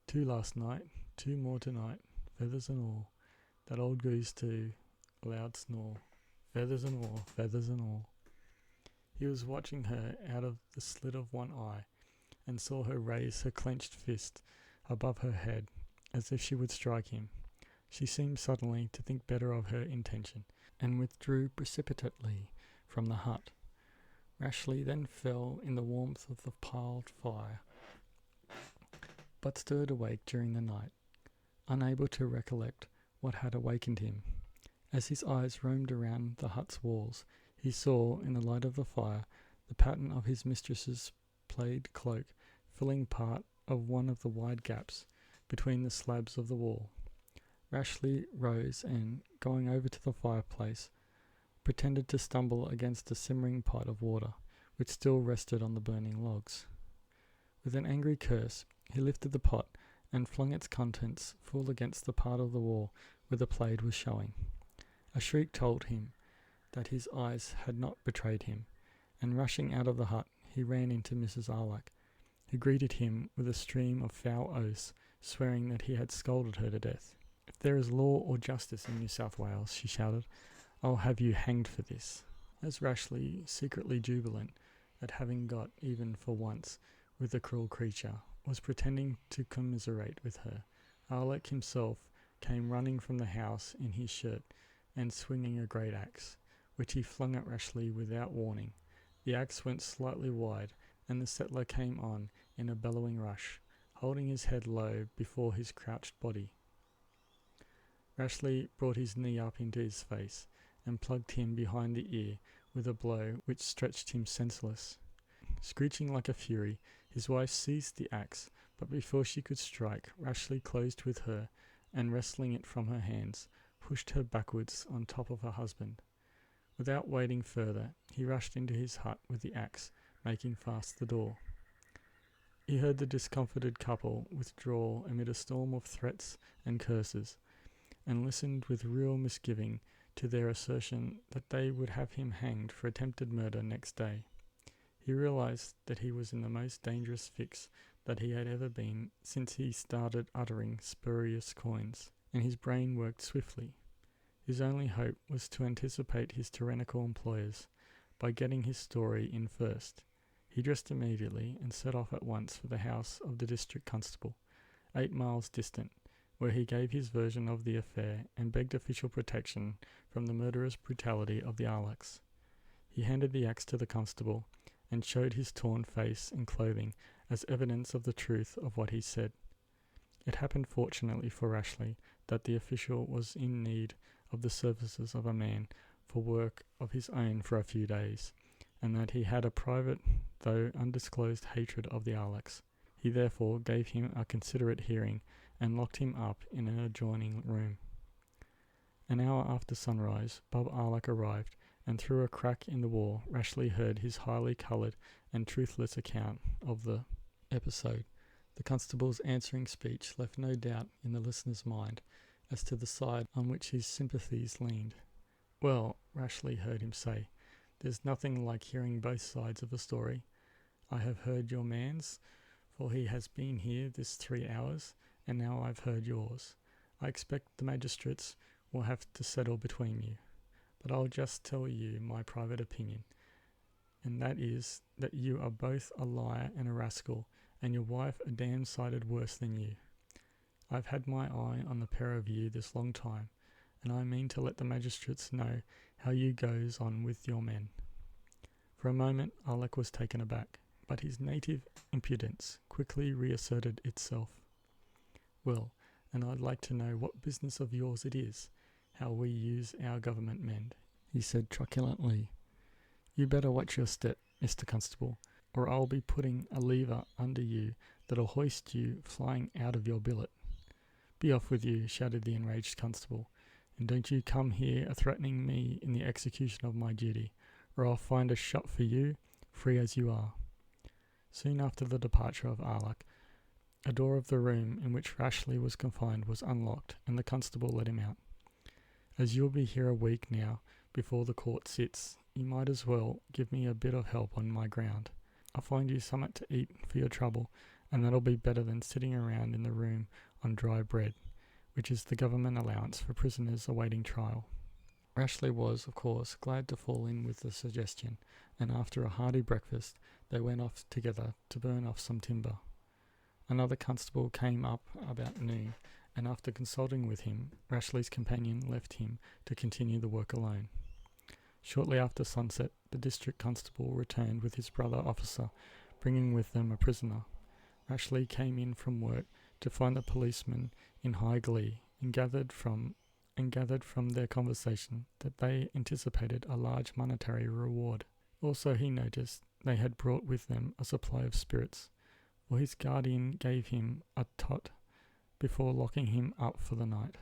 2 last night, 2 more tonight, feathers and all. That old goose too, a loud snore. Feathers and all, feathers and all. He was watching her out of the slit of one eye, and saw her raise her clenched fist above her head, as if she would strike him. She seemed suddenly to think better of her intention, and withdrew precipitately from the hut. Rashleigh then fell in the warmth of the piled fire, but stirred awake during the night, unable to recollect what had awakened him. As his eyes roamed around the hut's walls, he saw, in the light of the fire, the pattern of his mistress's plaid cloak filling part of one of the wide gaps between the slabs of the wall. Rashleigh rose and, going over to the fireplace, pretended to stumble against a simmering pot of water, which still rested on the burning logs. With an angry curse, he lifted the pot and flung its contents full against the part of the wall where the plaid was showing. A shriek told him that his eyes had not betrayed him, and rushing out of the hut, he ran into Mrs. Arlocke, who greeted him with a stream of foul oaths, swearing that he had scolded her to death. "If there is law or justice in New South Wales," she shouted, "I'll have you hanged for this." As Rashleigh, secretly jubilant at having got even for once with the cruel creature, was pretending to commiserate with her, Alec himself came running from the house in his shirt and swinging a great axe, which he flung at Rashleigh without warning. The axe went slightly wide, and the settler came on in a bellowing rush, holding his head low before his crouched body. Rashleigh brought his knee up into his face and plugged him behind the ear with a blow which stretched him senseless. Screeching like a fury, his wife seized the axe, but before she could strike, Rashleigh closed with her and, wresting it from her hands, pushed her backwards on top of her husband. Without waiting further, he rushed into his hut with the axe, making fast the door. He heard the discomfited couple withdraw amid a storm of threats and curses, and listened with real misgiving to their assertion that they would have him hanged for attempted murder next day. He realized that he was in the most dangerous fix that he had ever been since he started uttering spurious coins, and his brain worked swiftly. His only hope was to anticipate his tyrannical employers by getting his story in first. He dressed immediately and set off at once for the house of the district constable, 8 miles distant, where he gave his version of the affair and begged official protection from the murderous brutality of the Alex. He handed the axe to the constable and showed his torn face and clothing as evidence of the truth of what he said. It happened fortunately for Rashleigh that the official was in need of the services of a man for work of his own for a few days, and that he had a private, though undisclosed, hatred of the Alex. He therefore gave him a considerate hearing and locked him up in an adjoining room. An hour after sunrise, Bob Arlek arrived, and through a crack in the wall, Rashleigh heard his highly coloured and truthless account of the episode. The constable's answering speech left no doubt in the listener's mind as to the side on which his sympathies leaned. "Well," Rashleigh heard him say, "there's nothing like hearing both sides of a story. I have heard your man's, for he has been here this 3 hours, and now I've heard yours. I expect the magistrates will have to settle between you. But I'll just tell you my private opinion, and that is that you are both a liar and a rascal, and your wife a damn sighted worse than you. I've had my eye on the pair of you this long time, and I mean to let the magistrates know how you goes on with your men." For a moment Alec was taken aback, but his native impudence quickly reasserted itself. "Well, and I'd like to know what business of yours it is, how we use our government men," he said truculently. "You better watch your step, Mr. Constable, or I'll be putting a lever under you that'll hoist you flying out of your billet." "Be off with you," shouted the enraged constable, "and don't you come here a-threatening me in the execution of my duty, or I'll find a shot for you, free as you are." Soon after the departure of Arlek, a door of the room in which Rashleigh was confined was unlocked, and the constable let him out. "As you'll be here a week now, before the court sits, you might as well give me a bit of help on my ground. I'll find you something to eat for your trouble, and that'll be better than sitting around in the room on dry bread, which is the government allowance for prisoners awaiting trial." Rashleigh was, of course, glad to fall in with the suggestion, and after a hearty breakfast they went off together to burn off some timber. Another constable came up about noon, and after consulting with him, Rashleigh's companion left him to continue the work alone. Shortly after sunset, the district constable returned with his brother officer, bringing with them a prisoner. Rashleigh came in from work to find the policemen in high glee, and gathered from their conversation that they anticipated a large monetary reward. Also he noticed they had brought with them a supply of spirits, for his guardian gave him a tot before locking him up for the night.